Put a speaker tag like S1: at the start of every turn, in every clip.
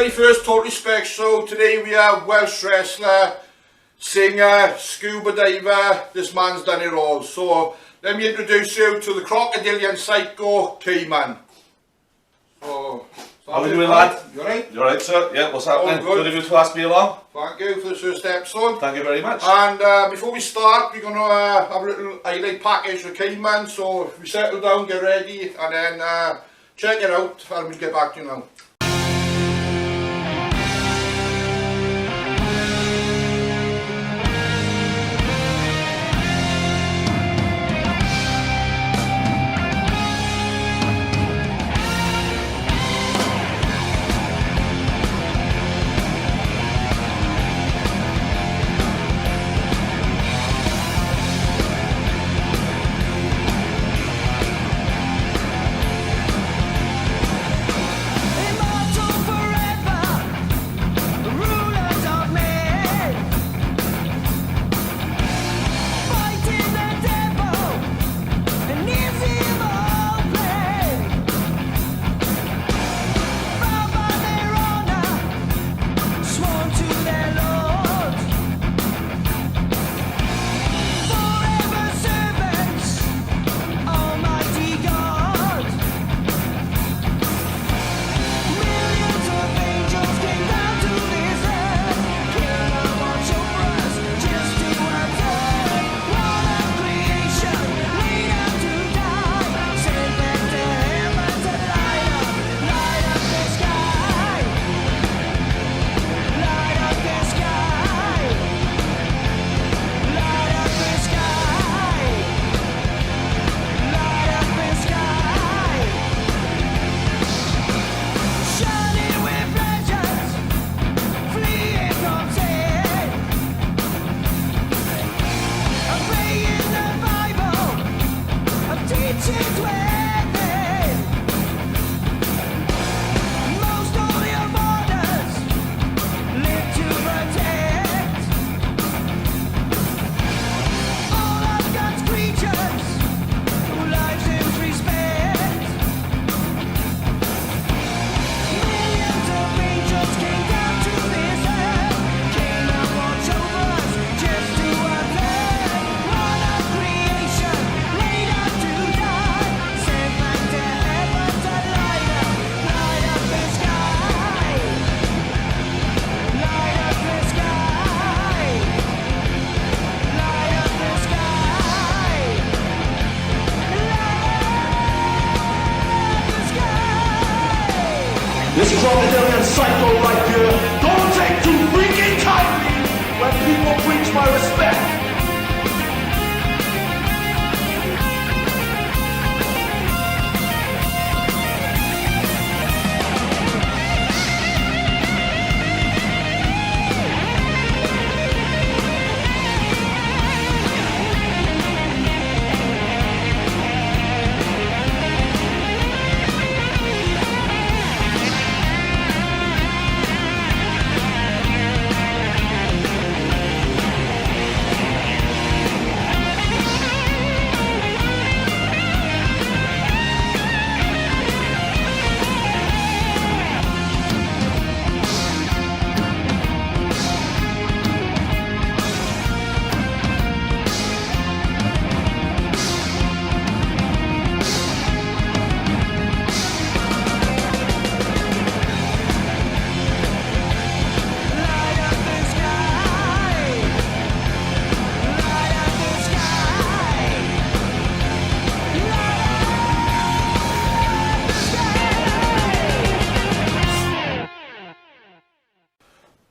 S1: very first Total Respect show. Today we have Welsh wrestler, singer, scuba diver. This man's done it all. So let me introduce you to the crocodilian psycho, Caiman. So,
S2: how are you doing, lad?
S1: You alright?
S2: You alright, sir? Yeah, what's happening?
S1: Good.
S2: Good of you to ask me along.
S1: Thank you for the first episode.
S2: Thank you very much.
S1: And before we start, we're going to have a little highlight package for Caiman. So if we settle down, get ready, and then check it out, and we'll get back to you now.
S3: This crocodilian psycho right here don't take too freaking kindly when people preach my respect.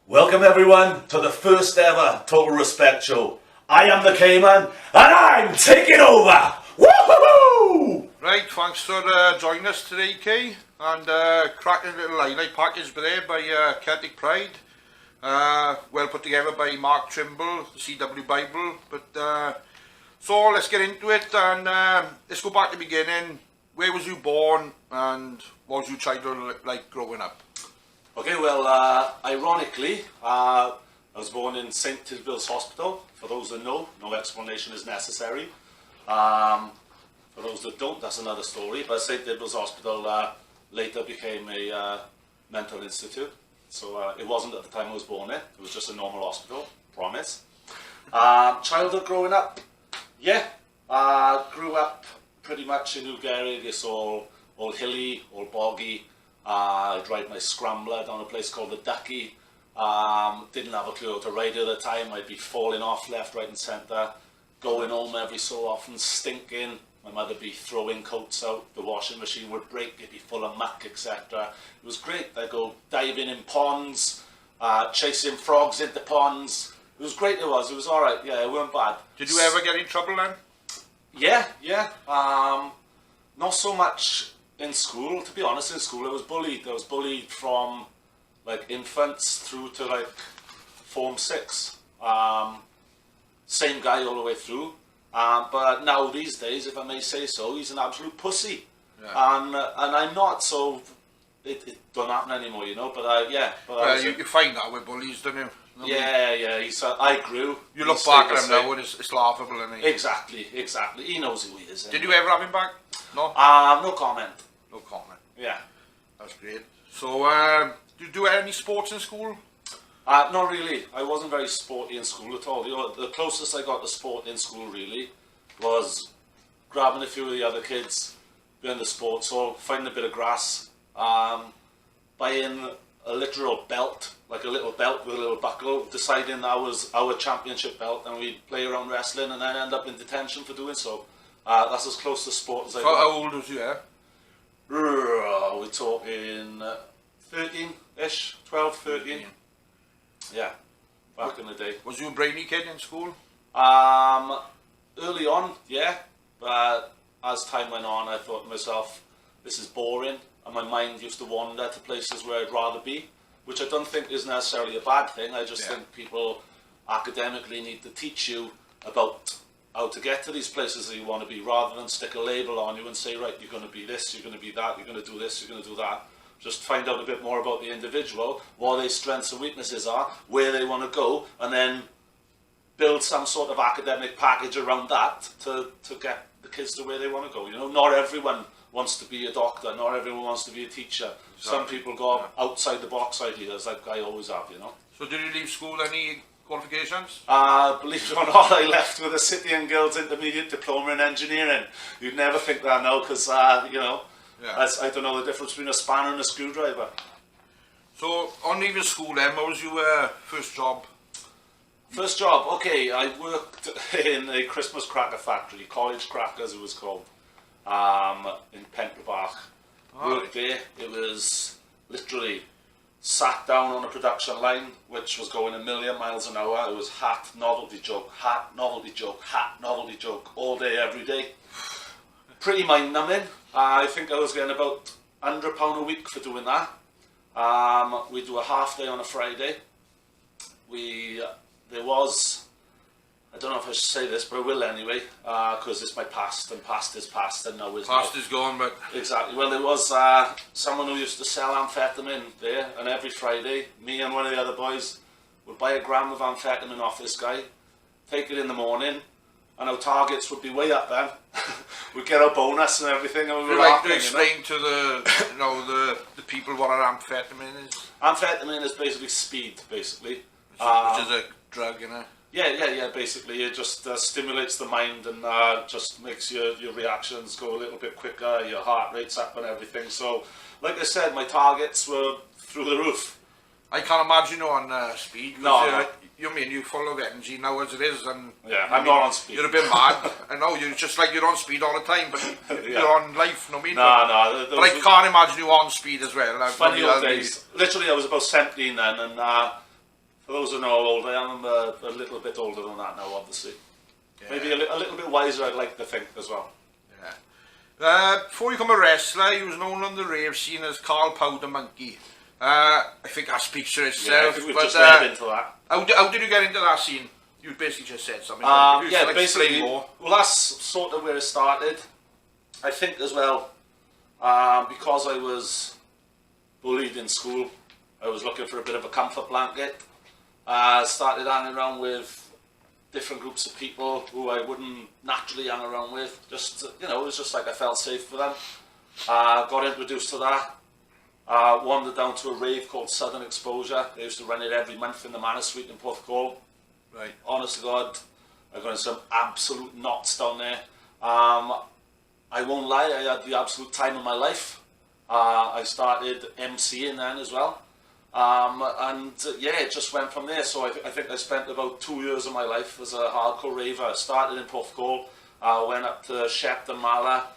S2: Welcome everyone to the first ever Total Respect show. I am the Caiman and I'm taking over! Woohoo!
S1: Right, thanks for joining us today, Kay, and cracking little highlight package there by Celtic Pride, well put together by Mark Trimble, the CW Bible. But so let's get into it, and let's go back to the beginning. Where was you born, and what was your childhood like growing up?
S4: Okay, well, ironically, I was born in St. Tidwell's Hospital. For those that know, no explanation is necessary. For those that don't, that's another story. But St. Tidwell's Hospital later became a mental institute. So it wasn't at the time I was born there. It was just a normal hospital, promise. Childhood growing up, yeah. Grew up pretty much in Newgary. It's all hilly, all boggy. I'd ride my scrambler down a place called the Ducky. Didn't have a clue how to ride at the time. I'd be falling off left, right and centre. Going home every so often, stinking. My mother would be throwing coats out. The washing machine would break. It'd be full of muck, etc. It was great. I'd go diving in ponds, chasing frogs into ponds. It was great. It was all right. Yeah, it weren't bad.
S1: Did you ever get in trouble then?
S4: Yeah. Not so much in school. To be honest, in school I was bullied. I was bullied from like infants through to like Form 6. Same guy all the way through. But now these days, if I may say so, he's an absolute pussy. Yeah. And I'm not, so it don't happen anymore, you know. But yeah. But
S1: you find that with bullies, don't you?
S4: Yeah. I grew.
S1: You look back at him now and it's laughable, isn't it?
S4: Exactly. He knows who he is.
S1: Did you ever have him back? No?
S4: No comment.
S1: No comment.
S4: Yeah.
S1: That's great. So, did you do any sports in school?
S4: Not really. I wasn't very sporty in school at all. You know, the closest I got to sport in school really was grabbing a few of the other kids behind the sports hall, finding a bit of grass, buying a literal belt, like a little belt with a little buckle, deciding that was our championship belt, and we'd play around wrestling and then end up in detention for doing so. That's as close to sport as I got.
S1: How old was you, yeah?
S4: We're talking 13-ish, 12, 13. Yeah, back in the day.
S1: Was you a brainy kid in school?
S4: Early on, yeah, but as time went on, I thought to myself, this is boring, and my mind used to wander to places where I'd rather be, which I don't think is necessarily a bad thing. I just think people academically need to teach you about how to get to these places that you want to be, rather than stick a label on you and say, right, you're going to be this, you're going to be that, you're going to do this, you're going to do that. Just find out a bit more about the individual, what their strengths and weaknesses are, where they want to go, and then build some sort of academic package around that to get the kids to where they want to go. You know, not everyone wants to be a doctor, not everyone wants to be a teacher. Exactly. Some people go outside the box ideas, like I always have, you know.
S1: So did you leave school any qualifications?
S4: Believe it or not, I left with a City and Guilds Intermediate Diploma in Engineering. You'd never think that now, because, you know, I don't know the difference between a spanner and a screwdriver.
S1: So, on leaving school then, what was your first job?
S4: First job, okay, I worked in a Christmas cracker factory, College Crackers it was called, in Pentrabach. Worked there. It was literally sat down on a production line which was going 1,000,000 miles an hour. It was hat, novelty joke, hat, novelty joke, hat, novelty joke, all day, every day. Pretty mind-numbing. I think I was getting about £100 a week for doing that. We do a half day on a Friday. There was, I don't know if I should say this, but I will anyway, because it's my past, and past is past, and now is now.
S1: Past is gone, but...
S4: Exactly. Well, there was someone who used to sell amphetamine there, and every Friday, me and one of the other boys would buy a gram of amphetamine off this guy, take it in the morning, and our targets would be way up then. We'd get our bonus and everything, and we were
S1: like to explain to the the people what an amphetamine is?
S4: Amphetamine is basically speed, basically.
S1: Which is a drug, you know?
S4: Yeah, basically it just stimulates the mind and just makes your reactions go a little bit quicker, your heart rate's up and everything. So, like I said, my targets were through the roof.
S1: I can't imagine you on speed.
S4: No.
S1: You follow the energy now as it is, and
S4: yeah, I'm not on speed.
S1: You're a bit mad. I know you're just like you're on speed all the time, but you're on life. No,
S4: No.
S1: But I can't imagine you on speed as well.
S4: Funny old days. Literally, I was about 17 then, and for those who know how old I am, I'm a little bit older than that now, obviously. Yeah. Maybe a little bit wiser, I'd like to think as well.
S1: Yeah. Before you become a wrestler, he was known on the rave scene as Carl Powder Monkey. I think that speaks for itself.
S4: Yeah, I think we've just read into that.
S1: How did you get into that scene? You basically just said something.
S4: Basically, well, that's sort of where it started. I think as well, because I was bullied in school, I was looking for a bit of a comfort blanket. Started hanging around with different groups of people who I wouldn't naturally hang around with. Just, it was just like I felt safe for them. Got introduced to that. Wandered down to a rave called Southern Exposure. They used to run it every month in the Manor Suite in Porthcawl.
S1: Right.
S4: Honest to God, I got in some absolute knots down there. I won't lie, I had the absolute time of my life. I started MCing then as well. It just went from there. So I think I spent about 2 years of my life as a hardcore raver. I started in Porthcawl, went up to Shepton Mala.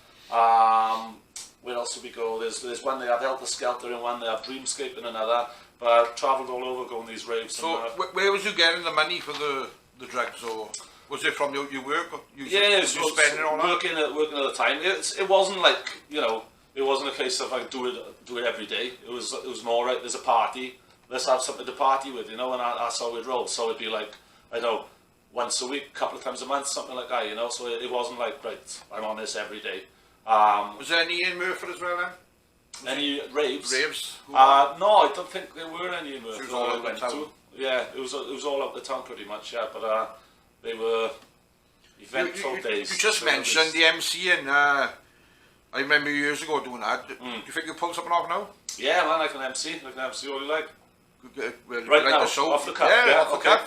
S4: Where else did we go? There's one they have Helter Skelter in one, they have Dreamscape in another. But I've travelled all over going these raves.
S1: So where was you getting the money for the drugs, or was it from your work? You spending it on
S4: working at the time. It wasn't like, you know, it wasn't a case of I do it every day. It was more right. There's a party. Let's have something to party with, you know, and that's how we'd roll. So it'd be like, I don't know, once a week, a couple of times a month, something like that, you know. So it wasn't like, right, I'm on this every day.
S1: Was there any in Murford as well then?
S4: Any raves?
S1: Raves?
S4: No, I don't think there were any in Murford.
S1: It was all over the town.
S4: Yeah, it was all up the town pretty much. Yeah, but they were eventful days.
S1: You just mentioned the MC, and I remember years ago doing that. Do you think you pull something off now?
S4: Yeah, man, I can MC all you like.
S1: Right now,
S4: off the cuff.
S1: Yeah, off the cuff.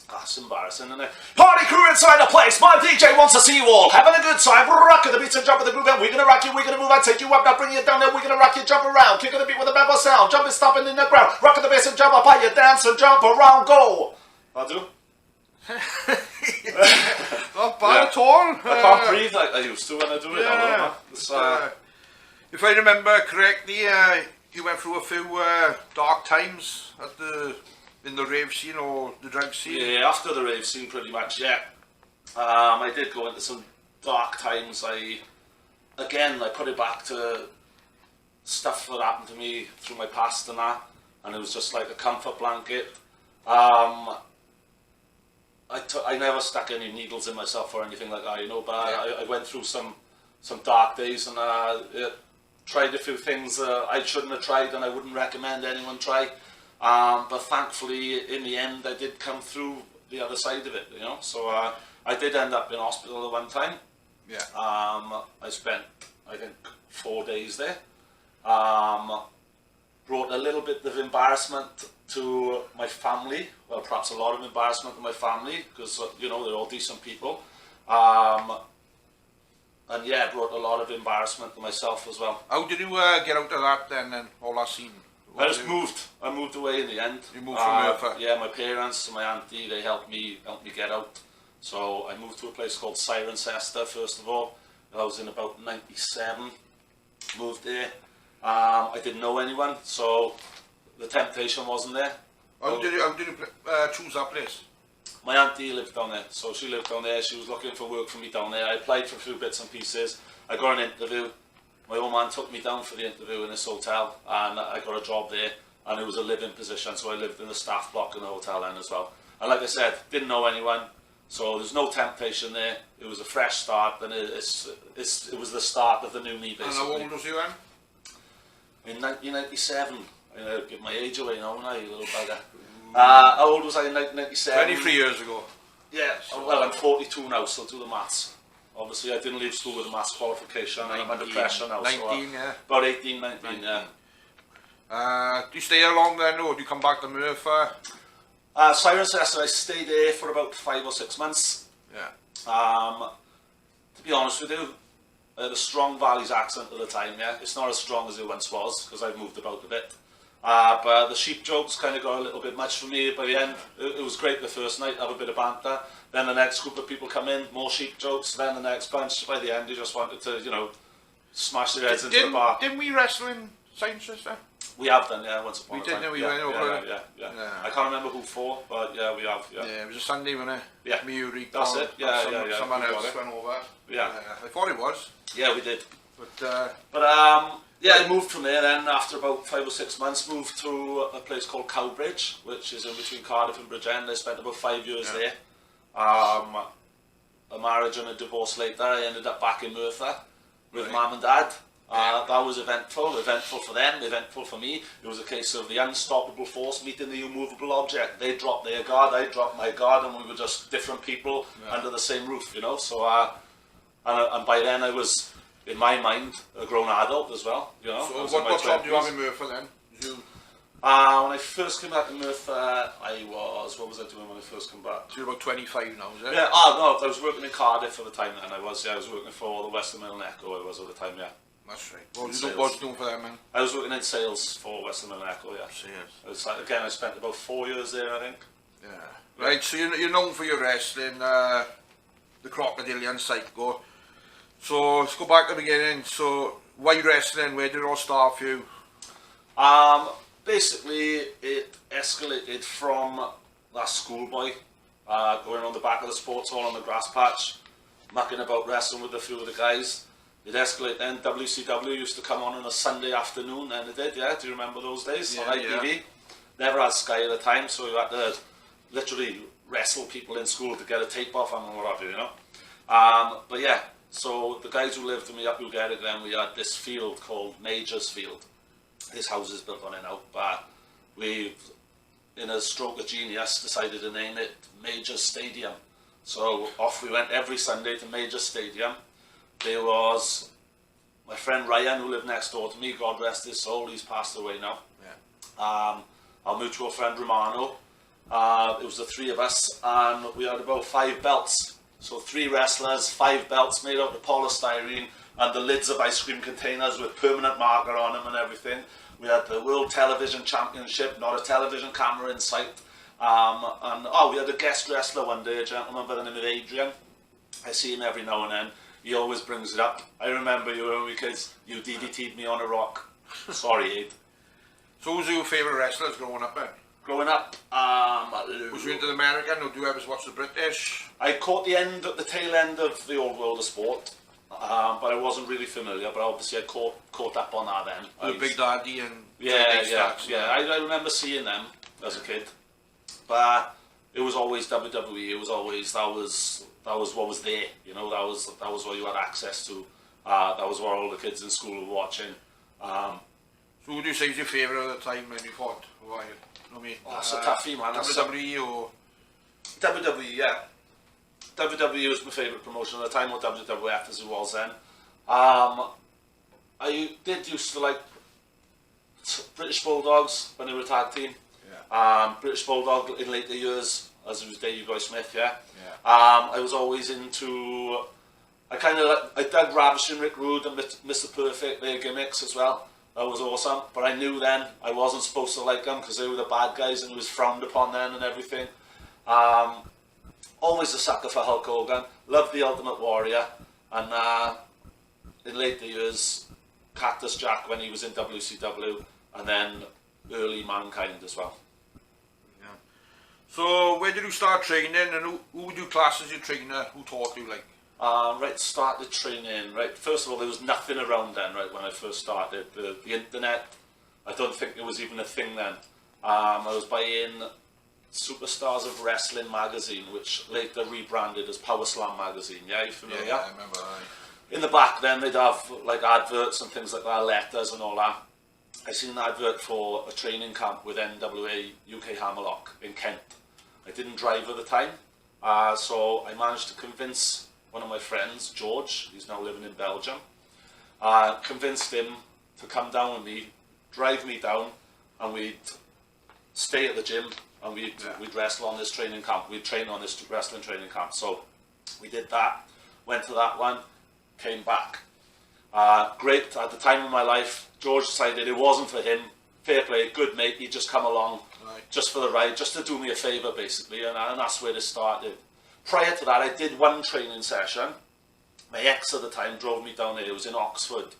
S4: That's embarrassing, isn't it? Party crew inside the place. My DJ wants to see you all having a good time. Rock the beats and jump with the groove. And we're gonna rock you. We're gonna move and take you up. Now bring you down there. We're gonna rock you. Jump around. Kicking the beat with a rebel sound. Jumping, stomping in the ground. Rocking the bass and jump up high. You dance and jump around. Go. I'll do.
S1: Not bad at all.
S4: I can't breathe like I used to when I do it.
S1: Yeah. If I remember correctly, you went through a few dark times in the rave scene or the drug scene.
S4: Yeah, after the rave scene, pretty much. Yeah, I did go into some dark times. I put it back to stuff that happened to me through my past and that, and it was just like a comfort blanket. I never stuck any needles in myself or anything like that, you know. But I went through some dark days and tried a few things I shouldn't have tried, and I wouldn't recommend anyone try. But thankfully, in the end, I did come through the other side of it, you know. So I did end up in hospital at one time.
S1: Yeah.
S4: I spent, I think, 4 days there. Brought a little bit of embarrassment to my family. Well, perhaps a lot of embarrassment to my family because you know, they're all decent people. And yeah, brought a lot of embarrassment to myself as well.
S1: How did you get out of that then, and all that scene?
S4: I just moved. I moved away in the end.
S1: You moved from Murford?
S4: Yeah, my parents and my auntie, they helped me get out. So I moved to a place called Cirencester first of all. I was in about 97. Moved there. I didn't know anyone, so the temptation wasn't there.
S1: How did you choose that place?
S4: My auntie lived down there, so she lived down there. She was looking for work for me down there. I applied for a few bits and pieces. I got an interview. My old man took me down for the interview in this hotel, and I got a job there, and it was a living position, so I lived in the staff block in the hotel then as well. And like I said, didn't know anyone, so there's no temptation there. It was a fresh start, and it was the start of the new me, basically.
S1: And how old was you then?
S4: In 1997. I give my age away now, don't I, you little bugger. How old was I in 1997?
S1: 23 years ago.
S4: Yeah, well, I'm 42 now, so do the maths. Obviously, I didn't leave school with a maths qualification, and I'm under pressure now.
S1: 19,
S4: so,
S1: yeah.
S4: About 18, 19, yeah.
S1: Do you stay here long then, or do you come back to Murphy?
S4: Cirencester, I stayed there for about 5 or 6 months.
S1: Yeah.
S4: To be honest with you, I had a strong Valley's accent at the time, yeah. It's not as strong as it once was, because I've moved about a bit. But the sheep jokes kind of got a little bit much for me by the end. It was great the first night, have a bit of banter. Then the next group of people come in, more sheep jokes. Then the next bunch, by the end, you just wanted to, you know, smash their heads into the bar.
S1: Didn't we wrestle in Cirencester?
S4: We have done, yeah, once upon a time.
S1: We did, no, we went over.
S4: Yeah. I can't remember who for, but yeah, we have, yeah.
S1: Yeah, it was a Sunday, wasn't it?
S4: Yeah.
S1: Me, Rico,
S4: that's it, yeah.
S1: Someone else went over.
S4: Yeah.
S1: I thought it was.
S4: Yeah, we did.
S1: But
S4: yeah, I moved from there then after about 5 or 6 months, moved to a place called Cowbridge, which is in between Cardiff and Bridgend. I spent about 5 years there. A marriage and a divorce later, I ended up back in Merthyr with Mum and Dad. That was eventful for them, eventful for me. It was a case of the unstoppable force meeting the immovable object. They dropped their guard, I dropped my guard, and we were just different people under the same roof, you know. So, and by then I was in my mind, a grown adult as well. You know.
S1: So
S4: I was in my
S1: what job do you
S4: 20s.
S1: have in Merthyr then? You,
S4: When I first came back to Merthyr, what was I doing when I first came back?
S1: you're about 25 now, is it?
S4: Yeah, no, I was working in Cardiff at the time then. I was working for the Western Middle Echo, I was at the time, yeah.
S1: That's right. What
S4: Sales.
S1: was you doing for them, man?
S4: I was working in sales for Western Middle Echo, yeah.
S1: Sales.
S4: It's like, again, I spent about 4 years there, I think.
S1: Yeah. Right, so you're known for your wrestling, the Crocodilian Psycho. So let's go back to the beginning. So why wrestling? Where did it all start for you?
S4: Basically, it escalated from that schoolboy going on the back of the sports hall on the grass patch, mucking about wrestling with a few of the guys. It escalated then. WCW used to come on a Sunday afternoon, and it did, yeah. Do you remember those days?
S1: Yeah,
S4: On ITV. Never had Sky at the time, so you had to literally wrestle people in school to get a tape off them or whatever, you know. But yeah, so the guys who lived with me up Ugarit, then we had this field called Major's Field. This house is built on it now, but we, in a stroke of genius, decided to name it Major Stadium. So off we went every Sunday to Major Stadium. There was my friend Ryan, who lived next door to me, God rest his soul, he's passed away now.
S1: Yeah.
S4: Our mutual friend Romano. It was the three of us, and we had about 5 belts. So 3 wrestlers, 5 belts made out of polystyrene, and the lids of ice cream containers with permanent marker on them and everything. We had the World Television Championship, not a television camera in sight. We had a guest wrestler one day, a gentleman by the name of Adrian. I see him every now and then. He always brings it up. I remember you when we were kids, you DDT'd me on a rock. Sorry, Aid.
S1: So who's your favourite wrestlers growing up then?
S4: Growing up,
S1: Was you into the American or do you ever watch the British?
S4: I caught the tail end of the old world of sport, but I wasn't really familiar. But obviously, I caught up on that then.
S1: The Big Daddy and
S4: Yeah.
S1: Stacks,
S4: I remember seeing them as a kid, but it was always WWE. It was always that was what was there. You know, that was what you had access to. That was what all the kids in school were watching.
S1: So who do you say is your favourite at the time when you fought? Why? I mean,
S4: That's a toughie, man.
S1: WWE or
S4: WWE, yeah. WWE was my favourite promotion at the time, or WWF as it was then. I did used to like British Bulldogs when they were a tag team.
S1: Yeah.
S4: British Bulldog in later years, as it was Davey Boy Smith, yeah.
S1: Yeah.
S4: I was always into, I dug Ravishing Rick Rude and Mr. Perfect, their gimmicks as well. That was awesome, but I knew then I wasn't supposed to like them because they were the bad guys and it was frowned upon then and everything. Always a sucker for Hulk Hogan, loved the Ultimate Warrior, and in later years, Cactus Jack when he was in WCW, and then early Mankind as well.
S1: Yeah. So where did you start training and who would you class as your trainer? Who taught you like?
S4: Right, started training, right, first of all there was nothing around then, right, when I first started. The internet, I don't think it was even a thing then. I was buying Superstars of Wrestling magazine, which later rebranded as Power Slam magazine, yeah, you familiar?
S1: Yeah, I remember that.
S4: In the back then they'd have like adverts and things like that, letters and all that. I seen an advert for a training camp with NWA UK Hammerlock in Kent. I didn't drive at the time, so I managed to convince one of my friends, George, he's now living in Belgium, convinced him to come down with me, drive me down, and we'd stay at the gym and we'd wrestle on this training camp. We'd train on this wrestling training camp. So we did that, went to that one, came back. Great, at the time of my life, George decided it wasn't for him. Fair play, good mate, he'd just come along just for the ride, just to do me a favour basically, and that's where it started. Prior to that, I did one training session. My ex at the time drove me down there. It was in Oxford.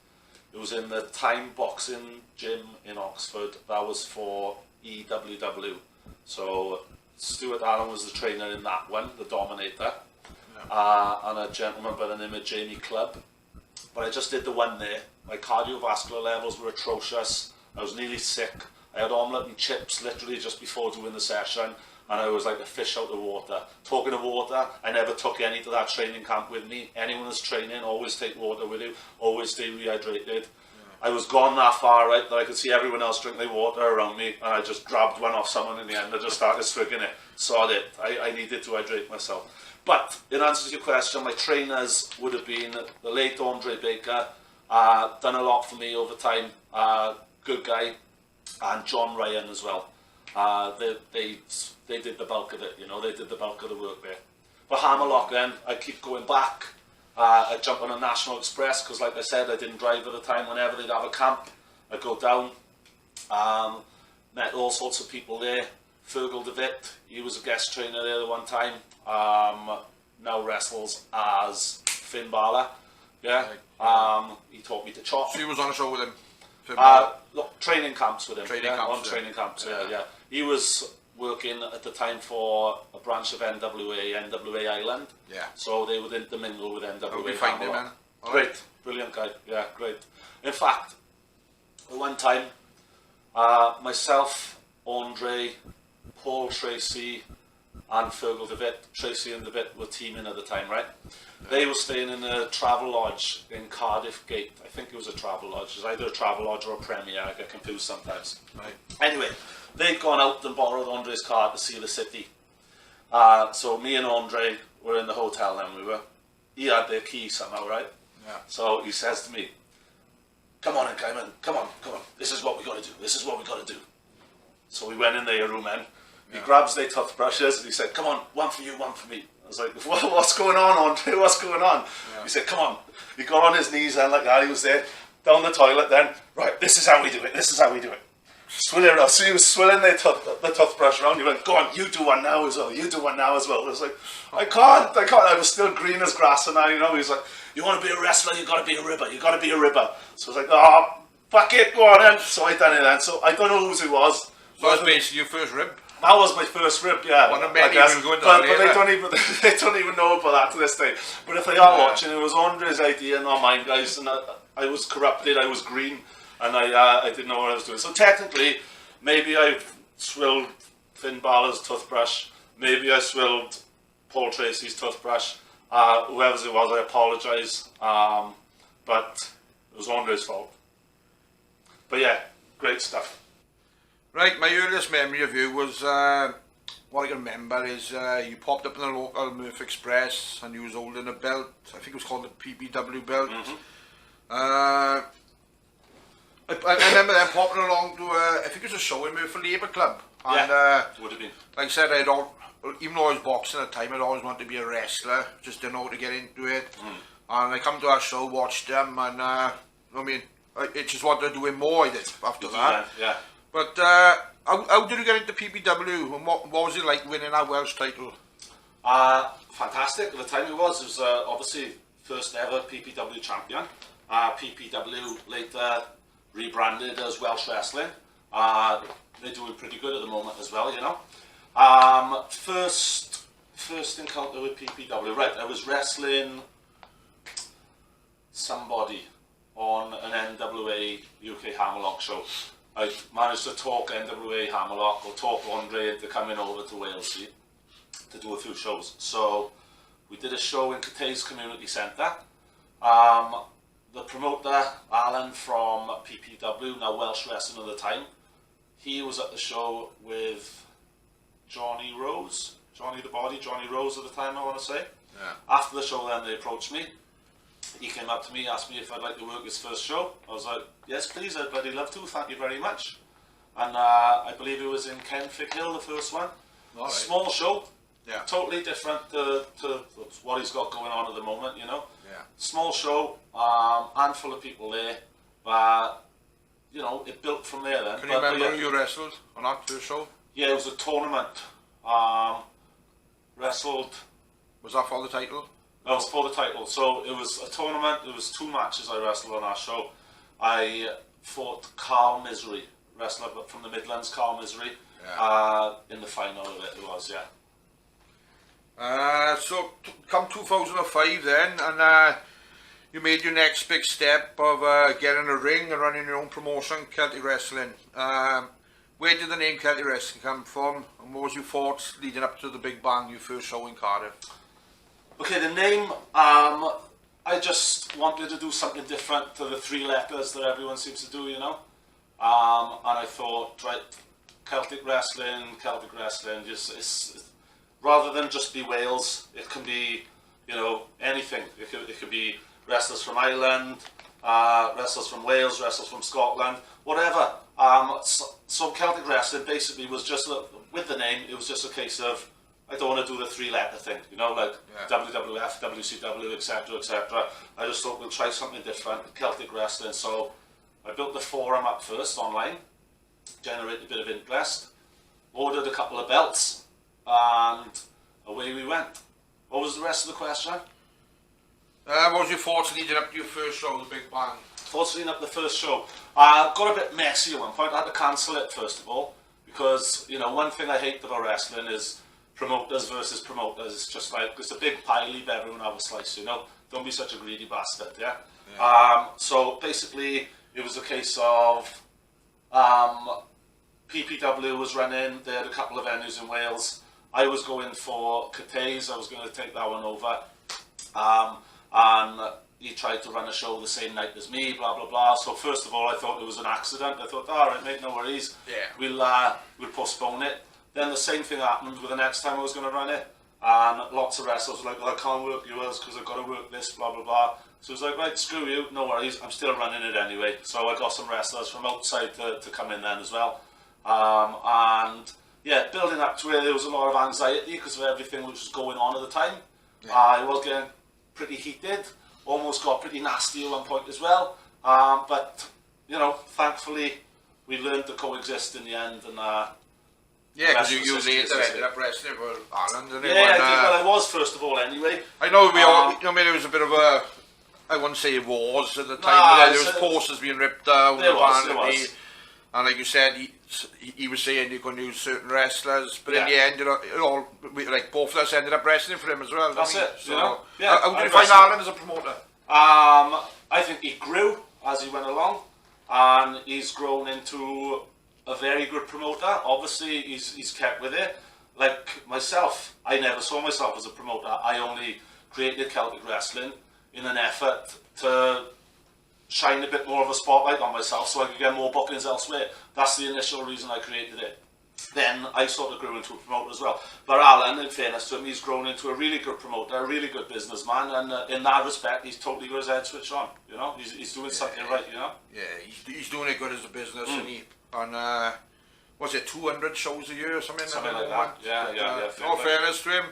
S4: It was in the Time Boxing Gym in Oxford. That was for EWW. So Stuart Allen was the trainer in that one, the Dominator, and a gentleman by the name of Jamie Clubb. But I just did the one there. My cardiovascular levels were atrocious. I was nearly sick. I had omelette and chips literally just before doing the session. And I was like a fish out of water. Talking of water, I never took any to that training camp with me. Anyone that's training, always take water with you, always stay rehydrated. I was gone that far, right, that I could see everyone else drink their water around me, and I just grabbed one off someone in the end. I just started swigging it. Sod it. I needed to hydrate myself. But in answer to your question, my trainers would have been the late Andre Baker, done a lot for me over time, good guy, and John Ryan as well. They did the bulk of it, you know, they did the bulk of the work there. For Hammerlock then, I keep going back. I'd jump on a National Express because, like I said, I didn't drive at the time. Whenever they'd have a camp, I'd go down. Met all sorts of people there. Fergal DeWitt, he was a guest trainer there the one time. Now wrestles as Finn Balor. Yeah. He taught me to chop.
S1: So you was on a show with him?
S4: Look, training camps with him. Training camps. Yeah. He was working at the time for a branch of NWA Island. Yeah. So they would intermingle with NWA.
S1: How did you find him, man?
S4: Great, brilliant guy. Yeah, great. In fact, at one time, myself, Andre, Paul Tracy, and Fergal DeWitt, Tracy and DeWitt were teaming at the time, right? Yeah. They were staying in a travel lodge in Cardiff Gate. I think it was a travel lodge. It was either a travel lodge or a Premier. I get confused sometimes.
S1: Right.
S4: Anyway, they'd gone out and borrowed Andre's car to see the city. So me and Andre were in the hotel then. He had their key somehow, right? Yeah. So he says to me, "Come on in, Caiman. Come on. This is what we got to do. So we went in their room then. He grabs their toothbrushes and he said, "Come on, one for you, one for me." I was like, "What's going on, Andre? What's going on?" Yeah. He said, "Come on." He got on his knees then like that. He was there, down the toilet then. "Right, this is how we do it. Swill it around." So he was swilling the toothbrush around. He went, "Go on, you do one now as well. I was like, I can't. I was still green as grass and you know, he was like, "You want to be a wrestler, you got to be a ribber. So I was like, "Oh, fuck it, go on then." So I done it then. So I don't know whose it was.
S1: So that's basically your first rib?
S4: That was my first rib, yeah.
S1: One of many will go into
S4: but they don't even know about that to this day. But if they are watching, it was Andre's idea, not mine, guys. And I was corrupted, I was green, and I didn't know what I was doing. So technically, maybe I swilled Finn Balor's toothbrush, maybe I swilled Paul Tracy's toothbrush. Whoever's it was, I apologise. But it was Andre's fault. But yeah, great stuff.
S1: Right, my earliest memory of you was, what I can remember is you popped up in the local Murph Express and you was holding a belt. I think it was called the PPW belt. Mm-hmm. I remember them popping along to, I think it was a show in Murph Labour Club. And,
S4: would have been.
S1: Like I said, even though I was boxing at the time, I'd always wanted to be a wrestler, just didn't know how to get into it. And I come to our show, watched them, and it just wanted to do it more after that. Yeah. But how did you get into PPW, and what was it like winning that Welsh title?
S4: Fantastic. At the time it was obviously first ever PPW champion. PPW later rebranded as Welsh Wrestling. They're doing pretty good at the moment as well, you know. First encounter with PPW, right, I was wrestling somebody on an NWA UK Hammerlock show. I managed to talk NWA Hammerlock or talk Andre into coming over to Wales to do a few shows. So we did a show in Catay's Community Centre. The promoter, Alan from PPW, now Welsh Wrestling at the time, he was at the show with Johnny Rose at the time, I want to say. Yeah. After the show then they approached me. He came up to me, asked me if I'd like to work his first show. I was like, "Yes please, I'd bloody love to, thank you very much." And I believe it was in Kenfig Hill, the first one. Right. Small show, totally different to what he's got going on at the moment, you know. Yeah. Small show, handful of people there, but you know, it built from there then.
S1: Can you remember who you wrestled on that first show?
S4: Yeah, it was a tournament. Wrestled.
S1: Was that for the title?
S4: That was for the title. So it was a tournament. There was 2 matches I wrestled on our show. I fought Carl Misery, wrestler from the Midlands, Carl Misery, in the final of it. It was,
S1: So come 2005 then, and you made your next big step of getting a ring and running your own promotion, Celtic Wrestling. Where did the name Celtic Wrestling come from, and what was your thoughts leading up to the big bang, your first show in Cardiff?
S4: Okay, the name, I just wanted to do something different to the 3 letters that everyone seems to do, you know. And I thought, right, Celtic wrestling, it's rather than just be Wales, it can be, you know, anything. It could be wrestlers from Ireland, wrestlers from Wales, wrestlers from Scotland, whatever. So Celtic wrestling basically was just, with the name, it was just a case of, I don't want to do the 3-letter thing, you know, like WWF, WCW, etc., etc. I just thought we'll try something different, Celtic wrestling. So I built the forum up first online, generated a bit of interest, ordered a couple of belts, and away we went. What was the rest of the question?
S1: What was your thoughts leading up to your first show, the Big Bang?
S4: Thoughts leading up to the first show. Got a bit messy at one point. I had to cancel it first of all, because, you know, one thing I hate about wrestling is promoters versus promoters. It's just like, it's a big pie, leave everyone have a slice, you know? Don't be such a greedy bastard, yeah? So basically, it was a case of PPW was running, they had a couple of venues in Wales. I was going for Cathays, I was going to take that one over. And he tried to run a show the same night as me, blah, blah, blah. So first of all, I thought it was an accident. I thought, all right, mate, no worries.
S1: Yeah.
S4: We'll postpone it. Then the same thing happened with the next time I was going to run it. And lots of wrestlers were like, well, I can't work yours because I've got to work this, blah, blah, blah. So I was like, right, screw you, no worries, I'm still running it anyway. So I got some wrestlers from outside to come in then as well. And yeah, building up to it, there was a lot of anxiety because of everything which was going on at the time. I was getting pretty heated, almost got pretty nasty at one point as well. But, you know, thankfully, we learned to coexist in the end. And
S1: yeah, because you later ended up wrestling for Ireland, didn't you?
S4: Yeah, well, I was first of all anyway.
S1: I know we all, I mean, there was a bit of a, I wouldn't say wars at the time, but there was posters being ripped out.
S4: There was.
S1: And like you said, he was saying you're going to use certain wrestlers, but in the end, it all, like both of us ended up wrestling for him as well.
S4: That's it.
S1: So,
S4: you know?
S1: how did you find Alan as a promoter?
S4: I think he grew as he went along, and he's grown into a very good promoter. Obviously, he's kept with it. Like myself, I never saw myself as a promoter. I only created Celtic Wrestling in an effort to shine a bit more of a spotlight on myself so I could get more bookings elsewhere. That's the initial reason I created it. Then I sort of grew into a promoter as well. But Alan, in fairness to him, he's grown into a really good promoter, a really good businessman, and in that respect, he's totally got his head switched on. You know, he's doing something right. You know.
S1: Yeah, he's doing it good as a business, and was it 200 shows a year or something?
S4: Something like that. Yeah.
S1: No fairness to him.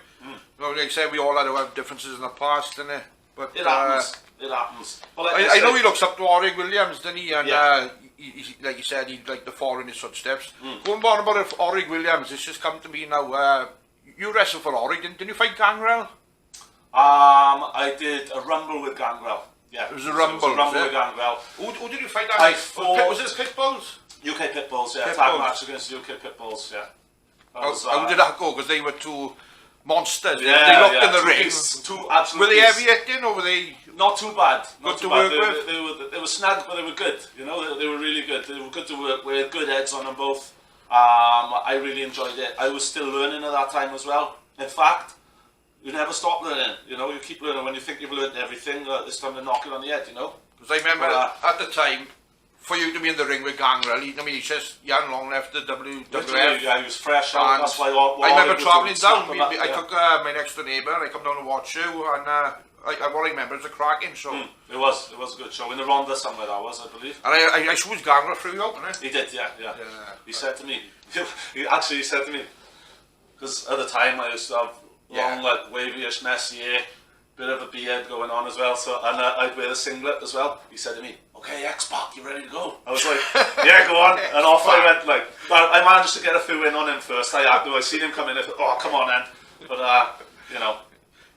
S1: Well, like I said, we all had to have differences in the past, didn't it? But
S4: it happens. It happens. Well, like
S1: I know he looks up to Orig Williams, doesn't he? And he, like you said, he'd like to follow in his footsteps. Going on about Orig Williams, it's just come to me now. You wrestled for Orig, didn't you fight Gangrel?
S4: I did a rumble with Gangrel. Yeah,
S1: it was a rumble.
S4: With Gangrel.
S1: Who did you fight?
S4: Was
S1: it Pitbulls?
S4: UK Pitbulls, yeah. Tag match against UK Pitbulls, yeah.
S1: How did that go? Because they were two monsters.
S4: Yeah,
S1: they looked in the ring.
S4: Two absolute.
S1: Were they heavy hitting or were they?
S4: Not too bad. Not too bad.
S1: Work
S4: with? They were snug, but they were good. You know, they were really good. They were good to work with. Good heads on them both. I really enjoyed it. I was still learning at that time as well. In fact, you never stop learning. You know, you keep learning. When you think you've learned everything, it's time to knock it on the head. You know.
S1: Because I remember at the time, for you to be in the ring with Gangrel, he hadn't long left the WWF.
S4: Yeah, he was fresh out. That's why
S1: I remember travelling down. I took my next door neighbour. I come down to watch you, and what I remember is a cracking show.
S4: It was a good show in the Ronda somewhere. That was, I believe.
S1: And I suppose Gangrel threw you out, didn't he?
S4: He did, yeah. He said to me, he said to me, because at the time I used to have long, like wavy-ish, messy hair, bit of a beard going on as well. So and I'd wear a singlet as well. He said to me, "Okay, X-Pac, you ready to go?" I was like, "Yeah, go on." And off I went. Like, well, I managed to get a few in on him first. I had to. I seen him come in. I thought, "Oh, come on, then." But you know,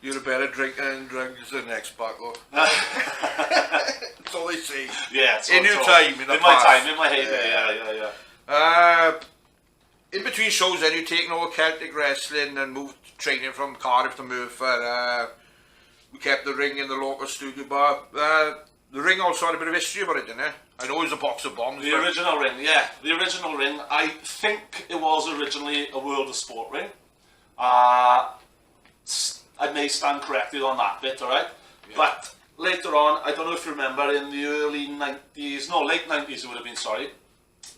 S1: you're a better drinker and drugs than X-Pac, though. That's all they say.
S4: Yeah.
S1: In your time, in
S4: my heyday. Yeah.
S1: In between shows, then you taken over Celtic wrestling and moved training from Cardiff to Merthyr. We kept the ring in the local studio bar. The ring also had a bit of history about it, didn't it? I know it was a box of bombs.
S4: The original ring, yeah. The original ring, I think it was originally a World of Sport ring. I may stand corrected on that bit, alright? Yeah. But later on, I don't know if you remember, in the early 90s, no, late 90s it would have been, sorry,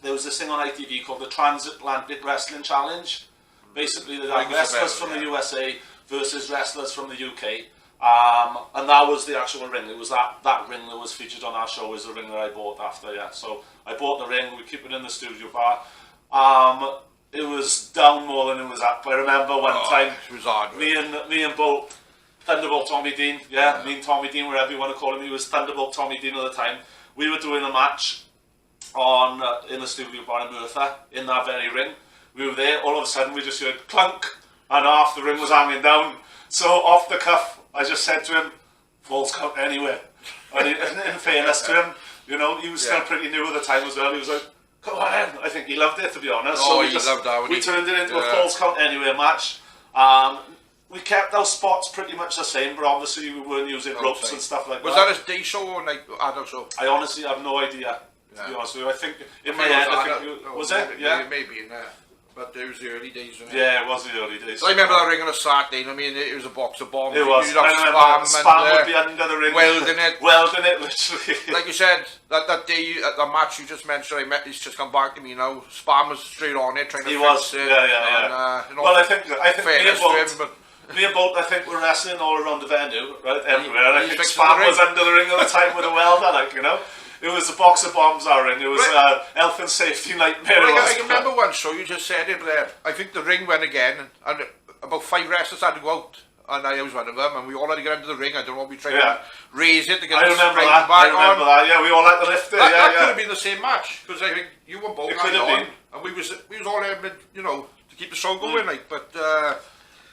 S4: there was this thing on ITV called the Transatlantic Wrestling Challenge. Basically, they had wrestlers from the USA versus wrestlers from the UK. And that was the actual ring. It was that ring that was featured on our show is the ring that I bought after, yeah. So I bought the ring, we keep it in the studio bar. It was down more than it was up. I remember one time,
S1: it was hard,
S4: me and Bolt, Thunderbolt Tommy Dean, me and Tommy Dean, wherever you want to call him, he was Thunderbolt Tommy Dean at the time. We were doing a match on in the studio bar in Merthyr, in that very ring. We were there, all of a sudden we just heard clunk, and half the ring was hanging down. So off the cuff, I just said to him, falls count anywhere. And in fairness to him, you know, he was still pretty new at the time as well. He was like, come on in. I think he loved it, to be honest.
S1: Oh,
S4: so
S1: he loved that.
S4: We turned it into a falls count anywhere match. We kept our spots pretty much the same, but obviously we weren't using ropes and stuff like that.
S1: Was that a day show or night adult show?
S4: I honestly have no idea, to be honest with you. I think, in my head, I think was it? Yeah.
S1: Maybe in there. But it was the early days, wasn't it?
S4: Yeah, it was the early days.
S1: I remember that ring on a Saturday. I mean, it was a box of bombs.
S4: It was.
S1: You'd have
S4: Spam would be under the ring.
S1: Welding it.
S4: Welding it, literally.
S1: Like you said, that day, that match you just mentioned, he's just come back to me now. Spam was straight on it, trying to fix it.
S4: Yeah.
S1: And,
S4: well, I think me and Bolt, I think we're wrestling all around the venue, right, everywhere. And I think Spam was under the ring at the time with a welder, like, you know. It was a box of bombs, our ring. It was health and safety nightmare.
S1: I can remember one show, you just said it there. I think the ring went again, and about 5 wrestlers had to go out, and I was one of them, and we all had to get under the ring. I don't know, we tried to raise it to get the spring back on. I remember that, yeah, we all had to lift it. That could have been the same match, because I think you were both on, and we was all there, you know, to keep the show going, like, but...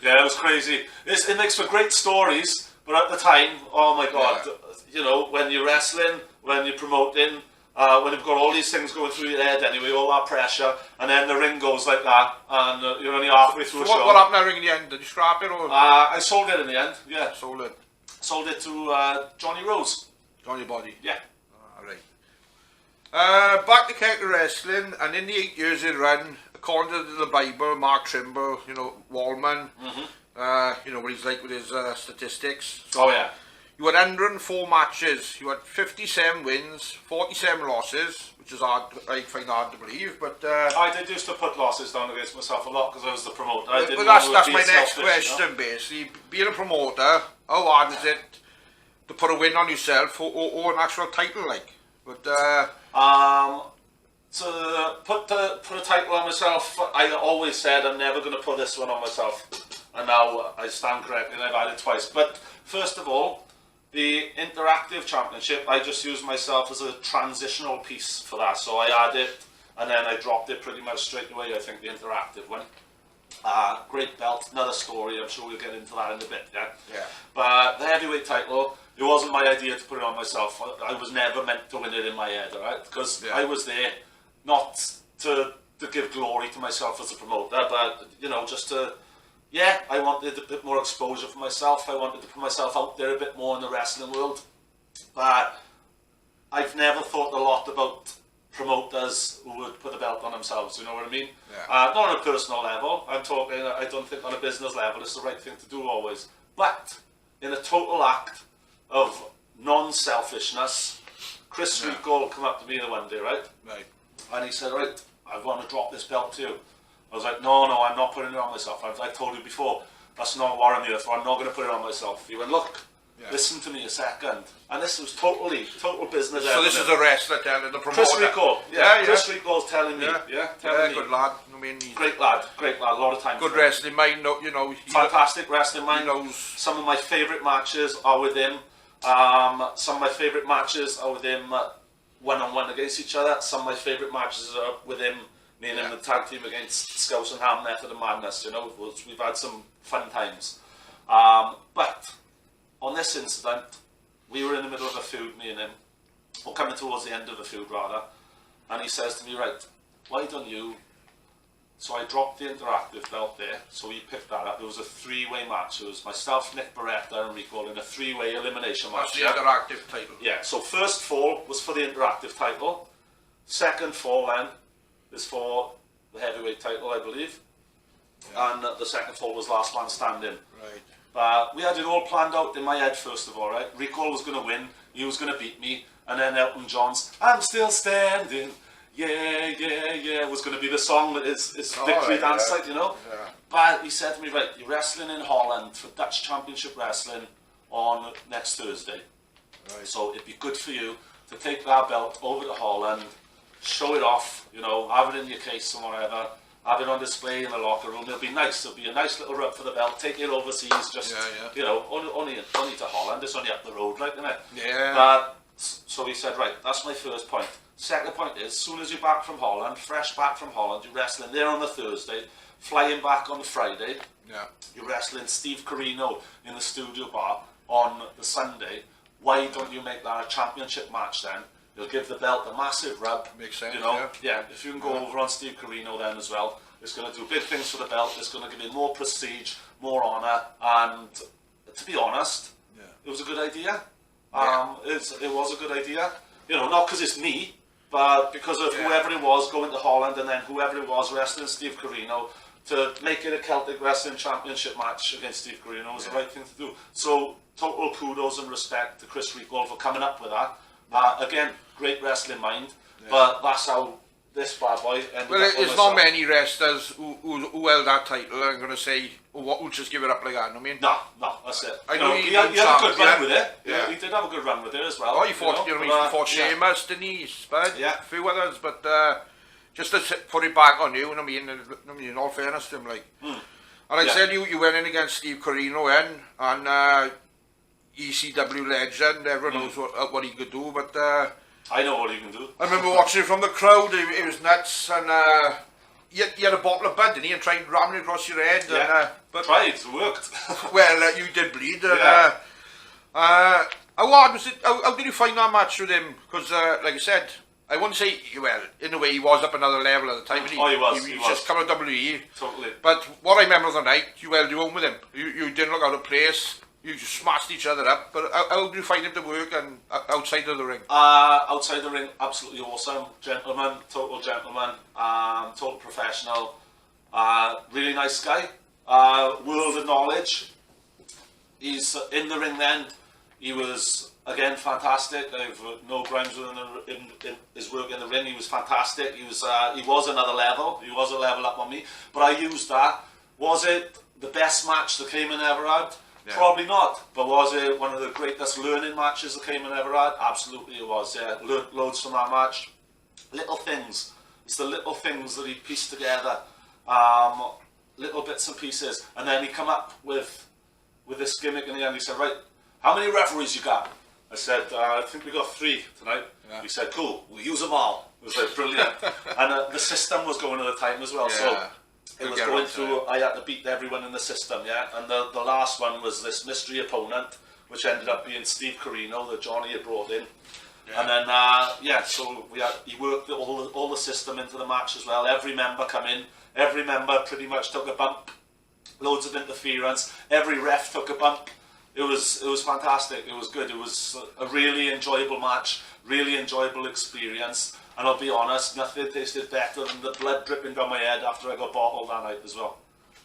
S4: yeah, it was crazy. It makes for great stories, but at the time, oh my God, you know, when you're wrestling, when you're promoting, when you've got all these things going through your head anyway, all that pressure, and then the ring goes like that, and you're only halfway through a show.
S1: What happened to that ring in the end? Did you scrap it? Or?
S4: I sold it in the end, yeah.
S1: Sold it?
S4: Sold it to Johnny Rose.
S1: Johnny Body?
S4: Yeah.
S1: Alright. Back to Keke Wrestling, and in the 8 years it ran, according to the Bible, Mark Trimble, you know, Wallman, you know what he's like with his statistics. So, you had 104 matches, you had 57 wins, 47 losses, which is hard, I find hard to believe, but...
S4: I did used to put losses down against myself a lot because I was the promoter.
S1: But that's my next question, basically. Being a promoter, how hard is it to put a win on yourself or an actual title, like? But,
S4: to put a title on myself, I always said I'm never going to put this one on myself. And now I stand corrected, I've had it twice. But first of all, the Interactive Championship, I just used myself as a transitional piece for that. So I had it, and then I dropped it pretty much straight away, I think, the Interactive one. Great belt, another story, I'm sure we'll get into that in a bit, yeah? But the heavyweight title, it wasn't my idea to put it on myself. I was never meant to win it in my head, alright? Because I was there not to give glory to myself as a promoter, but, you know, just to... Yeah, I wanted a bit more exposure for myself. I wanted to put myself out there a bit more in the wrestling world. But I've never thought a lot about promoters who would put a belt on themselves, you know what I mean? Not on a personal level. I'm talking, I don't think on a business level it's the right thing to do always. But in a total act of non-selfishness, Chris Rico came up to me one day, right? And he said, right, I want to drop this belt to you. I was like, no, I'm not putting it on myself. I've told you before, that's not what I'm here for. I'm not going to put it on myself. He went, look, listen to me a second. And this was total business.
S1: So this is a wrestler telling the promoter?
S4: Chris Rico. Chris Rico's telling me. Telling me.
S1: Good lad. I mean,
S4: great lad. A lot of time.
S1: Good wrestling mind, you know.
S4: Fantastic wrestling mind. Some of my favourite matches are with him. Some of my favourite matches are with him one-on-one against each other. Some of my favourite matches are with him, me and him, the tag team against Scouse and Ham, Method of Madness, you know. We've had some fun times. But on this incident, we were in the middle of a feud, me and him, or coming towards the end of the feud rather, and he says to me, right, why don't you... So I dropped the Interactive belt there, so he picked that up. There was a 3-way match. It was myself, Nick Beretta and Rico in a 3-way elimination match.
S1: That's the Interactive title.
S4: Yeah, so first fall was for the Interactive title. Second fall then is for the heavyweight title, I believe. And the second fall was last man standing.
S1: Right.
S4: We had it all planned out in my head first of all, right? Rico was going to win, he was going to beat me, and then Elton John's "I'm Still Standing, yeah, yeah, yeah" was going to be the song that is victory dance like, you know.
S1: Yeah.
S4: But he said to me, right, you're wrestling in Holland for Dutch Championship Wrestling on next Thursday.
S1: Right.
S4: So it'd be good for you to take that belt over to Holland, show it off, you know, have it in your case or whatever, have it on display in the locker room. It'll be nice. It'll be a nice little rub for the belt. Take it overseas, just you know, only to Holland. It's only up the road, like, isn't it?
S1: Yeah.
S4: So he said, right, that's my first point. Second point is, as soon as you're back from Holland, fresh back from Holland, you're wrestling there on the Thursday, flying back on the Friday.
S1: Yeah.
S4: You're wrestling Steve Corino in the studio bar on the Sunday. Why don't you make that a championship match then? You'll give the belt a massive rub.
S1: Makes sense,
S4: you know?
S1: yeah.
S4: If you can go over on Steve Corino then as well, it's going to do big things for the belt. It's going to give it more prestige, more honour, and to be honest, it was a good idea. It was a good idea. You know, not because it's me, but because of whoever it was going to Holland, and then whoever it was wrestling Steve Corino, to make it a Celtic Wrestling Championship match against Steve Corino was the right thing to do. So total kudos and respect to Chris Rico for coming up with that. Again, great wrestling mind, but that's how this bad boy ended
S1: Well,
S4: up on
S1: it's not
S4: myself.
S1: many wrestlers who held that title. I'm going to say, what will just give it up like that? I mean,
S4: No, that's it.
S1: I
S4: You
S1: know
S4: he
S1: he
S4: had a good run with it.
S1: Yeah.
S4: He did have a good run with it as well.
S1: oh, he fought, he fought
S4: yeah.
S1: Sheamus, Denise, Spud,
S4: Yeah.
S1: a few others, but just to put it back on you, I mean, in all fairness to him, like, and I said you went in against Steve Corino then, and ECW legend, everyone knows what he could do, but
S4: I know what he can do.
S1: I remember watching it from the crowd. It was nuts, and you had a bottle of Bud, didn't you, and tried ramming it across your head.
S4: Yeah.
S1: And, but
S4: Tried, it worked.
S1: well, you did bleed. And,
S4: Yeah.
S1: how hard was it? How did you find that match with him? Because, like I said, I wouldn't say, well, in a way, he was up another level at the time.
S4: Oh, he was.
S1: He was just coming to WWE.
S4: Totally.
S1: But what I remember of the night, you held your own with him. You didn't look out of place. You just smashed each other up. But how do you find him to work and outside of the ring?
S4: Outside the ring, absolutely awesome. Gentleman, total professional. Really nice guy. World of knowledge. He's in the ring then. He was, again, fantastic. I've no grounds with him in his work in the ring. He was fantastic. He was another level. He was a level up on me. But I used that. Was it the best match the Cayman ever had? Yeah. Probably not. But was it one of the greatest learning matches the Cayman ever had? Absolutely it was, yeah. Learned loads from that match. Little things. It's the little things that he pieced together. Little bits and pieces. And then he come up with this gimmick in the end. He said, right, how many referees you got? I said, I think we got 3 tonight. Yeah. He said, cool, we'll use them all. It was like brilliant. And the system was going at the time as well. Yeah. So it was going through, I had to beat everyone in the system, yeah. And the last one was this mystery opponent, which ended up being Steve Corino, that Johnny had brought in. Yeah. And then, so he worked all the system into the match as well. Every member come in, every member pretty much took a bump, loads of interference, every ref took a bump. It was fantastic, it was good, it was a really enjoyable match, really enjoyable experience. And I'll be honest, nothing tasted better than the blood dripping down my head after I got bottled that night as well.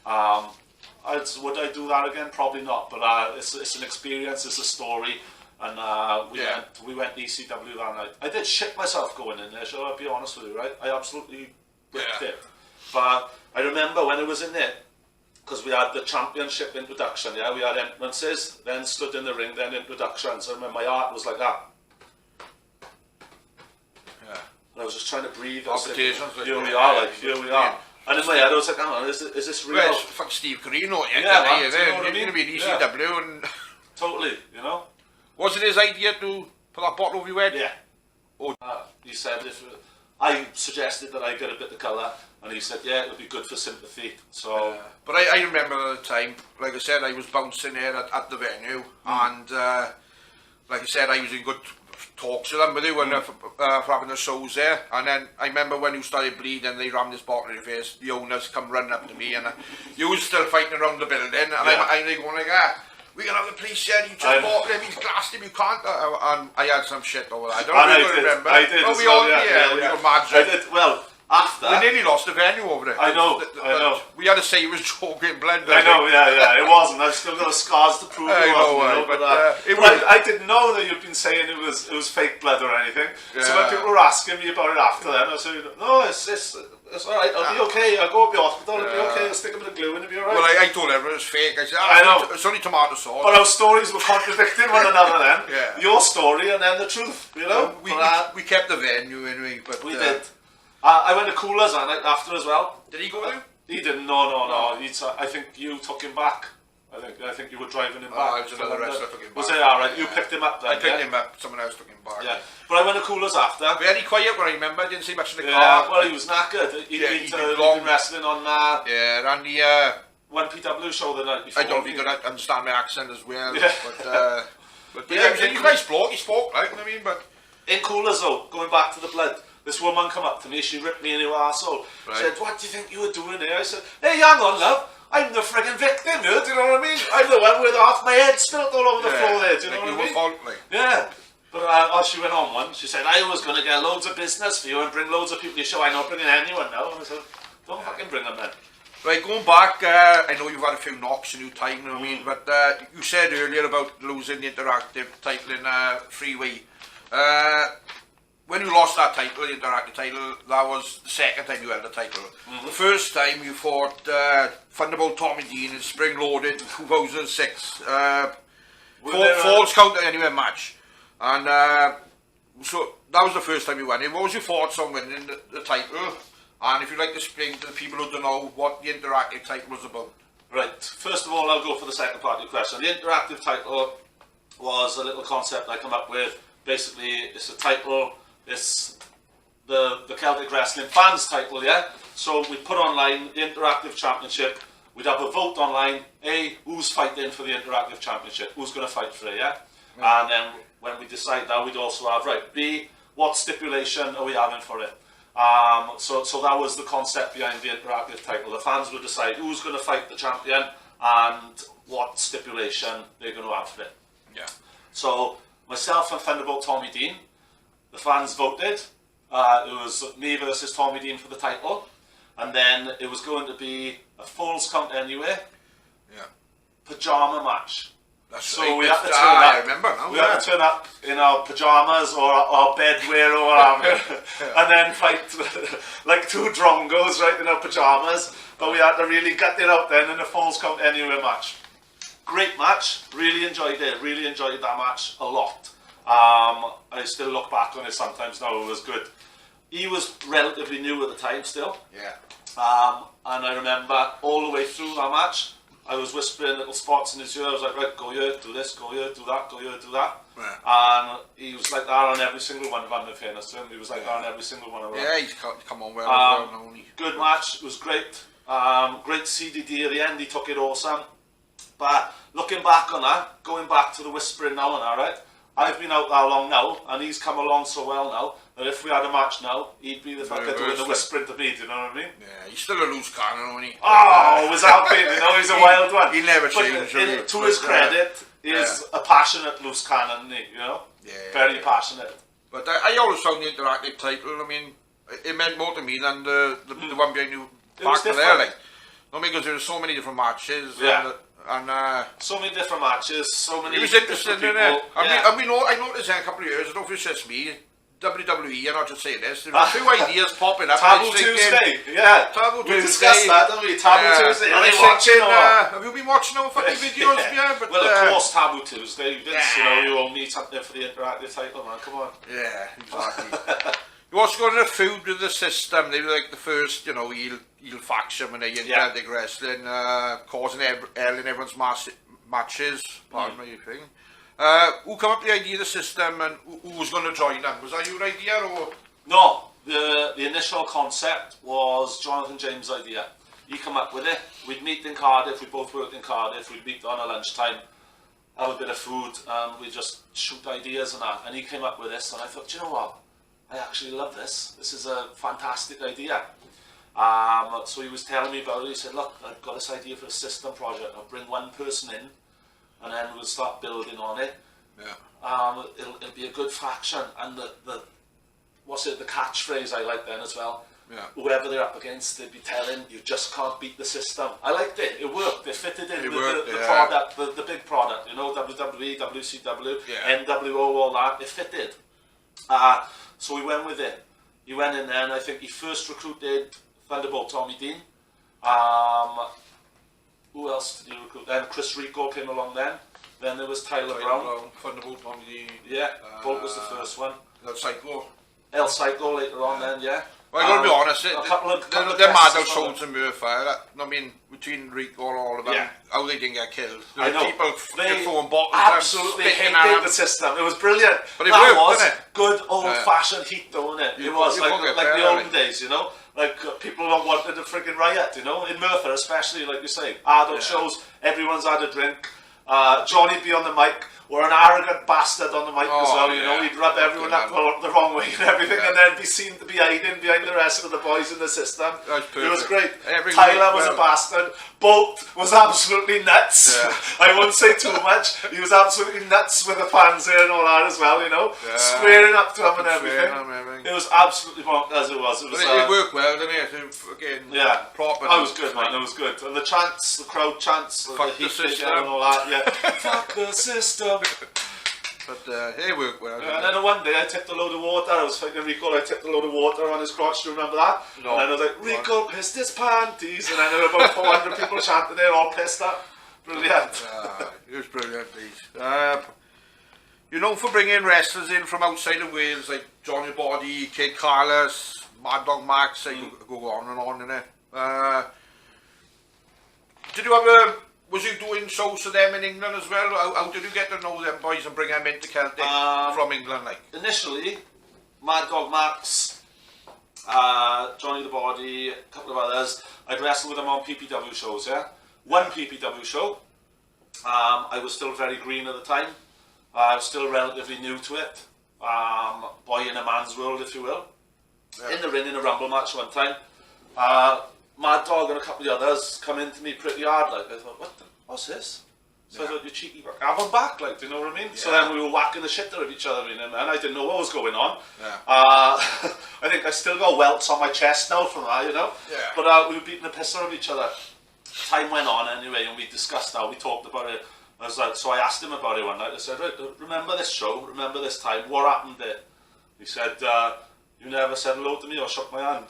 S4: Would I do that again? Probably not, but it's an experience, it's a story, and we went ECW that night. I did shit myself going in there, shall I be honest with you, right? I absolutely ripped it. But I remember when I was in there, because we had the championship introduction, yeah, we had entrances, then stood in the ring, then introductions. I remember my heart was like that. I was just trying to breathe. Like, here we are. And in my head I was like, hang on, is this real?
S1: Well, it's fuck Steve Corino,
S4: man, do you know what I mean?
S1: You're going to be in ECW and...
S4: Totally, you know?
S1: Was it his idea to put that bottle over your head?
S4: Yeah.
S1: Oh.
S4: He said, I suggested that I get a bit of colour, and he said, yeah, it would be good for sympathy. So,
S1: but I remember at the time, like I said, I was bouncing there at the venue, and like I said, I was in good talks with them, but they were for having the shows there. And then I remember when you started bleeding, they rammed this bottle in your face. The owners come running up to me, and you was still fighting around the building, and I'm going like, we can have the police here, you just bought him, he's glassed him, you can't. And I had some shit over that. I don't know if you remember.
S4: I did.
S1: Oh, we all did, we were mad.
S4: I did. Well, After,
S1: We nearly lost the venue over it.
S4: I know.
S1: We had to say it was choking blood.
S4: I know, yeah, it wasn't. I've still got the scars to prove
S1: I
S4: it
S1: know,
S4: wasn't.
S1: but
S4: I didn't know that you'd been saying it was fake blood or anything. So when
S1: Yeah.
S4: people were asking me about it after then, I said, no, it's all right. I'll be okay. I'll go up the hospital. I'll be okay. I'll stick a bit of glue and it'll be all right.
S1: Well, I told everyone it was fake. I said,
S4: I know.
S1: It's only tomato sauce.
S4: But our stories were contradicting one another then.
S1: Yeah.
S4: Your story and then the truth, you know?
S1: We kept the venue anyway, but
S4: We did. I went to Coolers that night after as well.
S1: Did he go there?
S4: He didn't. No. I think you took him back. I think you were driving him back.
S1: It was another wrestler took him back.
S4: Was it alright? You picked him up then.
S1: I picked him up. Someone else took him back.
S4: Yeah. But I went to Coolers after.
S1: Very quiet when I remember. I didn't see much in the
S4: Yeah.
S1: car.
S4: Well, he was knackered. He'd been wrestling on
S1: Yeah, and the
S4: one PW show the night before.
S1: I don't think he could understand my accent as well.
S4: Yeah.
S1: But yeah, he was a nice bloke. He spoke, like, you know what I mean? But
S4: in Coolers though, going back to the blood, this woman come up to me, she ripped me a new arsehole.
S1: Right.
S4: She said, what do you think you were doing here? I said, hey, hang on, love. I'm the friggin' victim here, do you know what I mean? I'm the one with half my head spilt all over the floor there, do you know what I mean?
S1: You were faulty.
S4: Yeah. But she went on one, she said, I was going to get loads of business for you and bring loads of people to your show. I'm not bringing anyone now. And I said, don't fucking bring them then.
S1: Right, going back, I know you've had a few knocks in your time, you know what I mean? But you said earlier about losing the interactive title in Freeway. When you lost that title, the interactive title, that was the second time you held the title. The first time you fought Thunderbolt Tommy Dean in Spring Loaded 2006. Falls Count Anywhere match. And so that was the first time you won it. What was your thoughts on winning the title? And if you'd like to explain to the people who don't know what the interactive title was about.
S4: Right, first of all, I'll go for the second part of your question. The interactive title was a little concept I come up with. Basically, it's a title, it's the Celtic Wrestling fans title, yeah? So we put online the Interactive Championship, we'd have a vote online, A, who's fighting for the Interactive Championship, who's going to fight for it, yeah? And then when we decide that, we'd also have, right, B, what stipulation are we having for it? So that was the concept behind the interactive title. The fans would decide who's going to fight the champion and what stipulation they're going to have for it.
S1: Yeah.
S4: So myself and Thunderbolt Tommy Dean, the fans voted. It was me versus Tommy Dean for the title, and then it was going to be a Falls Count Anywhere pajama match. So we had to turn up.
S1: I remember now.
S4: We had to turn up in our pajamas or our bedwear or whatever, and then fight like two drongos, right, in our pajamas. But we had to really get it out then in the Falls Count Anywhere match. Great match. Really enjoyed it. Really enjoyed that match a lot. I still look back on it sometimes now. It was good. He was relatively new at the time still.
S1: Yeah.
S4: And I remember all the way through that match, I was whispering little spots in his ear. I was like, right, go here, do this, go here, do that, go here, do that.
S1: Yeah.
S4: And he was like that on every single one of them, in fairness to him. He was like that on every single one of them.
S1: Yeah, he's come on well as well now.
S4: Good match, it was great. Great CDD at the end, he took it awesome. But looking back on that, going back to the whispering now and that, right? I've been out that long now, and he's come along so well now, that if we had a match now, he'd be the fucker doing the whispering to me, do you know what I mean?
S1: Yeah, he's still a loose cannon, isn't he?
S4: Oh, was that big? You know, he's a wild one.
S1: He never
S4: But
S1: changed.
S4: to his credit, he's a passionate loose cannon, isn't he? You know?
S1: Yeah.
S4: Very passionate.
S1: But I always found the interactive title, I mean, it meant more to me than the one behind you back there, like. No, because there were so many different matches.
S4: Yeah.
S1: And
S4: so many different matches, so many
S1: it was
S4: different
S1: interesting,
S4: people.
S1: innit?
S4: Yeah.
S1: I noticed in a couple of years, I don't know if it's just me, WWE, I'm not just saying this, there were a few ideas popping up.
S4: Taboo Tuesday, yeah.
S1: Taboo
S4: We
S1: Tuesday.
S4: discussed that, didn't we? Taboo Tuesday.
S1: And
S4: Are
S1: I
S4: you
S1: was
S4: watching
S1: thinking,
S4: or?
S1: have you been watching our fucking videos? Yeah, but
S4: Well, of course, Taboo Tuesday. Vince,
S1: Yeah.
S4: you owe me something for the interactive title, man. Come on.
S1: Yeah, exactly. You also got to food with the system. They were like the first, heel faction when they entered wrestling, causing hell in everyone's matches. Pardon my thing. Who came up with the idea of the system and who was going to join them? Was that your idea or?
S4: No, the initial concept was Jonathan James' idea. He came up with it. We'd meet in Cardiff. We both worked in Cardiff. We'd meet on a lunchtime, have a bit of food, and we'd just shoot ideas and that. And he came up with this, and I thought, do you know what? I actually love this. This is a fantastic idea. So he was telling me about it. He said, look, I've got this idea for a system project. I'll bring one person in, and then we'll start building on it.
S1: Yeah.
S4: It'll be a good faction. And the catchphrase I like then as well
S1: Yeah.
S4: whoever they're up against, they'd be telling you just can't beat the system. I liked it. It worked. It fitted in
S1: It
S4: the
S1: worked,
S4: the
S1: yeah.
S4: product, the big product. You know, WWE, WCW,
S1: Yeah.
S4: NWO, all that. It fitted. So we went with it. He went in there, and I think he first recruited Thunderbolt Tommy Dean. Who else did he recruit? Then Chris Rico came along then. Then there was Tyler Brown.
S1: Thunderbolt on the...
S4: Yeah, Bolt was the first one.
S1: That's Psycho.
S4: El Psycho later on then, yeah.
S1: Well, I gotta be honest,
S4: a couple of
S1: they're mad
S4: tests
S1: how
S4: as well.
S1: Souls and Murphy, I mean, between Rico and all of them,
S4: Yeah.
S1: how they didn't get killed. There
S4: I
S1: were
S4: know.
S1: people
S4: They
S1: throwing bottles
S4: absolutely
S1: and spitting
S4: hated
S1: at
S4: the
S1: them.
S4: system. It was brilliant.
S1: But it
S4: that
S1: worked,
S4: was
S1: didn't it?
S4: good old-fashioned heat, though, wasn't it?
S1: You
S4: It was
S1: couldn't
S4: like
S1: get
S4: the
S1: better,
S4: olden
S1: like.
S4: days, you know. Like people don't wanted to freaking riot, you know. In Merthyr, especially, like you say, adult shows, everyone's had a drink. Johnny'd be on the mic, or an arrogant bastard on the mic as well, you know.
S1: yeah.
S4: He'd rub everyone up the wrong way and everything, and then be seen to be hiding behind the rest of the boys in the system.
S1: That's
S4: It was great.
S1: perfect. Every
S4: Tyler
S1: week,
S4: was a
S1: well.
S4: bastard. Bolt was absolutely nuts.
S1: Yeah.
S4: I won't say too much. He was absolutely nuts with the fans there and all that as well, you know.
S1: Yeah.
S4: Swearing up to him and
S1: Fucking
S4: everything.
S1: swearing at him and everything.
S4: It was absolutely bonkers. It was. It
S1: But
S4: was.
S1: it worked well, didn't it? Again,
S4: Yeah,
S1: proper.
S4: I was good, man. It was good. And the chants, the crowd chants,
S1: Fuck the
S4: heat they
S1: system.
S4: get and all that. Yeah, fuck the system.
S1: But it worked well.
S4: And then one day I tipped a load of water. I was thinking Rico, I tipped a load of water on his crotch. Do you remember that?
S1: No.
S4: And then I was like, Rico pissed his panties. And then there were about 400 people chanting there, all pissed up. Brilliant.
S1: It was brilliant, these. You're known for bringing wrestlers in from outside of Wales, like Johnny Body, Kid Carlos, Mad Dog Max, I go on and on, innit? Did you ever, was you doing shows for them in England as well? How did you get to know them boys and bring them into Celtic from England, like?
S4: Initially, Mad Dog Max, Johnny the Body, a couple of others, I'd wrestle with them on PPW shows, yeah? One PPW show, I was still very green at the time. I was still relatively new to it. Boy in a man's world, if you will.
S1: Yeah.
S4: In the ring in a rumble match one time, Mad Dog and a couple of the others come into me pretty hard. Like I thought, what's this? So I thought, you cheeky, have them back, like, do you know what I mean? Yeah. So then we were whacking the shit out of each other, and I didn't know what was going on.
S1: Yeah.
S4: I think I still got welts on my chest now from that, you know.
S1: Yeah.
S4: But we were beating the piss out of each other. Time went on anyway, and we discussed that. We talked about it. I was like, so I asked him about it one night. I said, right, remember this show? Remember this time? What happened there? He said, you never said hello to me or shook my hand.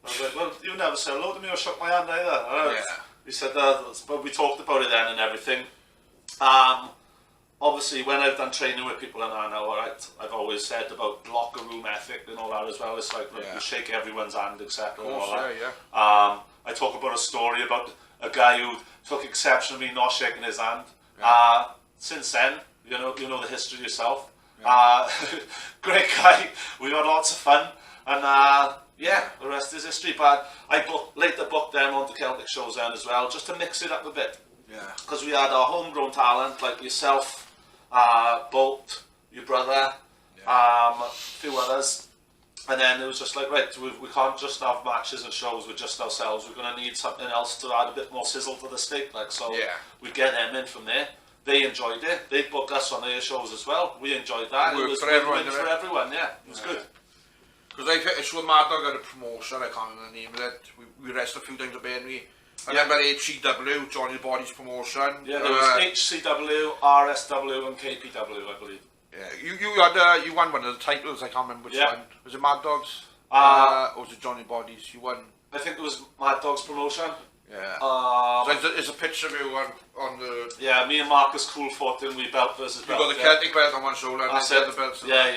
S4: I was like, well, you never said hello to me or shook my hand either.
S1: Yeah.
S4: He said, but we talked about it then and everything. Obviously, when I've done training with people and I know, alright, I've always said about locker room ethic and all that as well. It's like,
S1: Yeah.
S4: you shake everyone's hand, etc.
S1: Of course,
S4: and all that.
S1: yeah.
S4: I talk about a story about a guy who took exception to me not shaking his hand. Since then, you know the history yourself. Great guy. We had lots of fun, and the rest is history. But I later booked them onto Celtic shows then as well, just to mix it up a bit.
S1: Yeah.
S4: Because we had our homegrown talent like yourself, Bolt, your brother, a few others. And then it was just like, right, we can't just have matches and shows with just ourselves. We're going to need something else to add a bit more sizzle to the steak. Like, so we get them in from there. They enjoyed it. They booked us on their shows as well. We enjoyed that.
S1: It
S4: It
S1: worked
S4: was
S1: for everyone,
S4: win-win for everyone, yeah. It was good.
S1: Because I think it's when Mad Dog had a promotion, I can't remember the name of it. We wrestled a few times at Benry. I remember HCW, Johnny Body's promotion.
S4: Yeah, there was HCW, RSW and KPW, I believe.
S1: Yeah, you won one of the titles, I can't remember which one. Was it Mad Dogs? Or was it Johnny Body's? You won.
S4: I think it was Mad Dog's promotion.
S1: Yeah.
S4: So
S1: there's a picture of you on the...
S4: Yeah, me and Marcus Cool fought in we belt versus
S1: You
S4: belt.
S1: got the Celtic belt on one shoulder and
S4: That's
S1: the
S4: it.
S1: other belts.
S4: Yeah,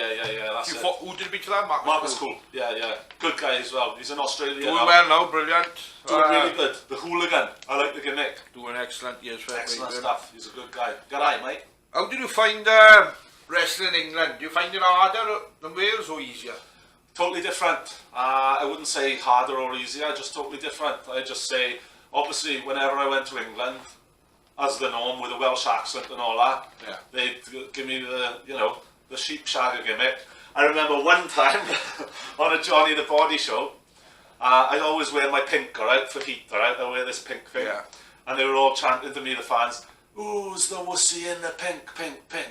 S4: that's
S1: You
S4: it.
S1: fought, who did you beat to that?
S4: Marcus Cool. Yeah. Good guy as well. He's in Australia
S1: Doing
S4: now.
S1: well now, brilliant.
S4: Doing really good. The hooligan. I like the gimmick.
S1: Doing excellent, yes.
S4: Excellent stuff. He's a good guy. Good eye, mate.
S1: How did you find wrestling in England? Do you find it harder than Wales or easier?
S4: Totally different. I wouldn't say harder or easier, just totally different. I just say, obviously, whenever I went to England, as the norm with a Welsh accent and all that, they'd give me the sheep shagger gimmick. I remember one time on a Johnny the Body show, I'd always wear my pink, alright, for heat, alright, I wear this pink thing.
S1: Yeah.
S4: And they were all chanting to me, the fans, who's the wussy in the pink, pink, pink?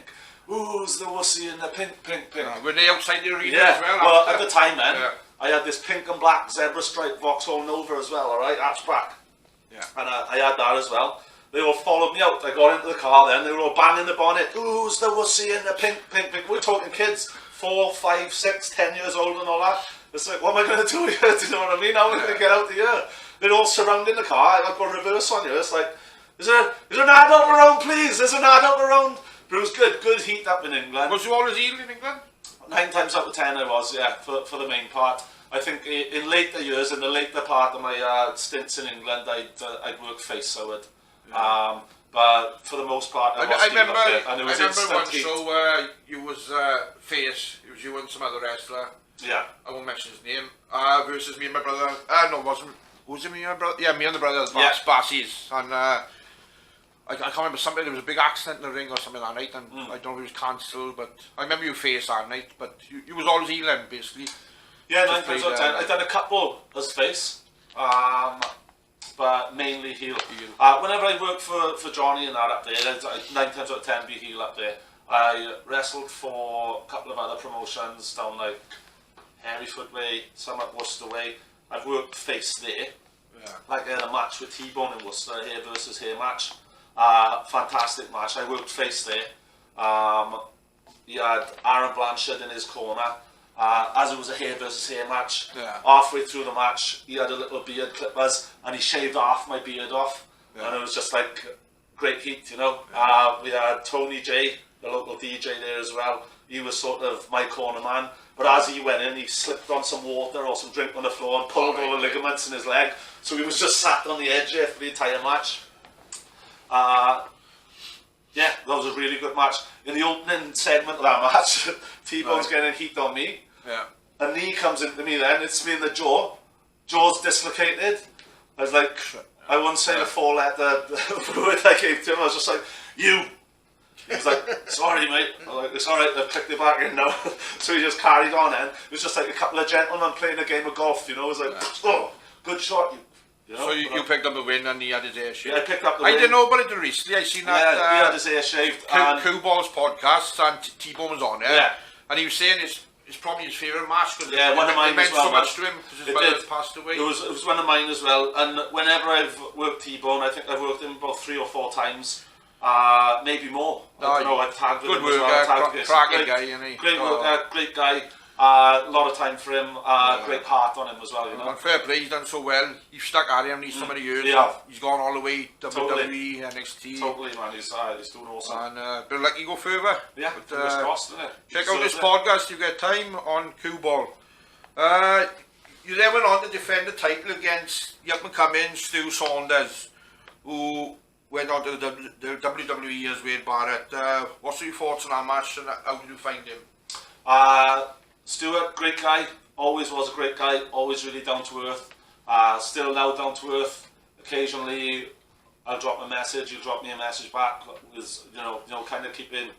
S4: Who's the wussy in the pink, pink, pink?
S1: Were they outside the arena
S4: Yeah,
S1: as well?
S4: well,
S1: after?
S4: at the time then, I had this pink and black zebra stripe Vauxhall Nova as well, alright, hatchback.
S1: Yeah.
S4: And I had that as well. They all followed me out. I got into the car then, they were all banging the bonnet. Who's the wussy in the pink? We're talking kids 4, 5, 6, 10 years old and all that. It's like, what am I going to do here? Do you know what I mean? How am I going to get out of here? They're all surrounding the car. I've got reverse on you. It's like, is there an adult around, please? There's an adult around. But it was good heat up in England.
S1: Was you always ill in England?
S4: 9 times out of 10 I was, yeah, for the main part. I think in later years, in the later part of my stints in England, I'd work face, I would.
S1: Yeah.
S4: But for the most part, I
S1: remember
S4: and it was
S1: one
S4: heat.
S1: show where you was face. It was you and some other wrestler.
S4: Yeah.
S1: I won't mention his name. Versus me and my brother. No, it wasn't. Was it me and my brother? Yeah, me and the brother.
S4: Yeah.
S1: Bassies. And I can't remember something. There was a big accident in the ring or something that night, and I don't know if it was cancelled. But I remember you face that night. But you was always healing basically.
S4: Yeah, 9
S1: Just
S4: times
S1: played,
S4: out of 10. I've done a couple as face. But mainly heel. Whenever I worked for Johnny and that up there, 9 times out of 10 be heel up there. I wrestled for a couple of other promotions down like Hereford way, some at Worcester way. I've worked face there.
S1: Yeah.
S4: Like I had a match with T-Bone in Worcester, hair versus hair match. Fantastic match. I worked face there. He had Aaron Blanchard in his corner. As it was a hair versus hair match,
S1: Yeah.
S4: halfway through the match, he had a little beard clippers and he shaved half my beard off.
S1: Yeah.
S4: And it was just like great heat, you know. We had Tony J, the local DJ there as well. He was sort of my corner man. But as he went in, he slipped on some water or some drink on the floor and pulled all the ligaments in his leg. So he was just sat on the edge there for the entire match. Yeah, that was a really good match. In the opening segment of that match, T-Bone's getting heat on me.
S1: Yeah.
S4: A knee comes into me then, it's me in the jaw. Jaw's dislocated. I was like, I wouldn't say the 4-letter word I gave to him, I was just like, you. He was like, sorry mate. I was like, it's alright, I've clicked it back in now. So he just carried on and it was just like a couple of gentlemen playing a game of golf, you know. It was like, oh, good shot, you know.
S1: So you picked up a win and he had his hair shaved.
S4: Yeah, I picked up the
S1: I
S4: win.
S1: didn't know about it recently. I seen that.
S4: Yeah, he had his hair shaved.
S1: Coolball's podcast and T-Bone was on there.
S4: Yeah.
S1: And he was saying it's probably his favourite match because
S4: one of mine
S1: it meant
S4: as well,
S1: so much to him because his
S4: It
S1: brother
S4: did.
S1: had passed away.
S4: It was one of mine as well. And whenever I've worked T-Bone, I think I've worked him about 3 or 4 times. Maybe more. I don't know, I've tagged with
S1: good
S4: him as well.
S1: cracking guy, isn't he?
S4: Great worker, great guy. A lot of time for him. Great heart on him as well, you know.
S1: And fair play, he's done so well. He's stuck at him these so many years.
S4: Yeah.
S1: He's gone all the way
S4: Totally.
S1: WWE, NXT.
S4: Totally, man. He's doing awesome.
S1: And bit lucky go further.
S4: Yeah,
S1: But,
S4: fingers crossed, isn't it?
S1: check out this
S4: So,
S1: podcast if you get time on Coolball. You then went on to defend the title against the up-and-coming Stu Saunders, who went on to the WWE as Wade Barrett. What's your thoughts on that match and how did you find him?
S4: Stuart, great guy, always was a great guy, always really down to earth, still now down to earth. Occasionally I'll drop a message, he'll drop me a message back, with, you know, kind of keeping,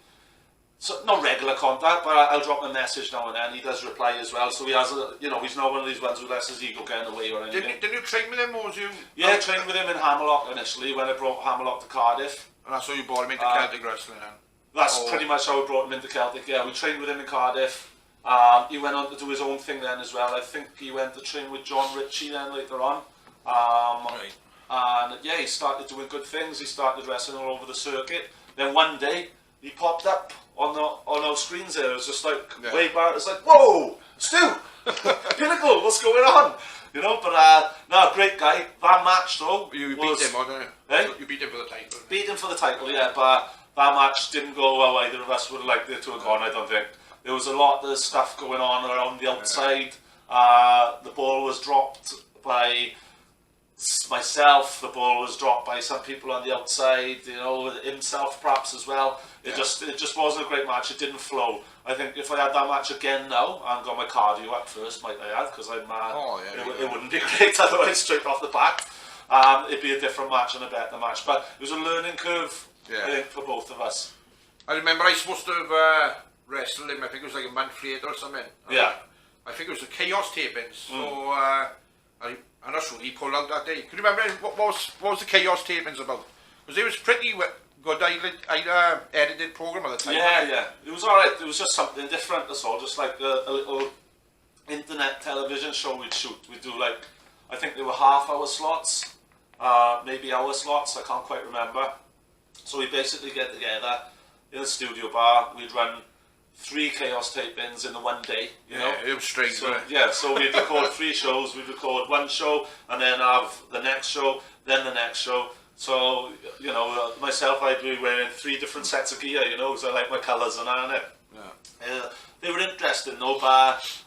S4: so not regular contact, but I'll drop a message now and then. He does reply as well, so he has, he's not one of these ones who lets his ego get in the way or anything.
S1: Didn't you train with him or was you?
S4: Yeah, I trained with him in Hammerlock initially when I brought Hammerlock to Cardiff.
S1: And that's how you brought him into Celtic wrestling then?
S4: That's pretty much how I brought him into Celtic, yeah. We trained with him in Cardiff. He went on to do his own thing then as well. I think he went to train with John Ritchie then later on.
S1: Right.
S4: And yeah, he started doing good things. He started wrestling all over the circuit. Then one day, he popped up on our screens there. It was just like, Wade Barrett was like, whoa, Stu, Pinnacle, what's going on? You know, but no, great guy. That match though,
S1: You beat him, wasn't it?
S4: Eh?
S1: You beat him for the title.
S4: Beat him for the title, yeah, but that match didn't go well. Either of us would have liked it to have gone, I don't think. There was a lot of stuff going on around the outside. The ball was dropped by myself, the ball was dropped by some people on the outside, you know, himself perhaps as well. It just wasn't a great match, it didn't flow. I think if I had that match again now, and got my cardio up first, might I add, because I'm it wouldn't be great otherwise straight off the bat. It'd be a different match and a better match. But it was a learning curve, I think, for both of us.
S1: I remember I was supposed to have wrestled him, I think it was like a month later or something.
S4: Yeah.
S1: I think it was the Chaos tapings. So I'm not sure he pulled out that day. Can you remember what was the Chaos tapings about? Because it was pretty good edited program at the time.
S4: Yeah. It was alright. It was just something different, that's all. Just like a little internet television show we'd shoot. We'd do like, I think they were half-hour slots, maybe hour slots, I can't quite remember. So we basically get together in a studio bar, we'd run 3 chaos tape-ins in the one day, you know?
S1: It was strange,
S4: So,
S1: wasn't it?
S4: yeah, so we'd record 3 shows, we'd record 1 show, and then have the next show, then the next show. So, you know, myself, I'd be wearing 3 different sets of gear, you know, because I like my colours and that, innit?
S1: Yeah.
S4: They were interesting, though, but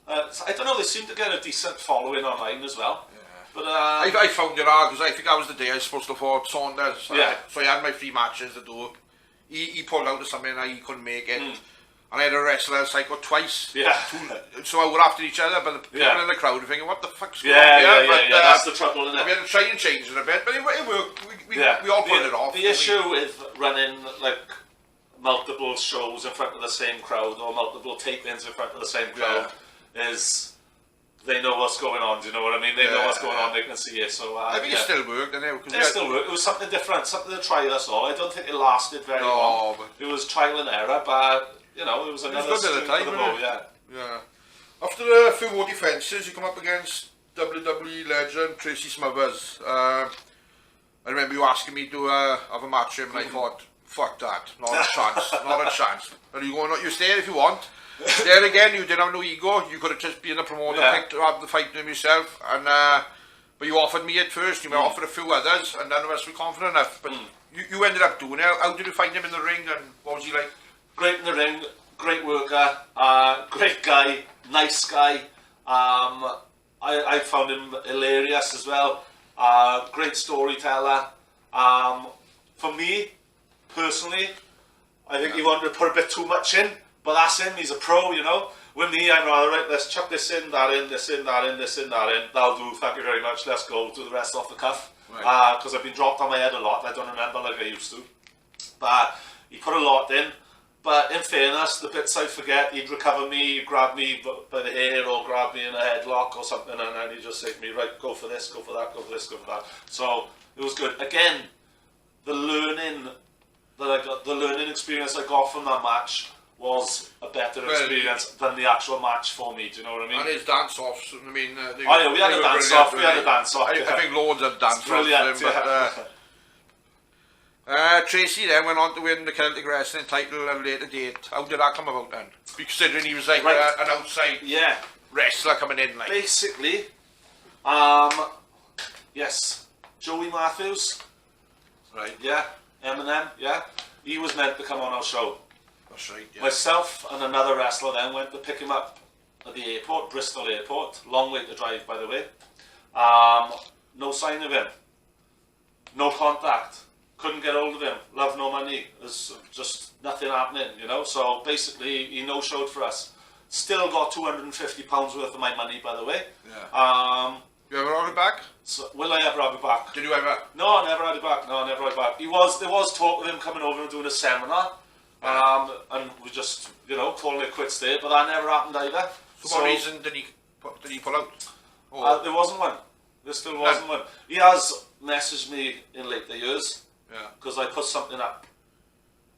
S4: I don't know, they seem to get a decent following online as well.
S1: Yeah.
S4: But
S1: I found it hard because I think that was the day I was supposed to fought Saunders.
S4: Yeah.
S1: So I had my 3 matches to do. He pulled out of something and he couldn't make it. And I had a wrestler cycle twice.
S4: Yeah.
S1: So I were after each other, but the people in the crowd were thinking, what the fuck's going on
S4: yeah,
S1: here?
S4: yeah,
S1: But,
S4: that's the trouble, isn't
S1: we
S4: it?
S1: had to try and change it a bit, but it worked. We all pulled it off.
S4: The issue with running like multiple shows in front of the same crowd or multiple tape-ins in front of the same crowd is they know what's going on. Do you know what I mean? They know what's going on. They can see it. So
S1: I think it still worked, didn't it?
S4: It still worked. It was something different, something to try us all. I don't think it lasted very long.
S1: But
S4: It was trial and error, but you know, it was another
S1: good at the
S4: string
S1: time,
S4: for the
S1: wasn't
S4: bow,
S1: it?
S4: yeah.
S1: Yeah. After a few more defences, you come up against WWE legend Tracy Smothers. I remember you asking me to have a match with him, and I thought, fuck that, not a chance, not a chance. And you go, you stay if you want. There again, you didn't have no ego. You could have just been a promoter, picked to have the fight with him yourself. And but you offered me at first. You offered a few others, and none of us were confident enough. But you ended up doing it. How did you find him in the ring, and what was he like?
S4: Great in the ring, great worker, great guy, nice guy. I found him hilarious as well. Great storyteller. For me, personally, I think he wanted to put a bit too much in, but that's him, he's a pro, you know. With me, I'm rather, right, let's chuck this in, that in, this in, that in, this in, that in. That'll do, thank you very much, let's go, do the rest off the cuff. Because I've been dropped on my head a lot, I don't remember like I used to. But he put a lot in. But in fairness, the bits I forget, he'd recover me, grab me by the hair or grab me in a headlock or something, and then he'd just say to me, right, go for this, go for that, go for this, go for that. So it was good. Again, the learning experience I got from that match was a better experience than the actual match for me. Do you know what I mean?
S1: And his dance-offs, I mean...
S4: we had a dance-off,
S1: I think loads of dance-offs.
S4: Brilliant,
S1: Tracy then went on to win the Celtic Wrestling title at a later date. How did that come about then? Considering he was like an outside wrestler coming in. Like.
S4: Basically, yes, Joey Matthews.
S1: Right.
S4: Yeah, Eminem, yeah. He was meant to come on our show.
S1: That's right, yeah.
S4: Myself and another wrestler then went to pick him up at the airport, Bristol Airport. Long way to drive, by the way. No sign of him. No contact. Couldn't get hold of him. Love no money. There's just nothing happening, you know. So basically, he no-showed for us. Still got £250 worth of my money, by the way.
S1: Yeah. You ever have it back?
S4: So, will I ever have it back?
S1: Did you ever?
S4: No, I never had it back. No, I never had it back. There was talk of him coming over and doing a seminar, and we just, you know, calling it quits there. But that never happened either.
S1: For what reason did he pull out?
S4: There wasn't one. There still wasn't one. He has messaged me in later years.
S1: Yeah.
S4: Because I put something up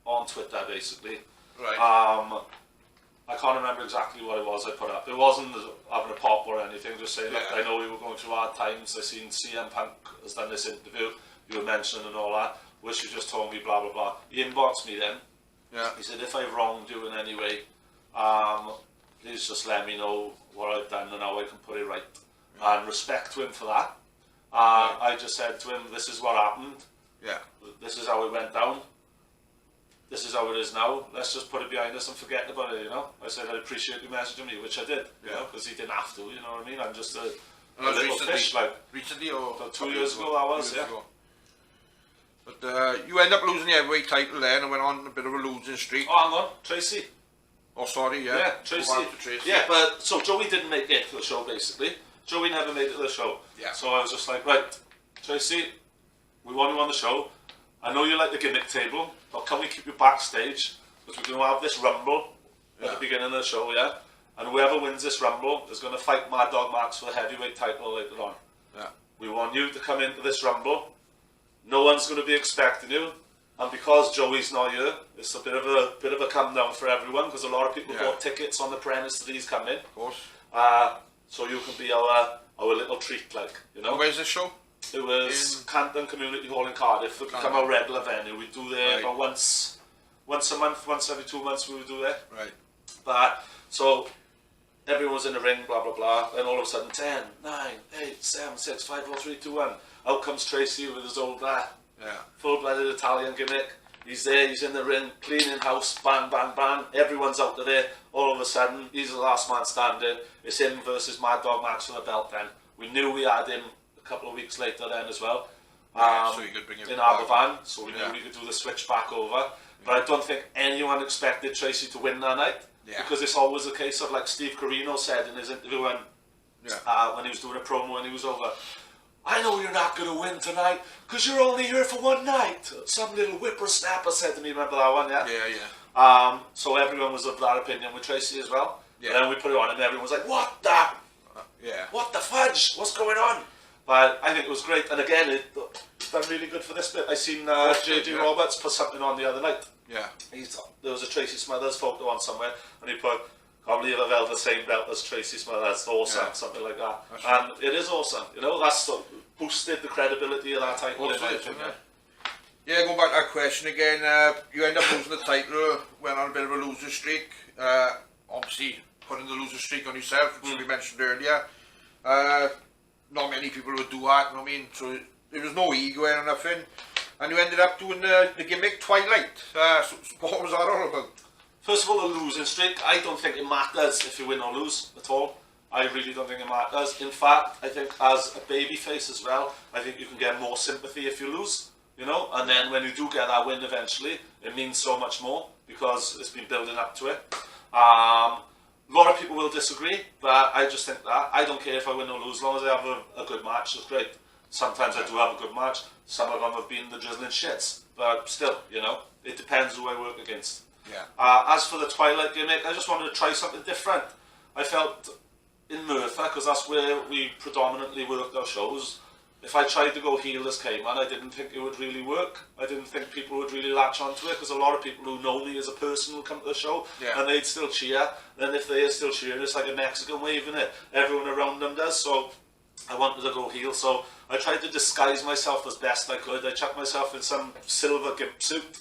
S4: on Twitter, basically.
S1: Right.
S4: I can't remember exactly what it was I put up. It wasn't having a pop or anything, just saying, look, I know we were going through hard times. I seen CM Punk has done this interview, you were mentioning and all that. Wish you just told me, blah, blah, blah. He inboxed me then.
S1: Yeah.
S4: He said, if I've wronged you in any way, please just let me know what I've done and how I can put it right. And respect to him for that. I just said to him, this is what happened.
S1: Yeah.
S4: This is how it went down. This is how it is now. Let's just put it behind us and forget about it, you know. I said, I appreciate you messaging me, which I did, you know, because he didn't have to, you know what I mean? I'm just a little fish, like.
S1: Recently or?
S4: 2 years ago, that was, yeah.
S1: But you end up losing the heavyweight title then and went on a bit of a losing streak.
S4: Oh, hang on, Tracy.
S1: Oh, sorry, yeah.
S4: Yeah, Tracy. Yeah, but so Joey didn't make it to the show, basically. Joey never made it to the show.
S1: Yeah.
S4: So I was just like, right, Tracy, we want you on the show. I know you like the gimmick table, but can we keep you backstage? Because we're going to have this rumble at the beginning of the show, yeah? And whoever wins this rumble is going to fight Mad Dog Max for the heavyweight title later on.
S1: Yeah.
S4: We want you to come into this rumble. No one's going to be expecting you. And because Joey's not here, it's a bit of a come down for everyone, because a lot of people bought tickets on the premise that he's coming.
S1: Of course.
S4: So you can be our little treat, like, you know.
S1: Where's the show?
S4: It was Canton Community Hall in Cardiff. It become a regular venue. We do there about once a month, once every 2 months we would do there.
S1: Right.
S4: But so everyone was in the ring, blah blah blah, and all of a sudden 10, 9, 8, 7, 6, 5, 4, 3, 2, 1. Out comes Tracy with his old full-blooded Italian gimmick. He's there, he's in the ring, cleaning house, bang, bang, bang. Everyone's out of there. All of a sudden, he's the last man standing. It's him versus Mad Dog Max for the belt then. We knew we had him a couple of weeks later then as well.
S1: So you could bring him
S4: in
S1: back.
S4: Aberfan, so we knew we could do the switch back over. But I don't think anyone expected Tracy to win that night. Because it's always a case of, like Steve Carino said in his interview when he was doing a promo when he was over, I know you're not going to win tonight because you're only here for one night. Some little whippersnapper said to me, remember that one, yeah?
S1: Yeah.
S4: So everyone was of that opinion with Tracy as well. Yeah. And then we put it on and everyone was like, what the fudge? What's going on? But I think it was great. And again, it's done really good for this bit. I seen JJ Roberts put something on the other night.
S1: Yeah.
S4: There was a Tracy Smothers photo on somewhere, and he put, can't believe I've held the same belt as Tracy Smothers, awesome, something like that. And it is awesome, you know, that's boosted the credibility of that title.
S1: Yeah, going back to that question again, you end up losing the title, went on a bit of a loser streak, obviously putting the loser streak on yourself, which we mentioned earlier. Not many people would do that, you know what I mean, so there was no ego or nothing. And you ended up doing the gimmick Twilight. So what was that all about?
S4: First of all, a losing streak. I don't think it matters if you win or lose at all. I really don't think it matters. In fact, I think as a babyface as well, I think you can get more sympathy if you lose, you know. And then when you do get that win eventually, it means so much more because it's been building up to it. A lot of people will disagree, but I just think that I don't care if I win or lose, as long as I have a good match. It's great. Sometimes I do have a good match. Some of them have been the drizzling shits, but still, you know, it depends who I work against.
S1: Yeah.
S4: As for the Twilight gimmick, I just wanted to try something different. I felt in Merthyr, because that's where we predominantly worked our shows, if I tried to go heel as Cayman, I didn't think it would really work. I didn't think people would really latch onto it, because a lot of people who know me as a person will come to the show and they'd still cheer. Then if they are still cheering, it's like a Mexican waving it. Everyone around them does, so I wanted to go heel. So I tried to disguise myself as best I could. I chucked myself in some silver gimp suit,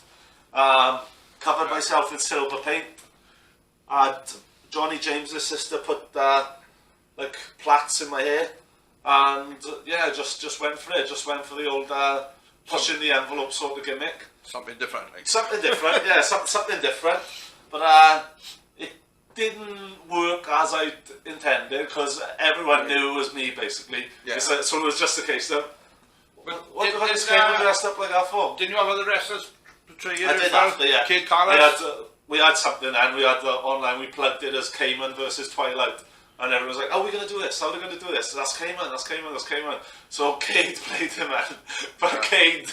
S4: covered myself in silver paint. Johnny James's sister put like plaits in my hair, and yeah, just went for it. Just went for the old pushing the envelope sort of gimmick.
S1: Something different, like.
S4: Something different, yeah, something different. But it didn't work as I intended because everyone knew it was me basically. Yeah. So it was just a case of what the fuck is Cayman dressed up like that for?
S1: Didn't you have other wrestlers portray you?
S4: I did after, yeah.
S1: Kid Carlos?
S4: We had something and we had online, we plugged it as Cayman versus Twilight. And everyone was like, how are we going to do this? How are we going to do this? That's Cayman, that's Cayman, that's Cayman. So Cade played him, man. But Cade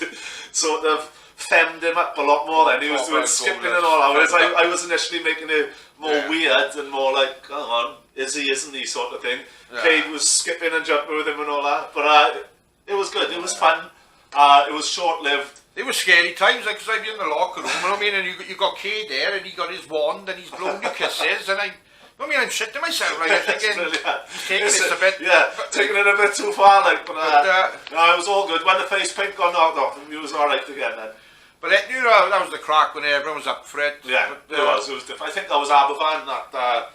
S4: sort of femmed him up a lot more then. He was doing skipping and all that. I was initially making it more weird and more like, hang on, is he, isn't he, sort of thing. Yeah. Cade was skipping and jumping with him and all that. But it was good, it was fun. It was short-lived.
S1: It was scary times, like, because I'd be in the locker room, you know what I mean, and you got Cade there, and he got his wand, and he's blowing you kisses, and I'm shitting myself, like, I'm thinking, he's taking it a bit...
S4: Yeah, taking it a bit too far, like, but no, it was all good. When the face paint got knocked off, it was alright again then.
S1: But you know, that was the crack when everyone was up for it.
S4: Yeah, but, it was different. I think that was Aberfan, that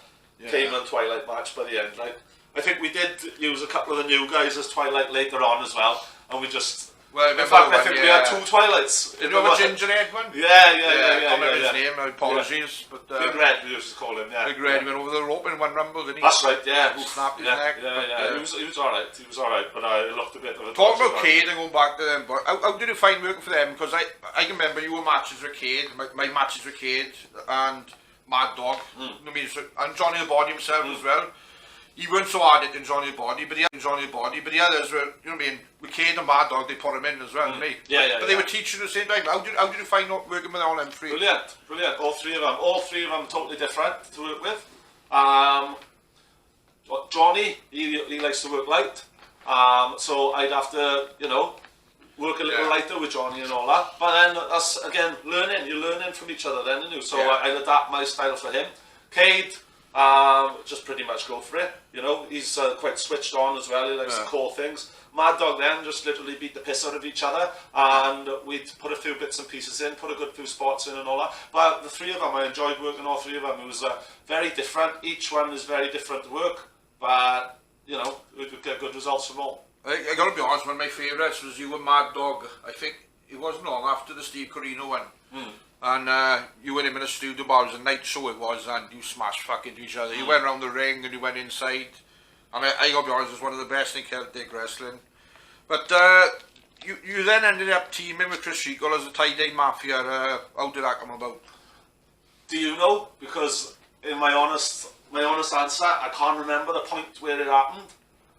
S4: Cayman Twilight match by the end, like. I think we did use a couple of the new guys as Twilight later on as well, and we just... Well, in fact, I think we had two Twilights.
S1: Did you have a gingerhead one?
S4: Yeah.
S1: I can't remember his name, apologies. But,
S4: Big Red, we used to call him, yeah.
S1: Big Red, he went over the rope in one rumble, didn't he?
S4: That's right, yeah.
S1: He snapped his neck.
S4: Yeah. He was alright, but it looked a bit of a...
S1: Talking about Cade and going back to them, but how did you find working for them? Because I can remember your matches with Cade, my matches with Cade and Mad Dog, and Johnny the Body himself as well. He weren't so hard at Johnny the Body, but the others were, you know what I mean, with Cade and Mad Dog, they put him in as well, didn't they? But they were teaching at the same time. How did you find working with all them three?
S4: Brilliant. All three of them totally different to work with. Johnny, he likes to work light. So I'd have to, work a little lighter with Johnny and all that. But then that's, again, learning. You're learning from each other then, so I'd adapt my style for him. Cade, just pretty much go for it. You know, he's quite switched on as well. He likes to call things. Mad Dog then just literally beat the piss out of each other, and we'd put a few bits and pieces in, put a good few spots in and all that. But the three of them, I enjoyed working all three of them. It was very different. Each one is very different to work, but you know, we could get good results from all.
S1: I gotta be honest, one of my favourites was you and Mad Dog. I think it wasn't long after the Steve Corino one. And you and him in a studio bar, it was a night show it was, and you smashed fucking each other. You went around the ring and you went inside. And I gotta be honest, it was one of the best in Celtic wrestling. But you then ended up teaming with Chris Rico as a tie-dye mafia. How did that come about?
S4: Do you know? Because in my honest answer, I can't remember the point where it happened.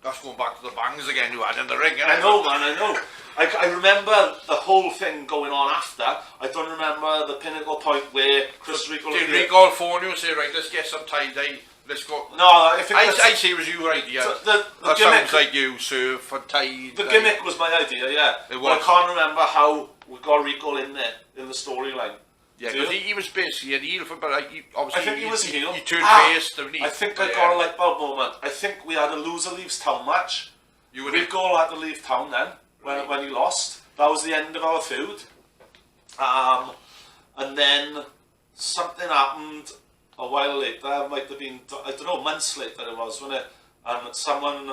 S1: That's going back to the bangs again you had in the ring, innit?
S4: I know, man, I know. I remember the whole thing going on after. I don't remember the pinnacle point where Chris Rico...
S1: Did Rico phone you and say, right, let's get some tie-dye, let's go...
S4: No, I think
S1: I say it was your idea.
S4: The
S1: that
S4: gimmick,
S1: sounds like you, surf and tie...
S4: The gimmick was my idea, yeah.
S1: It was.
S4: But I can't remember how we got Rico in there, in the storyline.
S1: Yeah, because he was basically an heel, but obviously
S4: I think he was a heel.
S1: He turned face, didn't he?
S4: I think I got a light bulb moment. I think we had a loser leaves town match. Rico had to leave town then, when he lost. That was the end of our feud. And then something happened a while later, might have been, I don't know, months later it was, wasn't it? And someone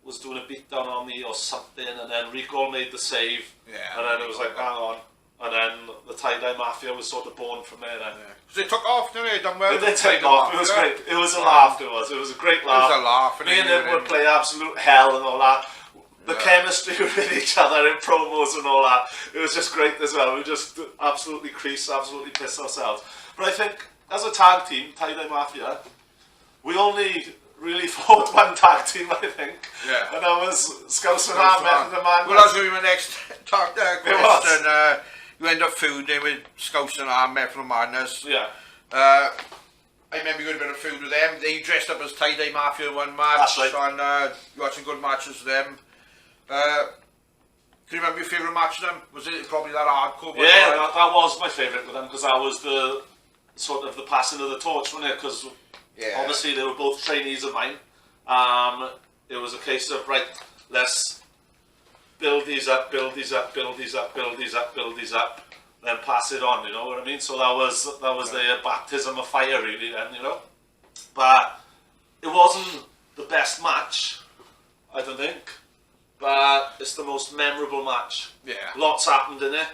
S4: was doing a beatdown on me or something, and then Rico made the save.
S1: Yeah.
S4: And then it was like, hang on. And then the tie-dye mafia was sort of born from there then.
S1: Yeah. So they took off, didn't they? Done well.
S4: They take off. It was great. It was a laugh. It was a great laugh.
S1: It was a laugh.
S4: Me and him would play absolute hell and all that. The chemistry with each other in promos and all that. It was just great as well. We just absolutely crease, absolutely piss ourselves. But I think as a tag team, tie-dye mafia, we only really fought one tag team, I think.
S1: Yeah.
S4: And that was Scouse and Arm, Method and Madness.
S1: Well, that's going to be my next talk there, question. You end up feuding with Scouse and Arm, Method and Madness.
S4: Yeah.
S1: I remember you had a bit of feud with them. They dressed up as tie-dye mafia one match.
S4: That's right.
S1: And you had some good matches with them. Can you remember your favourite match with them? Was it probably that hardcore?
S4: Yeah, that was my favourite with them, because that was the sort of the passing of the torch, wasn't it? Because obviously they were both trainees of mine. It was a case of, right, let's build these up, build these up, build these up, build these up, build these up, then pass it on, you know what I mean? So that was their baptism of fire, really, then, you know? But it wasn't the best match, I don't think. But it's the most memorable match.
S1: Yeah.
S4: Lots happened in it.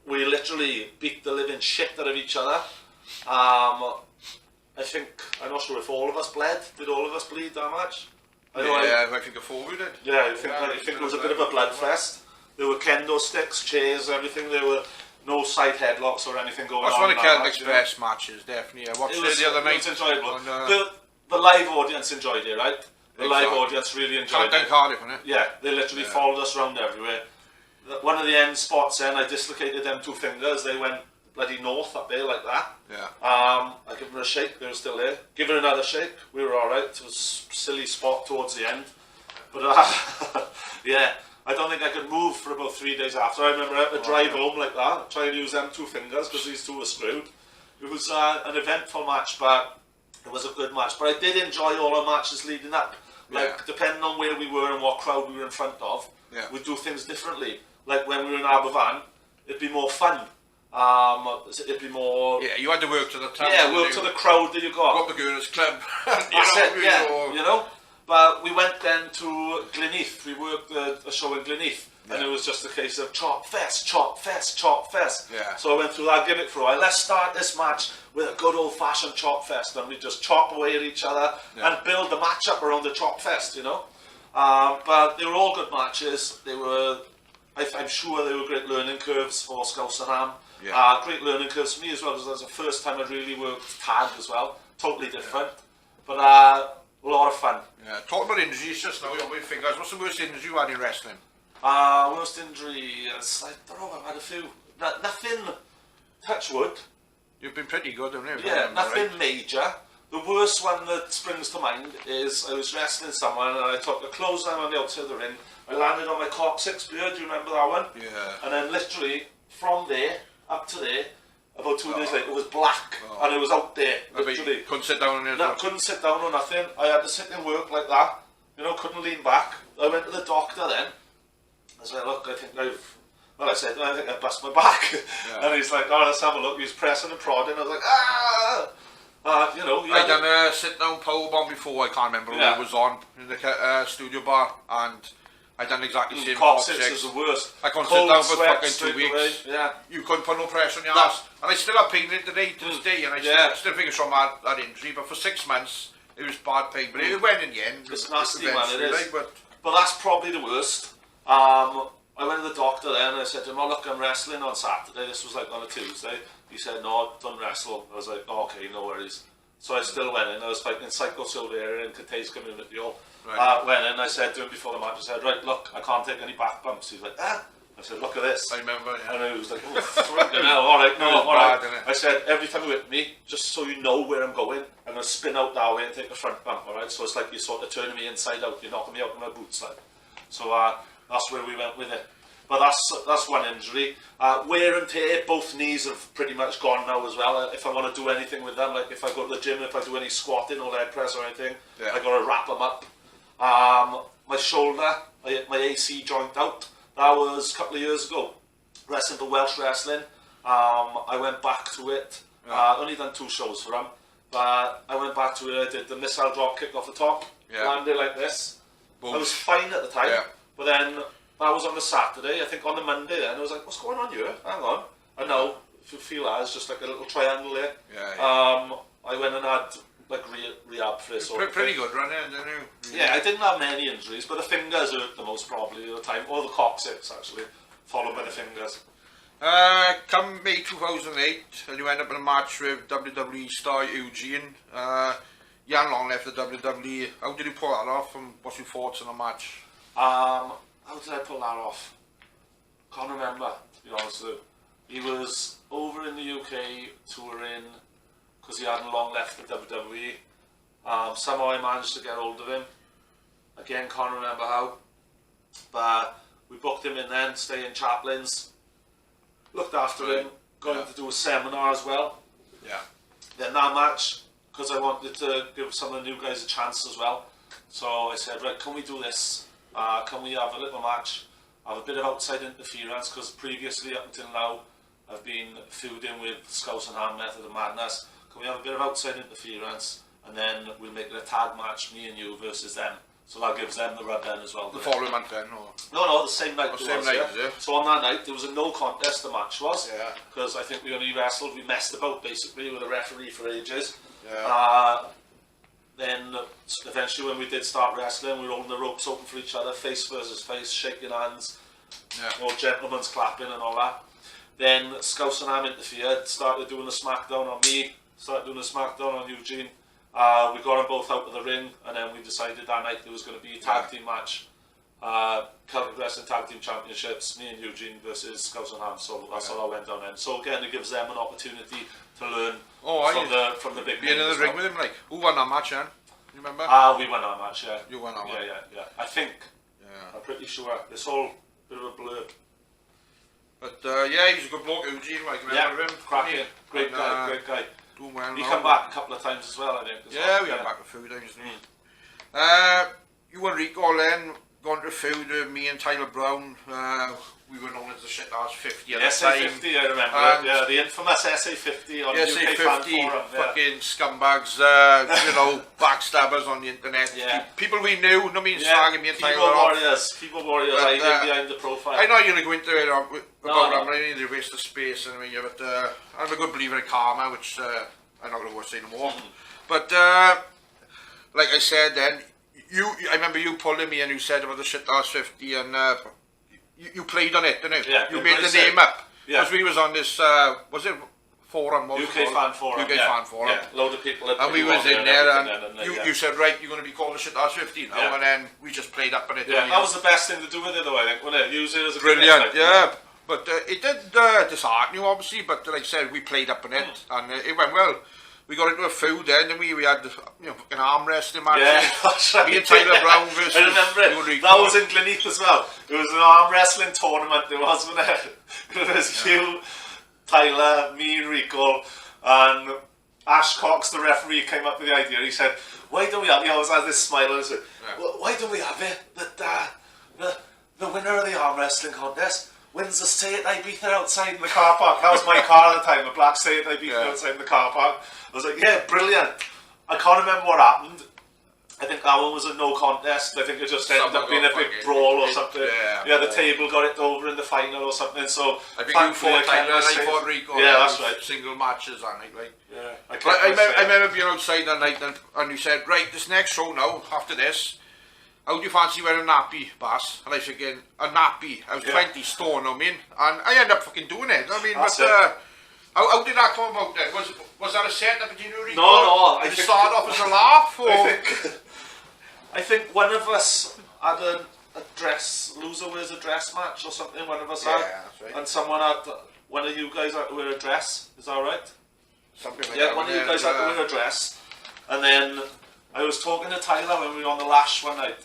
S4: We literally beat the living shit out of each other. I think, I'm not sure if all of us bled. Did all of us bleed that match?
S1: I think a four we did.
S4: Yeah, I think it was a bit of a blood fest. There were kendo sticks, chairs, everything. There were no side headlocks or anything going on.
S1: That's one of Celtic's best matches, definitely. I watched it the other night.
S4: It was enjoyable.
S1: And,
S4: the live audience enjoyed it, right? The live audience really enjoyed it.
S1: Cardiff, isn't it?
S4: Yeah, they literally followed us around everywhere. One of the end spots then, I dislocated them 2 fingers. They went bloody north up there like that.
S1: Yeah.
S4: I gave them a shake, they were still there. Give her another shake, we were alright. It was a silly spot towards the end. But yeah, I don't think I could move for about 3 days after. I remember I had to drive home like that, try and use them 2 fingers because these 2 were screwed. It was an eventful match, but it was a good match. But I did enjoy all our matches leading up. Like, depending on where we were and what crowd we were in front of, we'd do things differently. Like when we were in Aberfan, it'd be more fun. It'd be more...
S1: Yeah, you had to work to the time.
S4: Yeah, work to the crowd that you got.
S1: Got the Gooners Club.
S4: You know? But we went then to Glenheath. We worked a show in Glenheath. And it was just a case of chop fest, chop fest, chop fest.
S1: Yeah.
S4: So I went through that gimmick for a while. Let's start this match with a good old-fashioned chop fest, and we just chop away at each other and build the match up around the chop fest, you know. But they were all good matches. They were, I'm sure, they were great learning curves for Scouse and Ham. Yeah. Great learning curves for me as well, because that was the first time I'd really worked tag as well. Totally different, but a lot of fun.
S1: Yeah. Talking about injuries just now, your fingers. What's the worst injury you had in wrestling?
S4: Worst injury, I don't know, I've had a few. Nothing, touch wood.
S1: You've been pretty good, haven't you?
S4: Yeah, nothing major. The worst one that springs to mind is I was wrestling someone and I took a clothesline on the outside of the ring. I landed on my coccyx, do you remember that one?
S1: Yeah.
S4: And then literally, from there, up to there, About 2 days later, it was black, and it was out there, literally.
S1: Couldn't sit down on it.
S4: No, couldn't sit down or nothing. I had to sit and work like that. You know, couldn't lean back. I went to the doctor then. I said, look, I think I bust my back. Yeah. And he's like, oh, let's have a look. He was pressing and prodding. I was like, you know.
S1: I done a sit-down power bomb before. I can't remember who it was on in the studio bar, and I done exactly the same.
S4: Coccyx is the worst.
S1: I couldn't sit down for fucking 2 weeks.
S4: Away. Yeah.
S1: You couldn't put no pressure on your ass, and I still have pain in it today to this day, and I still think it's from that injury. But for 6 months, it was bad pain. But it went in the end.
S4: It's nasty, man. It is.
S1: Like,
S4: but that's probably the worst. I went to the doctor then and I said to him, oh look, I'm wrestling on Saturday. This was like on a Tuesday. He said, no, don't wrestle. I was like, oh, okay, no worries. So I still went in. I was fighting in Psycho Silveria in Catay's Community Hall. Right. Went in, I said to him before the match, I said, right, look, I can't take any back bumps. He's like, ah. I said, look at this.
S1: I remember, yeah.
S4: And he was like, oh, freaking hell, alright, no, alright. I said, every time you hit me, just so you know where I'm going, I'm going to spin out that way and take a front bump, alright? So it's like you're sort of turning me inside out, you're knocking me out of my boots, like. So that's where we went with it. But that's one injury. Wear and tear, both knees have pretty much gone now as well. If I want to do anything with them, like if I go to the gym, if I do any squatting or leg press or anything, I got to wrap them up. My shoulder, my AC joint out. That was a couple of years ago. Wrestling for Welsh Wrestling. I went back to it. Only done 2 shows for them. But I went back to it. I did the missile drop kick off the top. Landed like this. Boom. I was fine at the time. But then that was on the Saturday. I think on the Monday then I was like, what's going on here? Hang on. I know. If you feel that, it's just like a little triangle there. I went and had like rehab for this.
S1: Pretty good run, didn't you?
S4: Yeah, I didn't have many injuries, but the fingers hurt the most probably at the time, or the coccyx actually, followed by the fingers.
S1: Come May 2008, and you end up in a match with WWE star Eugene. Jan Long left the WWE. How did you pull that off, and what's your thoughts on the match?
S4: How did I pull that off? Can't remember, to be honest with you. He was over in the UK touring because he hadn't long left the WWE. Somehow I managed to get hold of him. Again, can't remember how. But we booked him in then, stay in Chaplin's. Looked after him, got him to do a seminar as well. Then that match, because I wanted to give some of the new guys a chance as well. So I said, right, can we do this? Can we have a little match? Have a bit of outside interference, because previously, up until now, I've been feuding with Scouse and Ham Method of Madness. Can we have a bit of outside interference, and then we'll make it a tag match, me and you versus them. So that gives them the rub then as well.
S1: The following month then, or?
S4: No, the same night.
S1: Yeah.
S4: So on that night, there was a no contest, the match was. Because I think we only wrestled, we messed about basically with the referee for ages. Then eventually when we did start wrestling, we were holding the ropes open for each other, face versus face, shaking hands, all gentlemen's clapping and all that. Then Scouse and Ham interfered, started doing a smackdown on me, started doing a smackdown on Eugene. We got them both out of the ring, and then we decided that night there was going to be a tag team match. Celtic Wrestling Tag Team Championships, me and Eugene versus Scouse and Ham, so that's how that went down then. So again, it gives them an opportunity to learn from the big
S1: names. Being in the ring with him, like, who won that match then? You remember?
S4: We won that match, yeah.
S1: You won that one?
S4: Yeah. I think. I'm pretty sure. It's all a bit of a blur.
S1: But he's a good bloke, Eugene, like, remember him?
S4: Cracking. Great guy.
S1: Doing well.
S4: He come back a couple of times as well, I think.
S1: We had back a few times. You and Rico then gone to feud with me and Tyler Brown. We were known as the shit ass 50 at the time.
S4: SA50, I remember. The infamous SA50 on the UK fan forum.
S1: Fucking scumbags, backstabbers on the internet. People we knew, no means slagging me and Tyler off.
S4: People warriors, hiding behind the profile.
S1: I know you're going to go into it about I need to waste of space, but I'm a good believer in karma, which I'm not going to say no more. But like I said then, I remember you pulling me and you said about the shit ass 50 and you played on it, didn't you?
S4: Yeah,
S1: you made the name up. Because we was on this, was it forum?
S4: UK fan forum.
S1: UK fan forum.
S4: Yeah, load of people.
S1: And we was in there and you said, right, you're going to be called the shit ass 50 now, and then we just played up on it.
S4: Yeah, that was the best thing to do with it though, I think, wasn't it? Use it as a
S1: brilliant, But it did dishearten you, obviously, but like I said, we played up on it, and it went well. We got into a feud then, and we had fucking arm wrestling match.
S4: Yeah, that's right.
S1: Me and Tyler Brown versus.
S4: I remember it. That was in Gleneath as well. It was an arm wrestling tournament. There was, wasn't it? It was you,
S5: Tyler, me, Rico, and Ash Cox, the referee, came up with the idea. He said, "Why don't we have?" He always has this smile on his face. Why don't we have it that the winner of the arm wrestling contest wins the stay at Ibiza outside in the car park? That was my car at the time, a black stay at Ibiza outside in the car park. I was like, yeah, brilliant. I can't remember what happened. I think that one was a no contest. I think it just ended up being a big brawl or something. Yeah, the table got it over in the final or something. So
S1: I think you fought Tyler and I fought Rico.
S5: Yeah, that's right.
S1: Single matches, I think. Like.
S5: Yeah.
S1: I remember being outside that night and you said, right, this next show now, after this, how do you fancy wearing a nappy, Bass? And I was thinking, a nappy. I was 20 stone, I mean, and I ended up fucking doing it. I mean, how did that come about then? Was that a setup between you and Rico?
S5: No.
S1: Did it start off as a laugh? Or?
S5: I think one of us had a loser wears a dress match or something, one of us had.
S1: That's right.
S5: And someone had, one of you guys had to wear a dress, is that right?
S1: Something like
S5: Yeah,
S1: that.
S5: one of you guys had to wear a dress. And then I was talking to Tyler when we were on the Lash one night.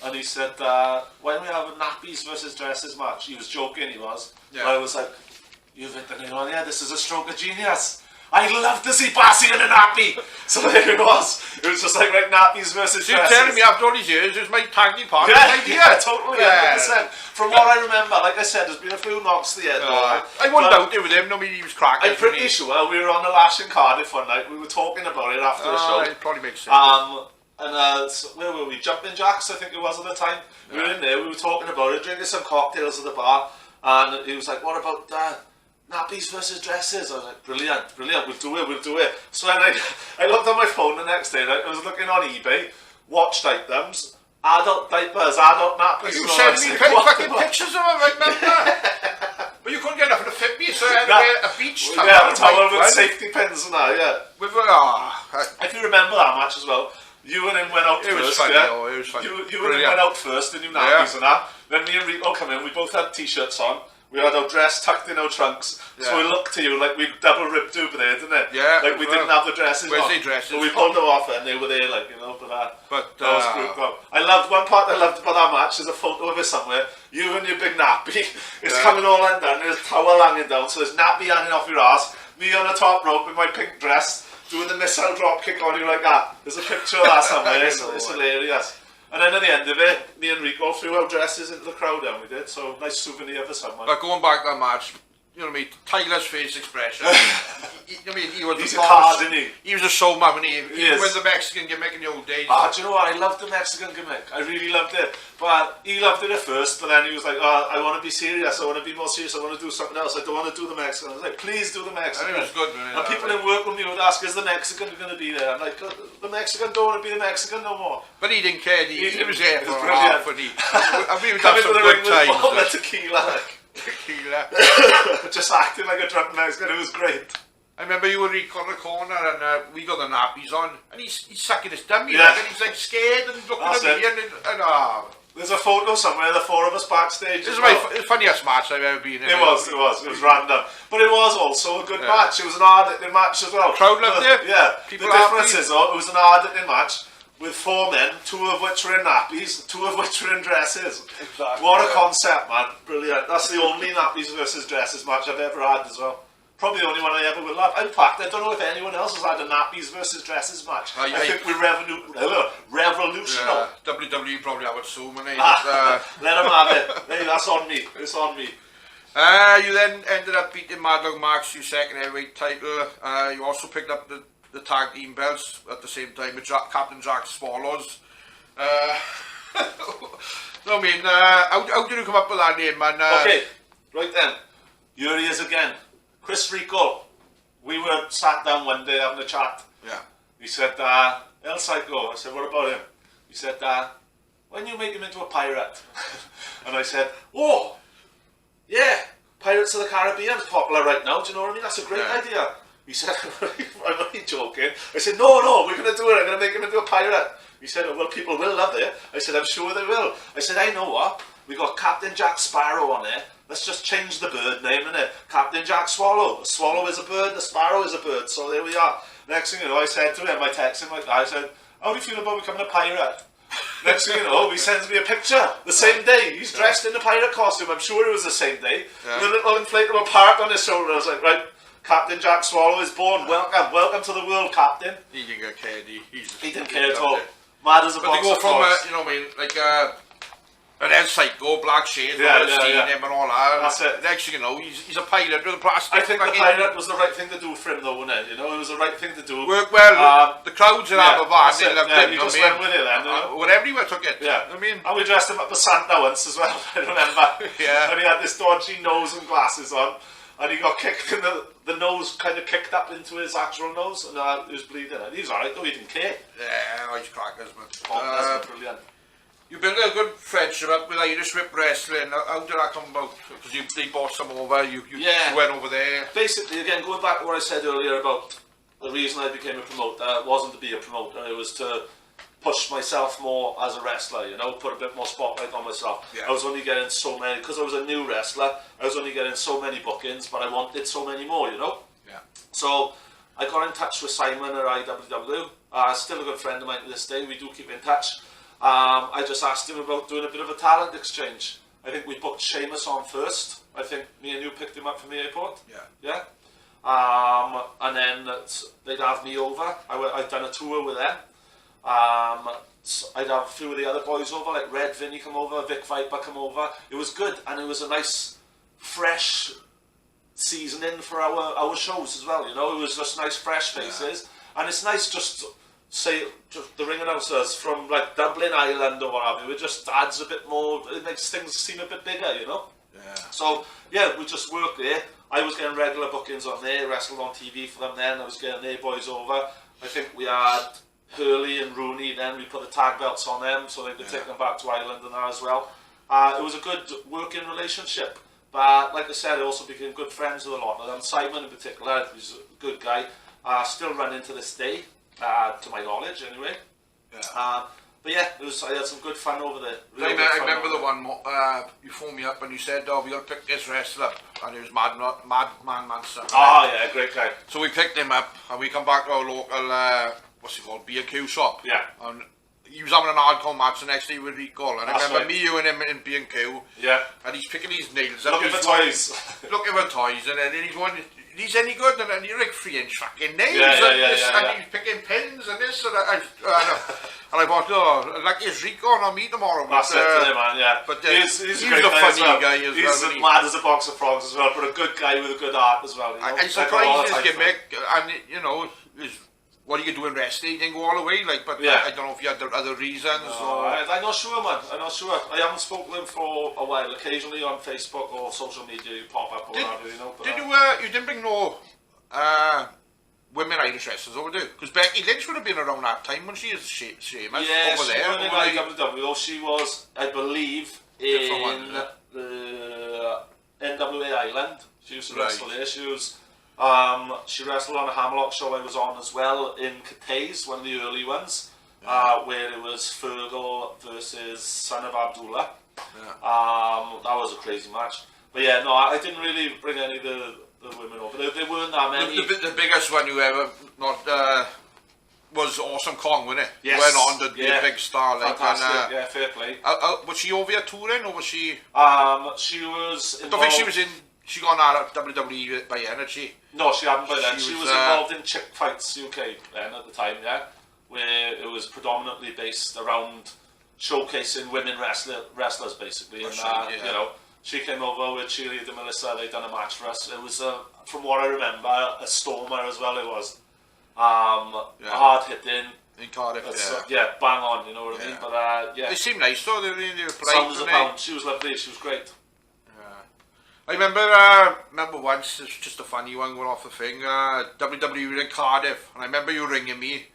S5: And he said, why don't we have a nappies versus dresses match? He was joking, he was.
S1: Yeah.
S5: I was like, you've hit the nail on the head, this is a stroke of genius. I'd love to see Bassy in a nappy. So there it was. It was just like, right, nappies versus
S1: So you're
S5: dresses.
S1: telling me after all these years, it was my tag team partner idea?
S5: Yeah, totally, 100%. From what I remember, like I said, there's been a few knocks to the head.
S1: I wouldn't doubt it with him, nobody he was cracking.
S5: I'm pretty sure we were on the Lash in Cardiff one night, we were talking about it after the show.
S1: It probably makes sense.
S5: So where were we? Jumping Jacks, I think it was at the time. We were in there, we were talking about it, drinking some cocktails at the bar, and he was like, what about nappies versus dresses? I was like, brilliant, we'll do it. So then I looked on my phone the next day, right? I was looking on eBay, watched items, adult diapers, adult nappies.
S1: You
S5: so
S1: sent
S5: I
S1: me
S5: said, what
S1: fucking
S5: the-
S1: pictures of them, I remember. But you couldn't get nothing to fit me, so I had to wear a beach towel.
S5: Yeah, the towel with
S1: one.
S5: safety pins and that, yeah.
S1: With
S5: If you remember that match as well, you and him went out
S1: It was
S5: first,
S1: funny,
S5: yeah?
S1: oh, it was funny.
S5: You and him
S1: Brilliant.
S5: went out first, and you nappies and that. Then me and Rico come in, we both had t-shirts on. We had our dress tucked in our trunks, so we looked to you like we double ripped over there, didn't it?
S1: Yeah.
S5: Like we didn't have the dresses
S1: Where's
S5: on.
S1: the dresses?
S5: But we pulled them off and they were there, like, you know, but that was grouped up. I loved, one part I loved about that match, there's a photo of it somewhere, you and your big nappy, it's coming all undone, there's a towel hanging down, so there's nappy hanging off your ass, me on the top rope in my pink dress, doing the missile drop kick on you like that. There's a picture of that somewhere, it's hilarious. And then at the end of it, me and Rico threw our dresses into the crowd and we did, so nice souvenir for someone.
S1: But going back to that match, you know what I mean, Tyler's face expression, he was
S5: He's
S1: the
S5: a card, isn't he?
S1: He was a showman, and he
S5: is.
S1: was the Mexican gimmick in the old days.
S5: Do you know what? I loved the Mexican gimmick. I really loved it. But he loved it at first, but then he was like, I want to be serious. I want to be more serious. I want to do something else. I don't want to do the Mexican. I was like, please do the Mexican.
S1: And it was good, man.
S5: And people in work with me would ask, is the Mexican going to be there? I'm like, the Mexican don't want to be the Mexican no more.
S1: But he didn't care. He was there for
S5: brilliant.
S1: half, and we would
S5: Come
S1: have
S5: into
S1: some
S5: the ring
S1: good
S5: with a
S1: times.
S5: bottle of tequila.
S1: Tequila.
S5: Just acting like a drunk Mexican. It was great.
S1: I remember you were Rico in the corner and we got the nappies on and he's sucking his dummy
S5: Yeah.
S1: and he's like scared and looking
S5: That's
S1: at me and
S5: There's a photo somewhere, the four of us backstage.
S1: this is
S5: as
S1: my
S5: well.
S1: funniest match I've ever been in.
S5: It was random. But it was also a good match. It was an hard-hitting match as well.
S1: Crowd loved it.
S5: Yeah.
S1: People
S5: the difference
S1: happy.
S5: is, though, it was an hard-hitting match with four men, two of which were in nappies, two of which were in dresses.
S1: Exactly.
S5: What a concept, man. Brilliant. That's the only nappies versus dresses match I've ever had as well. Probably the only one I ever will have. In fact, I don't know if anyone else has had a nappies versus dresses match. I think we're revolutionary.
S1: WWE probably have it soon, man.
S5: Let them have it. Hey, that's on me. It's on me.
S1: You then ended up beating Mad Dog Max, your second heavyweight title. You also picked up the tag team belts at the same time with Captain Jack Swallows. No, I mean, how did you come up with that name, man?
S5: Okay, right then. Here he is again. Chris Rico. We were sat down one day having a chat.
S1: Yeah.
S5: He said, El Psycho. I said, what about him? He said, why don't you make him into a pirate? And I said, oh, yeah, Pirates of the Caribbean is popular right now. Do you know what I mean? That's a great idea. He said, I'm only joking. I said, no, we're going to do it. I'm going to make him into a pirate. He said, well, people will love it. I said, I'm sure they will. I said, I know what. We got Captain Jack Sparrow on there. Let's just change the bird name, innit? Captain Jack Swallow. The swallow is a bird, the sparrow is a bird. So there we are. Next thing you know, I said to him, I texted him like that. I said, how do you feel about becoming a pirate? Next thing you know, he sends me a picture the same day. He's dressed in the pirate costume. I'm sure it was the same day. With a little inflatable park on his shoulder. I was like, right, Captain Jack Swallow is born. Welcome to the world, Captain.
S1: He didn't care.
S5: He didn't care at all. Mad as a box
S1: But they go
S5: of
S1: from,
S5: frogs.
S1: you know what I mean, like, and then Psycho, Black Shades,
S5: Yeah,
S1: him and all that.
S5: That's it.
S1: Next thing you know, he's a pilot with a plastic.
S5: I think the pirate was the right thing to do for him, though, wasn't it? You know, it was the right thing to do.
S1: Well, the crowds in Aberfan, they loved him.
S5: He just went with it then.
S1: Whatever he took it.
S5: Yeah.
S1: I mean,
S5: and we dressed him up as Santa once as well, I remember.
S1: Yeah.
S5: And he had this dodgy nose and glasses on, and he got kicked in the nose, kind of kicked up into his actual nose, and he was bleeding. And he was alright, though, he didn't care.
S1: yeah, he's crackers, man.
S5: That's brilliant.
S1: You built a good friendship up with Irish Whip Wrestling. How did that come about? Because they bought some over, you went over there.
S5: Basically, again, going back to what I said earlier about the reason I became a promoter, it wasn't to be a promoter, it was to push myself more as a wrestler, you know, put a bit more spotlight on myself. Yeah. I was only getting so many, because I was a new wrestler, I was only getting so many bookings, but I wanted so many more, you know?
S1: Yeah.
S5: So, I got in touch with Simon at IWW, still a good friend of mine to this day, we do keep in touch. I just asked him about doing a bit of a talent exchange. I think we booked Sheamus on first. I think me and you picked him up from the airport. Yeah. And then they'd have me over. I'd done a tour with them. I'd have a few of the other boys over, like Red Vinny come over, Vic Viper come over. It was good, and it was a nice, fresh seasoning for our shows as well. You know, it was just nice, fresh faces, and it's nice just. Say the ring announcers from like Dublin, Ireland or whatever, it just adds a bit more, it makes things seem a bit bigger, you know? Yeah. So, yeah, we just worked there. I was getting regular bookings on there, wrestled on TV for them then, I was getting their boys over. I think we had Hurley and Rooney then, we put the tag belts on them so they could take them back to Ireland and that as well. It was a good working relationship. But like I said, I also became good friends with a lot of them. Simon in particular, he's a good guy, still running to this day. To my knowledge, anyway. Yeah. But yeah, I had some good fun over there. Really
S1: I remember the one you phoned me up and you said, "Oh, we got to pick this wrestler," and it was Madman Manson.
S5: Oh yeah, great guy.
S1: So we picked him up and we come back to our local, what's it called, B&Q shop.
S5: Yeah.
S1: And he was having an hardcore match the next day with Rico, and I remember
S5: right.
S1: me, you, and him in B&Q.
S5: Yeah.
S1: And he's picking his nails.
S5: Looking for toys.
S1: Looking for toys, and then he's going. He's any good, and then you're like 3-inch fucking nails, and he's picking pins and this, and I thought, oh, like it's Rico on me tomorrow.
S5: That's it, man, yeah.
S1: But
S5: he's a great
S1: funny guy
S5: as well.
S1: as
S5: he's
S1: well.
S5: Mad as a box of frogs as well, but a good guy with a good heart as well. You know?
S1: I'm surprised his gimmick, and you know, what are you doing wrestling? He didn't go all the way, like, but I don't know if you had other reasons.
S5: I'm not sure, man. I'm not sure. I haven't spoken to him for a while. Occasionally on Facebook or social media, you pop up or whatever, you know. But,
S1: you didn't bring no women Irish wrestlers over, do you? Because Becky Lynch would have been around that time when she is Sheamus over there.
S5: Yeah, she was in IWW. She was, I believe, in the NWA Island. She used to wrestle there. She wrestled on a Hamlock show I was on as well in Cathays, one of the early ones, where it was Fergal versus Son of Abdullah. Yeah. That was a crazy match. But yeah, no, I didn't really bring any of the women over. They weren't that many.
S1: The biggest one you ever was Awesome Kong, wasn't it?
S5: Yes.
S1: Went on to be a big star. Like,
S5: fantastic, yeah, fair play.
S1: Was she over here touring, or was she...
S5: she was involved...
S1: I don't think she was in... She got out of WWE by energy.
S5: No, she hadn't by then. She was involved in Chick Fights UK then at the time, yeah, where it was predominantly based around showcasing women wrestlers basically. And you know, she came over with Cheerleader Melissa. They'd done a match for us. It was, from what I remember, a stormer as well. It was hard hitting.
S1: In Cardiff,
S5: yeah, bang on. You know what I mean? But
S1: they seemed nice though. They really were
S5: polite. Sounds a pound. She was lovely. She was great.
S1: I remember once, it's just a funny one going off the thing, WWE in Cardiff, and I remember you ringing me,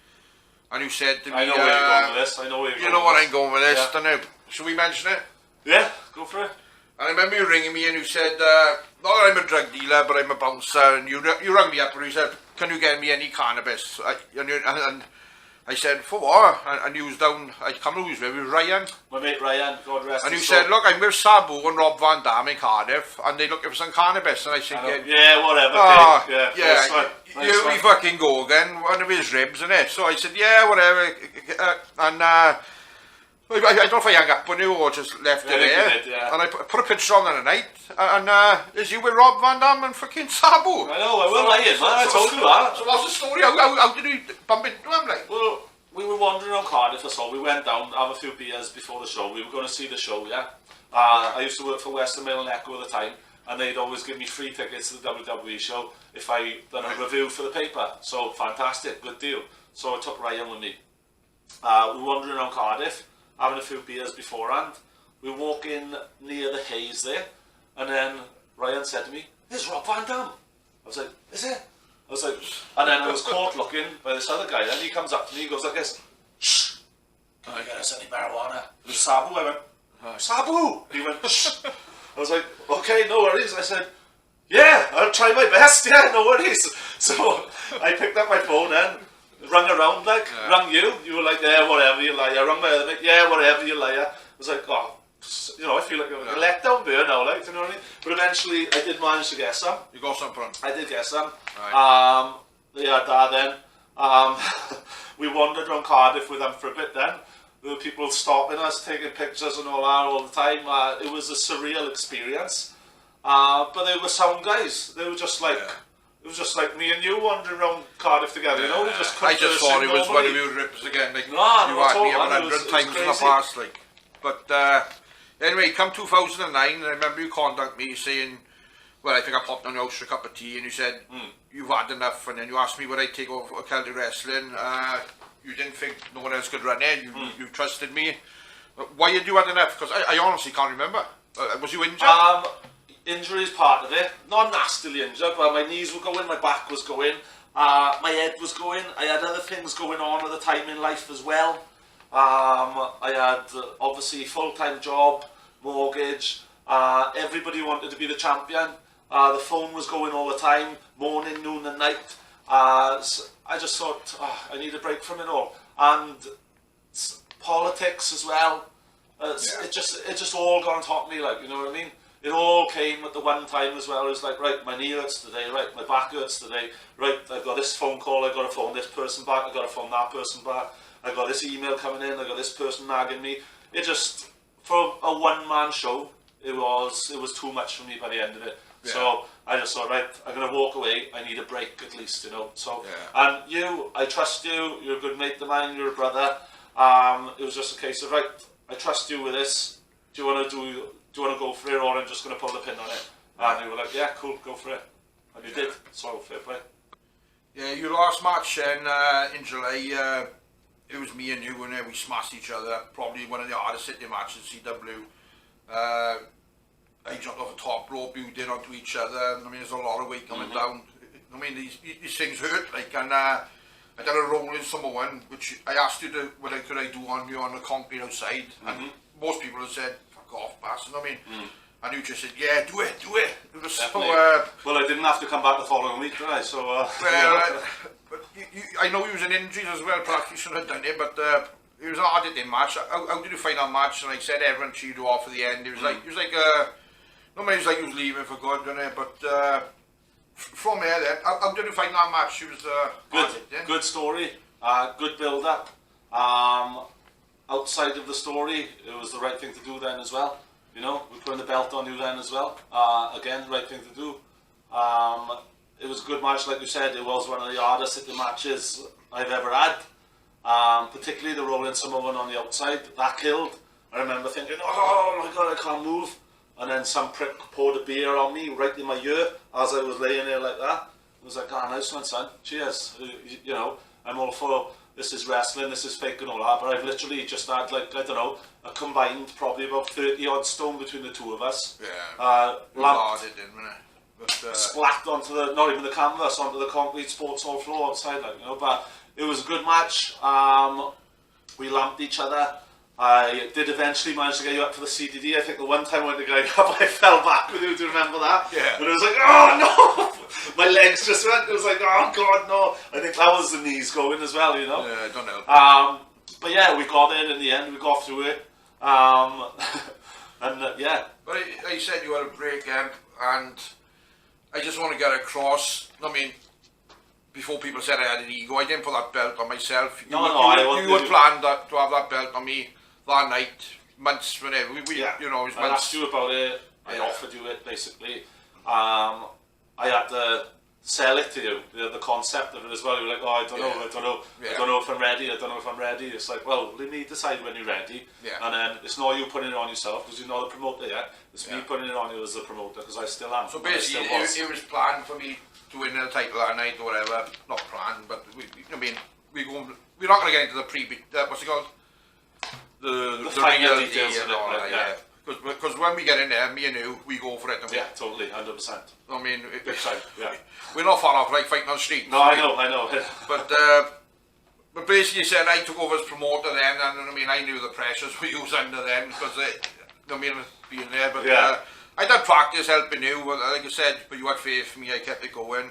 S1: and you said to me,
S5: I know where you're going with this,
S1: you know what I'm going with this, don't you? Should we mention it?
S5: Yeah, go for it.
S1: And I remember you ringing me and you said, not that I'm a drug dealer, but I'm a bouncer, and you rang me up and you said, can you get me any cannabis? And I said, for what? And you was down, I can't remember who was with, it was Ryan.
S5: My mate Ryan, God rest his soul.
S1: And you said, look, I'm with Sabu and Rob Van Dam in Cardiff, and they're looking for some cannabis. And I said,
S5: yeah, whatever.
S1: Here we fucking go again, one of his ribs, innit? So I said, yeah, whatever. And I don't know if I hung up on you or just left it
S4: Yeah,
S1: there.
S4: you did, yeah.
S1: And I put a picture on the night, and there's you with Rob Van Dam and fucking Sabu.
S4: I know, I wasn't lying, man. I told you that.
S1: So what's the story? How did you bump into him, like?
S4: Well, we were wandering around Cardiff, or so we went down to have a few beers before the show. We were going to see the show, yeah. I used to work for Western Mail and Echo at the time, and they'd always give me free tickets to the WWE show if I done a review for the paper. So fantastic, good deal. So I took Ryan with me. We were wandering around Cardiff, having a few beers beforehand. We walk in near the haze there, and then Ryan said to me, "There's Rob Van Dam." I was like, "Is it?" I was like, and then I was caught looking by this other guy, and he comes up to me, he goes like this, "Shh, can I get us any marijuana?" It was Sabu. I went, "Sabu!" He went, "Shh." I was like, "Okay, no worries." I said, "Yeah, I'll try my best, yeah, no worries." So I picked up my phone and rung around, like, rung you were like, "Yeah, whatever, you liar." I rung my other mate, "Yeah, whatever, you liar." I was like, "Oh, you know, I feel like a letdown beer now, like, do you know what I mean?" But eventually I did manage to get some.
S1: You got some from?
S4: I did get some.
S1: Right.
S4: They had that then. We wandered around Cardiff with them for a bit then. There were people stopping us, taking pictures and all that all the time. It was a surreal experience. But they were sound guys. They were just like, it was just like me and you wandering around Cardiff together, you know? We just
S1: I just thought it was one of your rips again, like, you had me 100 times in the past, like. But anyway, come 2009, I remember you contacted me saying, well, I think I popped on your house for a cup of tea, and you said, you've had enough, and then you asked me would I take over for Celtic Wrestling. You didn't think no one else could run it, you trusted me. Why had you had enough? Because I honestly can't remember. Was you injured?
S4: Injury is part of it. Not nastily injured, but my knees were going, my back was going, my head was going. I had other things going on at the time in life as well. I had obviously full-time job, mortgage. Everybody wanted to be the champion. The phone was going all the time, morning, noon and night. So I just thought, I need a break from it all. And politics as well. It just all got on top of me, like, you know what I mean? It all came at the one time as well. It was like, right, my knee hurts today, right, my back hurts today, right, I've got this phone call, I've got to phone this person back, I've got to phone that person back, I've got this email coming in, I've got this person nagging me. It just, for a one-man show, it was too much for me by the end of it. Yeah. So I just thought, right, I'm going to walk away, I need a break at least, you know. So, and you, I trust you, you're a good mate of mine, you're a brother. It was just a case of, right, I trust you with this, do you want to go for it, or I'm just going to pull the pin on it? And you were like, yeah, cool, go for it. And you did, so fair play.
S1: Yeah, your last match in July, it was me and you, and we smashed each other. Probably one of the hardest hitting matches in CW. I jumped off the top rope, you did onto each other. I mean, there's a lot of weight coming down. I mean, these things hurt, like, and I done a rolling Samoan, which I asked you to, what could I do on you on the concrete outside, and most people have said, fuck off, bastard, I mean, and you just said, yeah, do it. It was so,
S4: well, I didn't have to come back the following week, did I? So,
S1: well, but I know you was in injuries as well, perhaps you shouldn't have done it, but it was a hard hitting match. How did you find that match? And I said everyone cheered you off at the end. It was like, nobody was like you was leaving for good, didn't it? But from there then, how did you find that match? It was
S4: good story, good build up. Outside of the story, it was the right thing to do then as well. You know, we put the belt on you then as well. Again, the right thing to do. It was a good match, like you said. It was one of the hardest hitting matches I've ever had. Particularly the rolling Samoan on the outside, that killed. I remember thinking, oh my god, I can't move. And then some prick poured a beer on me right in my ear as I was laying there like that. I was like, nice one, son. Cheers. You know, I'm all for this is wrestling, this is fake and all that, but I've literally just had, like, I don't know, a combined probably about 30 odd stone between the two of us.
S1: Yeah.
S4: Splat onto the, not even the canvas, onto the concrete sports hall floor outside, like, you know, but it was a good match. We lamped each other. I did eventually manage to get you up for the CDD. I think the one time I went to go up, I fell back with you. Do you remember that?
S1: Yeah.
S4: But it was like, oh no! My legs just went. It was like, oh god, no! I think that was the knees going as well, you know.
S1: Yeah, I don't know.
S4: But yeah, we got in the end. We got through it. And yeah.
S1: But I said you had a break, and I just want to get across. I mean, before people said I had an ego, I didn't put that belt on myself. You had planned to have that belt on me that night, months, whenever, you know, it was
S4: I
S1: months.
S4: asked you about it, I
S1: Yeah.
S4: offered you it basically. I had to sell it to you, the concept of it as well. You were like, oh, I don't know,
S1: Yeah.
S4: I don't know,
S1: Yeah.
S4: I don't know if I'm ready, I don't know if I'm ready. It's like, well, let me decide when you're ready.
S1: Yeah.
S4: And then it's not you putting it on yourself because you're not the promoter yet. It's me
S1: Yeah.
S4: putting it on you as the promoter because I still am.
S1: So
S4: and I
S1: basically,
S4: still was.
S1: it was planned for me to win the title that night or whatever. Not planned, but we're not going to get into the what's it called? The
S4: finer
S1: reality
S4: details of
S1: and
S4: it,
S1: all
S4: right,
S1: that,
S4: yeah.
S1: Because when we get in there, me and you, we go for it. And
S4: Yeah, totally, 100%.
S1: I mean,
S4: Big time, yeah.
S1: we're not far off like fighting on the street.
S4: No, I know.
S1: But basically, said I took over as promoter then, and I mean, I knew the pressures we was under then because being there. But
S4: Yeah.
S1: I did practice helping you, like I said, but you had faith in me. I kept it going.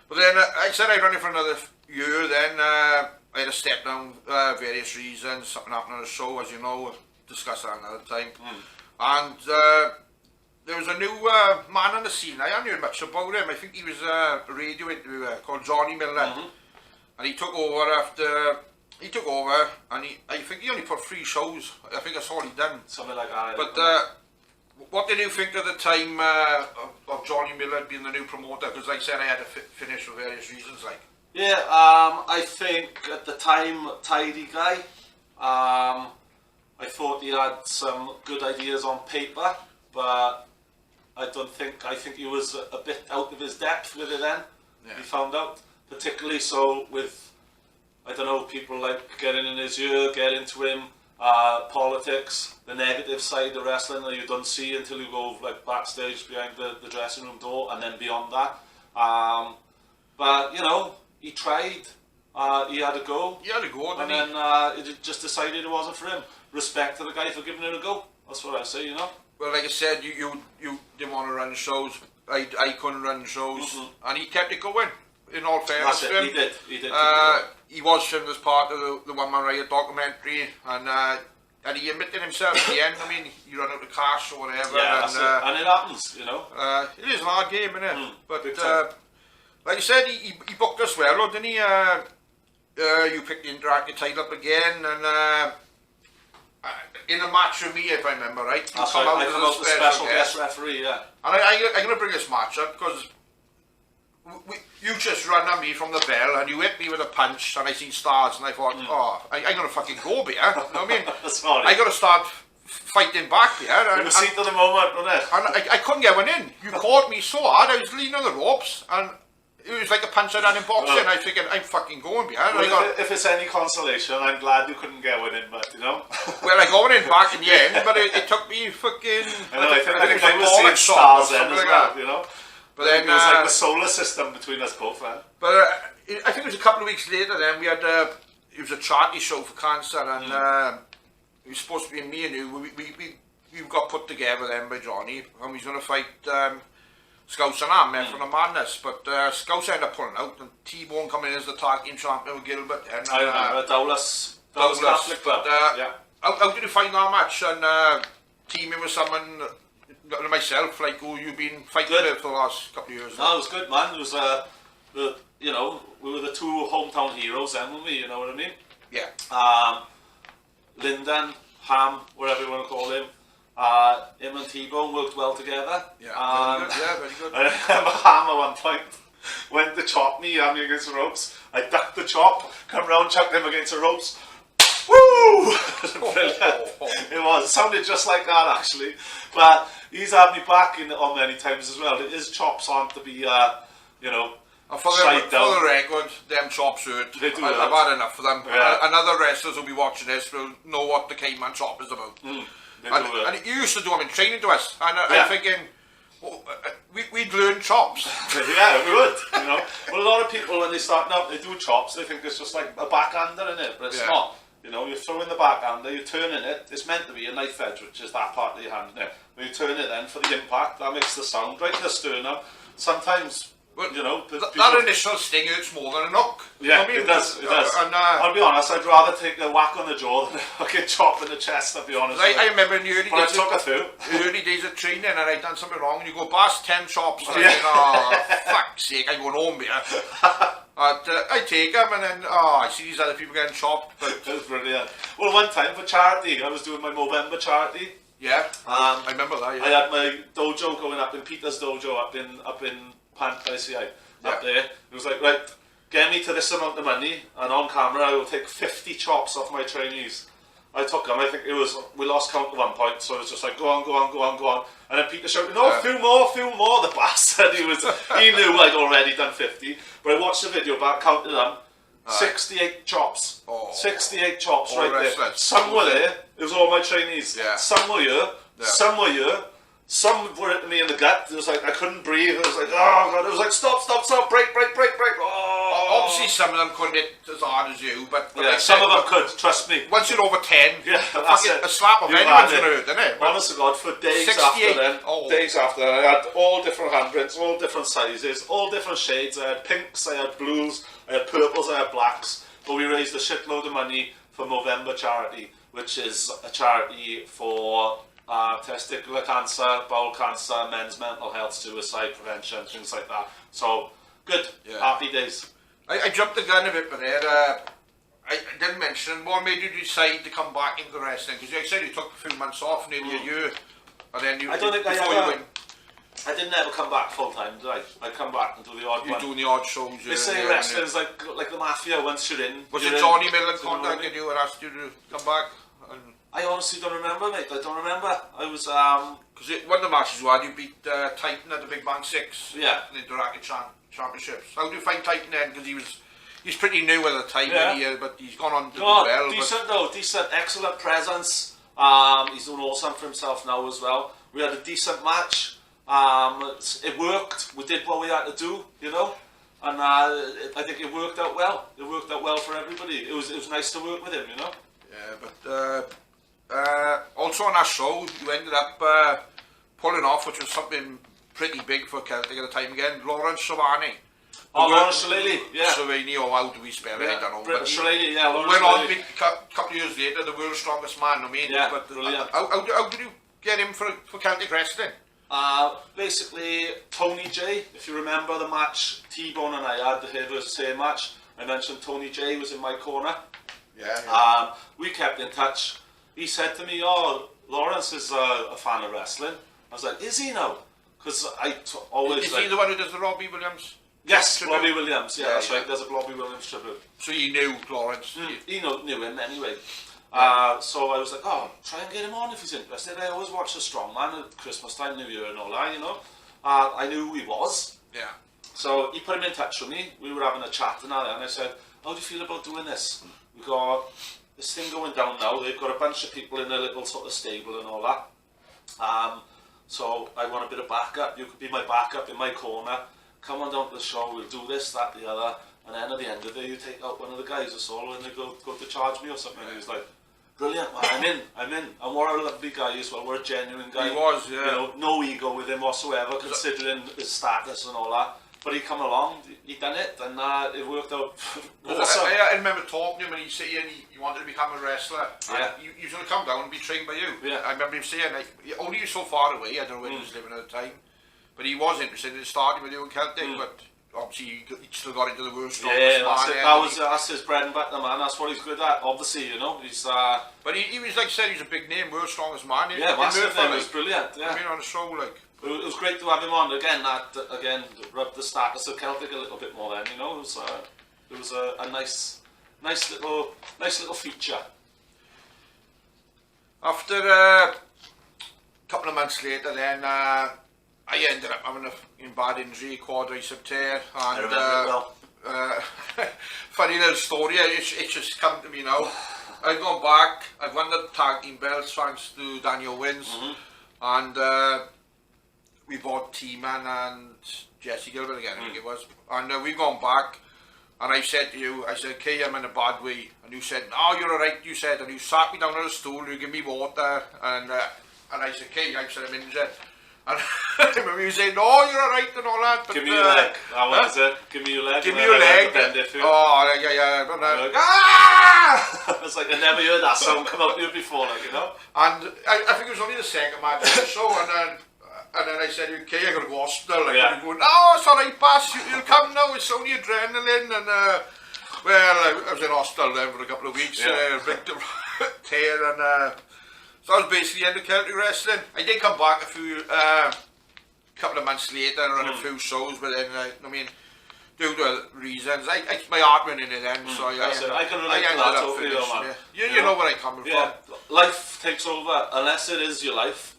S1: But then I said I'd run it for another year. Then I had to step down, various reasons. Something happened on the show, as you know. Discuss that another time. And there was a new man on the scene. I hadn't heard much about him. I think he was a radio interviewer called Johnny Miller, and he took over after. He took over, and I think he only put 3 shows. I think that's all he done.
S4: Something like that.
S1: But what did you think at the time of Johnny Miller being the new promoter? Because like I said, I had to finish for various reasons. Like,
S4: yeah, I think at the time, tidy guy. I thought he had some good ideas on paper, but I think he was a bit out of his depth with it then.
S1: Yeah.
S4: He found out, particularly so with, I don't know, people like getting in his ear, get into him, politics, the negative side of wrestling that you don't see until you go like backstage behind the dressing room door, and then beyond that. But you know, he tried. He had a go.
S1: he had to go,
S4: And
S1: didn't he?
S4: then it just decided it wasn't for him. Respect to the guy for giving it a go. That's what I say, you know.
S1: Well, like I said, you didn't want to run shows. I couldn't run shows, and he kept it going. In all fairness,
S4: That's
S1: to
S4: it.
S1: him.
S4: He did. He did.
S1: He was filmed as part of the One Man Riot documentary, and he admitted himself at the end. I mean, you run out of cash or whatever,
S4: yeah, that's
S1: and
S4: it. And it happens, you know.
S1: it is an hard game, isn't it? But
S4: big time.
S1: like I said, he booked us well, didn't he? You picked the Interactive title up again, and in a match with me, if I remember right, you
S4: That's
S1: come
S4: right.
S1: out
S4: I
S1: as
S4: come
S1: a
S4: out the special guest referee, yeah.
S1: And I'm going to bring this match up because you just ran at me from the bell and you hit me with a punch and I seen stars and I thought, I'm going to fucking go here. You know what I mean?
S4: Sorry.
S1: I got to start fighting back here.
S4: It was seat of the moment, wasn't it?
S1: And I couldn't get one in. You caught me so hard, I was leaning on the ropes and it was like a punch I'd had in boxing. I was thinking, I'm fucking going here.
S4: Well, if it's any consolation, I'm glad you couldn't get one in, but you know.
S1: Well, I got one in back in the end, but it took me fucking.
S4: I think
S1: it
S4: I was
S1: a
S4: seeing
S1: bollock shot or
S4: stars then
S1: something
S4: as
S1: like
S4: well,
S1: that.
S4: you know.
S1: But then
S4: it was like the solar system between us both, man.
S1: But I think it was a couple of weeks later then we had it was a charity show for cancer and it was supposed to be me and you. We got put together then by Johnny and we was going to fight Scouts and Ahmed from the Madness, but Scouts ended up pulling out and T-Bone coming in as the tag team champion with Gilbert. And,
S4: I remember Douglas Catholic Club.
S1: But,
S4: yeah.
S1: How did you find that match and teaming with someone like myself, like who you've been fighting with for the last couple of years?
S4: No, it was good, man. It was you know, we were the 2 hometown heroes then, weren't we? You know what I mean?
S1: Yeah.
S4: Linden, Ham, whatever you want to call him. Him and T-Bone worked well together.
S1: Yeah, very good. Yeah, very good.
S4: I remember Ham at one point went to chop me, had me against the ropes. I ducked the chop, come round, chucked him against the ropes. Woo! Brilliant. It sounded just like that actually. But he's had me back on many times as well. His chops aren't to be, you know,
S1: And for
S4: shite down.
S1: the record, them chops hurt.
S4: They do
S1: I've
S4: hurt.
S1: had enough of them.
S4: Yeah.
S1: And other wrestlers will be watching this will know what the Caiman chop is about.
S4: They
S1: And,
S4: do hurt.
S1: and you used to do them in training to us. And
S4: Yeah.
S1: I'm thinking, well, we'd learn chops.
S4: Yeah, we would, you know. Well, a lot of people when they start out, they do chops, they think it's just like a backhander in it, but it's
S1: Yeah.
S4: not. You know, you're throwing the backhander, you're turning it, it's meant to be a knife edge, which is that part of your hand there. When you turn it then for the impact, that makes the sound right in the sternum. Sometimes,
S1: Well,
S4: you know,
S1: that initial sting hurts more than a knock. You know
S4: yeah,
S1: what I mean?
S4: it does, it does.
S1: And,
S4: I'll be honest, I'd rather take a whack on the jaw than a fucking chop in the chest, I'll be honest.
S1: I remember in the early
S4: But I
S1: days,
S4: took her through.
S1: early days of training and I'd done something wrong and you go past 10 chops and
S4: Yeah.
S1: I think, oh, fuck's sake, I'm going home here. I take them and then, I see these other people getting chopped. But
S5: It was brilliant. Well, one time for charity, I was doing my Movember charity.
S1: yeah, I remember that.
S5: I
S1: Yeah.
S5: had my dojo going up in Peter's dojo up in Pant ICI up there. It was like, right, get me to this amount of money, and on camera I will take 50 chops off my trainees. I took them. I think we lost count at one point, so it was just like go on. And then Peter shouted, "No, few more!" The bastard. He knew I'd already done 50, but I watched the video back, counted them. 68 chops.
S1: Oh.
S5: 68 chops
S1: All
S5: right there.
S1: wrestlers.
S5: Some were there. It was all my trainees.
S1: Yeah.
S5: Some were here.
S1: Yeah.
S5: Some were here. Some were hitting me in the gut. It was like I couldn't breathe. It was like, oh god. It was like stop, break. Oh.
S1: Obviously, some of them couldn't hit as hard as you, but
S5: Yeah,
S1: like I
S5: some
S1: said,
S5: of them could. Trust me.
S1: Once you're over 10,
S5: Yeah, that's it.
S1: a slap of
S5: You've
S1: anyone's
S5: had
S1: going
S5: it.
S1: to hurt, isn't it? But
S5: Honest to God, for days
S1: 68
S5: after then,
S1: oh.
S5: I had all different handprints, all different sizes, all different shades. I had pinks, I had blues, I had purples, I had blacks. But we raised a shitload of money for Movember charity, which is a charity for testicular cancer, bowel cancer, men's mental health, suicide prevention, things like that. So, good.
S1: Yeah.
S5: Happy days.
S1: I jumped the gun a bit, but there, I didn't mention what made you decide to come back into wrestling, because you said you took a few months off, nearly a year, and then you
S5: I don't think
S1: before
S5: I
S1: you
S5: ever.
S1: went,
S5: I didn't ever come back full time, did I? I come back and do the odd
S1: you're
S5: one.
S1: doing the odd shows.
S5: They say wrestling's like the mafia. Once you're in,
S1: Was
S5: you're
S1: it
S5: in.
S1: Johnny Millen
S5: Do you know what I
S1: contacted
S5: mean?
S1: you and asked you to come back?
S5: I honestly don't remember, mate. I don't remember. I was
S1: Because one of the matches you had, you beat Titan at the Big Bang 6.
S5: Yeah.
S1: In the Racket Championships. How do you find Titan then? Because he's pretty new at the time,
S5: Yeah.
S1: but he's gone on to do
S5: God,
S1: well.
S5: decent, excellent presence. He's doing awesome for himself now as well. We had a decent match. It worked. We did what we had to do, you know, and I think it worked out well. It worked out well for everybody. It was nice to work with him, you know.
S1: Yeah, but also on that show, you ended up pulling off, which was something pretty big for Celtic at the time again, Lawrence Savani.
S5: Oh, Lawrence Shillelagh, yeah.
S1: Savani, or how do we spell it? I don't know.
S5: British Shillelagh, yeah.
S1: But
S5: Lawrence
S1: went on to
S5: Shillelagh.
S1: be a couple of years later the world's strongest man. I mean,
S5: Yeah,
S1: but
S5: brilliant.
S1: How did you get him for Celtic wrestling?
S5: Basically, Tony J, if you remember the match T-Bone and I had, the Hair vs. Hair match, I mentioned Tony J was in my corner.
S1: Yeah.
S5: We kept in touch. He said to me, "Oh, Lawrence is a fan of wrestling." I was like, "Is he now?" Because always
S1: Is
S5: like,
S1: he the one who does the Robbie Williams?
S5: yes,
S1: tribute?
S5: Robbie Williams. Yeah,
S1: Yeah,
S5: that's
S1: yeah.
S5: right. There's a Robbie Williams tribute.
S1: So you knew Lawrence.
S5: He knew him anyway. So I was like, "Oh, try and get him on if he's interested." I always watch the Strongman at Christmas time, New Year, and all that. You know, I knew who he was.
S1: Yeah.
S5: So he put him in touch with me. We were having a chat and all that, and I said, "How do you feel about doing this? We got this thing going down now. They've got a bunch of people in a little sort of stable and all that. So I want a bit of backup. You could be my backup in my corner. Come on down to the show. We'll do this, that, the other. And then at the end of the day, you take out one of the guys or so, and they go to charge me or something." And he was like, "Brilliant, man. I'm in. And what a lovely guy as well. What a genuine guy.
S1: He was, yeah.
S5: You know, no ego with him whatsoever, considering his status and all that. But he come along, he done it, and it worked out awesome."
S1: I remember talking to him and he said he wanted to become a wrestler.
S5: Yeah.
S1: And he was going to come down and be trained by you.
S5: Yeah.
S1: I remember him saying, like, only you so far away, I don't know where he was living at the time, but he was interested in starting with you in Celtic, but obviously he still got into the world's strongest
S5: Yeah, that's
S1: man.
S5: it. That's his bread and butter, man. That's what he's good at. Obviously, you know, he's
S1: But he was, like I said, he's a big name, world's strongest man.
S5: yeah, massive.
S1: Merthyr,
S5: It was brilliant. Yeah.
S1: I mean, on a show, like.
S5: It was great to have him on again. That rubbed the status of Celtic a little bit more. Then, you know, it was a nice little feature.
S1: After a couple of months later, then I ended up having a bad injury, quadricep tear, and
S5: I remember it well.
S1: funny little story. It's just come to me now. I've gone back. I've won the tag team belts thanks to Daniel Wins, and we bought T-Man and Jesse Gilbert again, I think it was, and we've gone back. And I said to you, I said, "Kay, I'm in a bad way," and you said, "No, you're alright," you said, and you sat me down on a stool, you give me water, and I said, "Kay, I said I'm injured," and I remember you saying, "No, you're alright," and all that. But,
S5: Give me your leg. That was it. Give me your leg.
S1: Give
S5: and
S1: me
S5: then
S1: your
S5: I
S1: leg.
S5: had to bend it for you.
S1: Oh, yeah. But,
S5: Like,
S1: ah!
S5: It's like I never heard that sound come out here before, like, you know.
S1: And I think it was only the second match of the show, and then And then I said, okay, I got to go hospital. Like,
S4: Yeah.
S1: he going, oh, it's alright, boss, you'll come now, it's only adrenaline. And, well, I was in hospital then for a couple of weeks, big tear, and so that was basically the end of Celtic wrestling. I did come back a couple of months later and run a few shows, but then, I mean, due to reasons, my heart went in it then, so
S4: I can relate to
S1: ended
S4: that
S1: up
S4: totally,
S1: finishing,
S4: though, man.
S1: You know where I'm coming
S4: Yeah,
S1: from.
S4: life takes over, unless it is your life.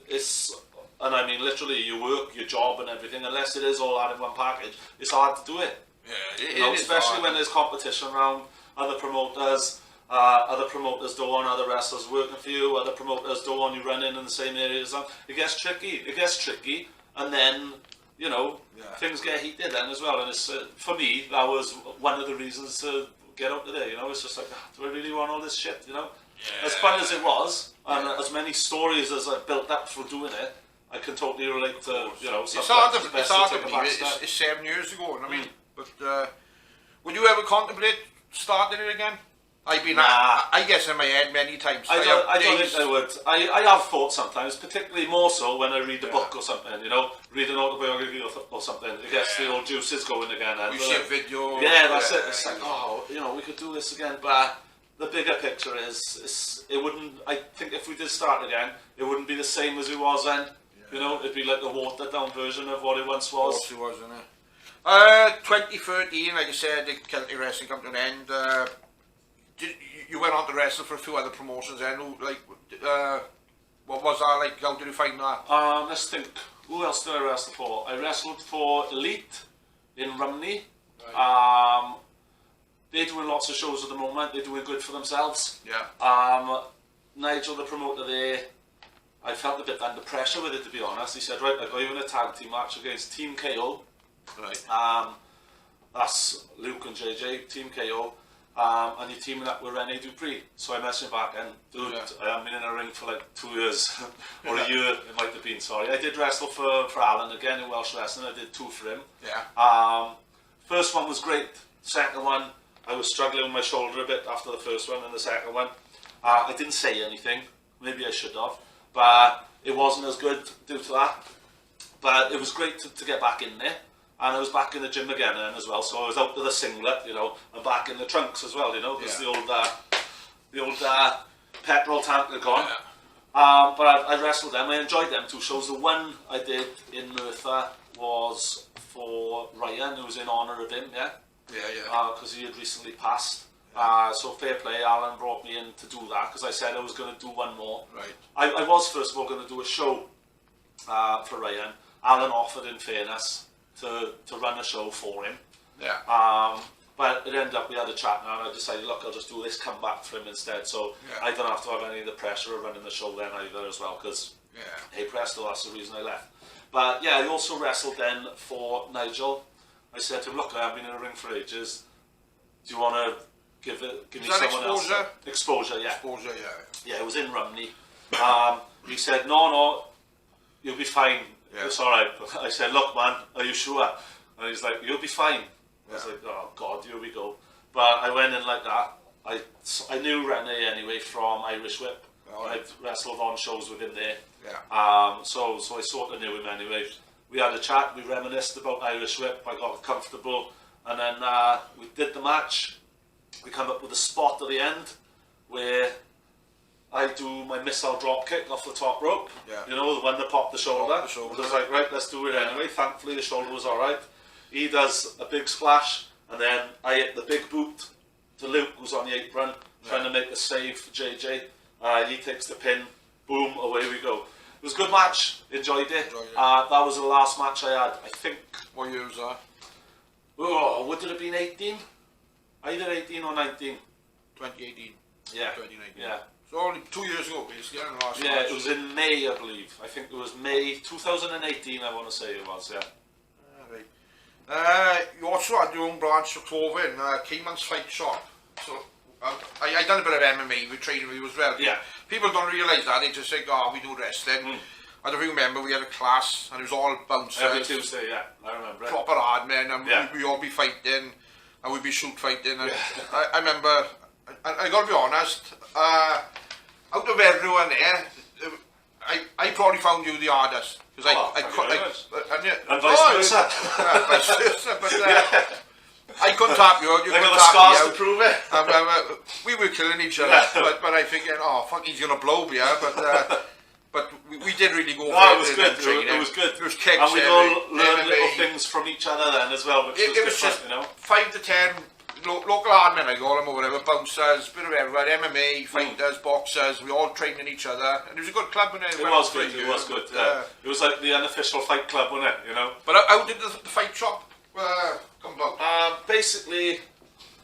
S4: And I mean literally your work, your job and everything, unless it is all out in one package, it's hard to do it.
S1: Yeah,
S4: You know, especially when there's competition around, other promoters don't want other wrestlers working for you, other promoters don't want you running in the same area as them. It gets tricky, and then, you know, things get heated then as well. And it's for me, that was one of the reasons to get up today. You know, it's just like, do I really want all this shit? You know, as fun as it was, and as many stories as I built up for doing it, I can totally relate to, you know,
S1: it's hard to
S4: take a
S1: believe
S4: back
S1: it.
S4: step.
S1: It's 7 years ago, I mean, but would you ever contemplate starting it again? I guess in my head many times.
S4: I don't think I would. I have thought sometimes, particularly more so when I read a book or something, you know, read an autobiography or something. It gets the old juices going again.
S1: We see a video.
S4: Yeah, that's it. It's like, oh, you know, we could do this again. But the bigger picture is it wouldn't. I think if we did start again, it wouldn't be the same as it was then. You know, it'd be like a watered down version of what it once was.
S1: Of course it was, isn't it? 2013, like I said, the Celtic wrestling come to an end. You went on to wrestle for a few other promotions then, what was that like, how did you find that?
S4: Let's think, who else did I wrestle for? I wrestled for Elite in Rumney.
S1: Right.
S4: They're doing lots of shows at the moment, they're doing good for themselves.
S1: Yeah.
S4: Nigel, the promoter there, I felt a bit under pressure with it, to be honest. He said, right, I've got you in a tag team match against Team KO.
S1: Right.
S4: That's Luke and JJ, Team KO. And you're teaming up with Rene Dupree. So I messaged him back and, dude, I haven't been in a ring for like 2 years, or a year it might have been, sorry. I did wrestle for Alan again in Welsh Wrestling, I did 2 for him.
S1: Yeah.
S4: First one was great, second one, I was struggling with my shoulder a bit after the first one, and the second one, I didn't say anything, maybe I should have, but it wasn't as good due to that. But it was great to get back in there. And I was back in the gym again then as well, so I was out with a singlet, you know, and back in the trunks as well, you know, because the old petrol tank had gone. Yeah. But I wrestled them, I enjoyed them 2 shows. The one I did in Merthyr was for Ryan, who was in honour of him, because he had recently passed. So fair play, Alan brought me in to do that, because I said I was going to do one more.
S1: Right.
S4: I was first of all going to do a show for Ryan. Alan offered, in fairness, to run a show for him.
S1: Yeah.
S4: But it ended up we had a chat now, and I decided, look, I'll just do this comeback for him instead. So I don't have to have any of the pressure of running the show then either as well, because hey presto, that's the reason I left. But yeah, I also wrestled then for Nigel. I said to him, look, I haven't been in a ring for ages. Do you want to give me someone else? Exposure, yeah.
S1: Exposure, yeah.
S4: Yeah, it was in Rumney. He said, no, you'll be fine. Yeah. It's alright. I said, look man, are you sure? And he's like, you'll be fine. I was like, oh god, here we go. But I went in like that. I knew Rene anyway from Irish Whip. I'd wrestled on shows with him there.
S1: Yeah.
S4: So I sort of knew him anyway. We had a chat, we reminisced about Irish Whip, I got comfortable, and then we did the match. We come up with a spot at the end where I do my missile drop kick off the top rope. Yeah. You know, the one that popped the shoulder. I was like, right, let's do it anyway. Thankfully, the shoulder was alright. He does a big splash, and then I hit the big boot to Luke, who's on the apron, trying to make a save for JJ. He takes the pin, boom, away we go. It was a good match, enjoyed it. That was the last match I had, I think.
S1: What year was that?
S4: Oh, would it have been 18? Either 18 or 19.
S1: 2018.
S4: Yeah.
S1: 2019.
S4: Yeah.
S1: So only 2 years ago, basically.
S4: Yeah, it was in May, I believe. I think it was May 2018, I want to say it was, yeah.
S1: Right. You also had your own branch of Clover in Caiman's Fight Shop. So I done a bit of MMA with training with you as well.
S4: Yeah.
S1: People don't realise that, they just think, oh, we do wrestling. I don't remember, we had a class and it was all bouncers.
S4: Every Tuesday, yeah, I remember it.
S1: Proper hard men, and we all be fighting, and we'd be shoot fighting. And I remember, I got to be honest, out of everyone there, I probably found you the hardest. Because
S5: thank you very much.
S1: and
S5: vice versa.
S1: Vice versa, but I couldn't tap you. You
S5: I
S1: couldn't
S5: got the
S1: tap
S5: scars
S1: me
S5: to
S1: out.
S5: prove it.
S1: And, we were killing each other, but I thinking, oh fuck, he's gonna blow me, but we did really go.
S5: No, it was good. It was good.
S1: There was kicks.
S5: And we all learned
S1: MMA.
S5: little things from each other then as well, which
S1: It was
S5: was
S1: just
S5: different,
S1: 5 to 10 local hardmen, I call them, or whatever, bouncers, bit of everyone, MMA, fighters, boxers, we all training each other, and it was a good club, wasn't it?
S5: It was good, it was good. It was like the unofficial fight club, wasn't it?
S1: But how did the fight shop come about?
S5: Basically,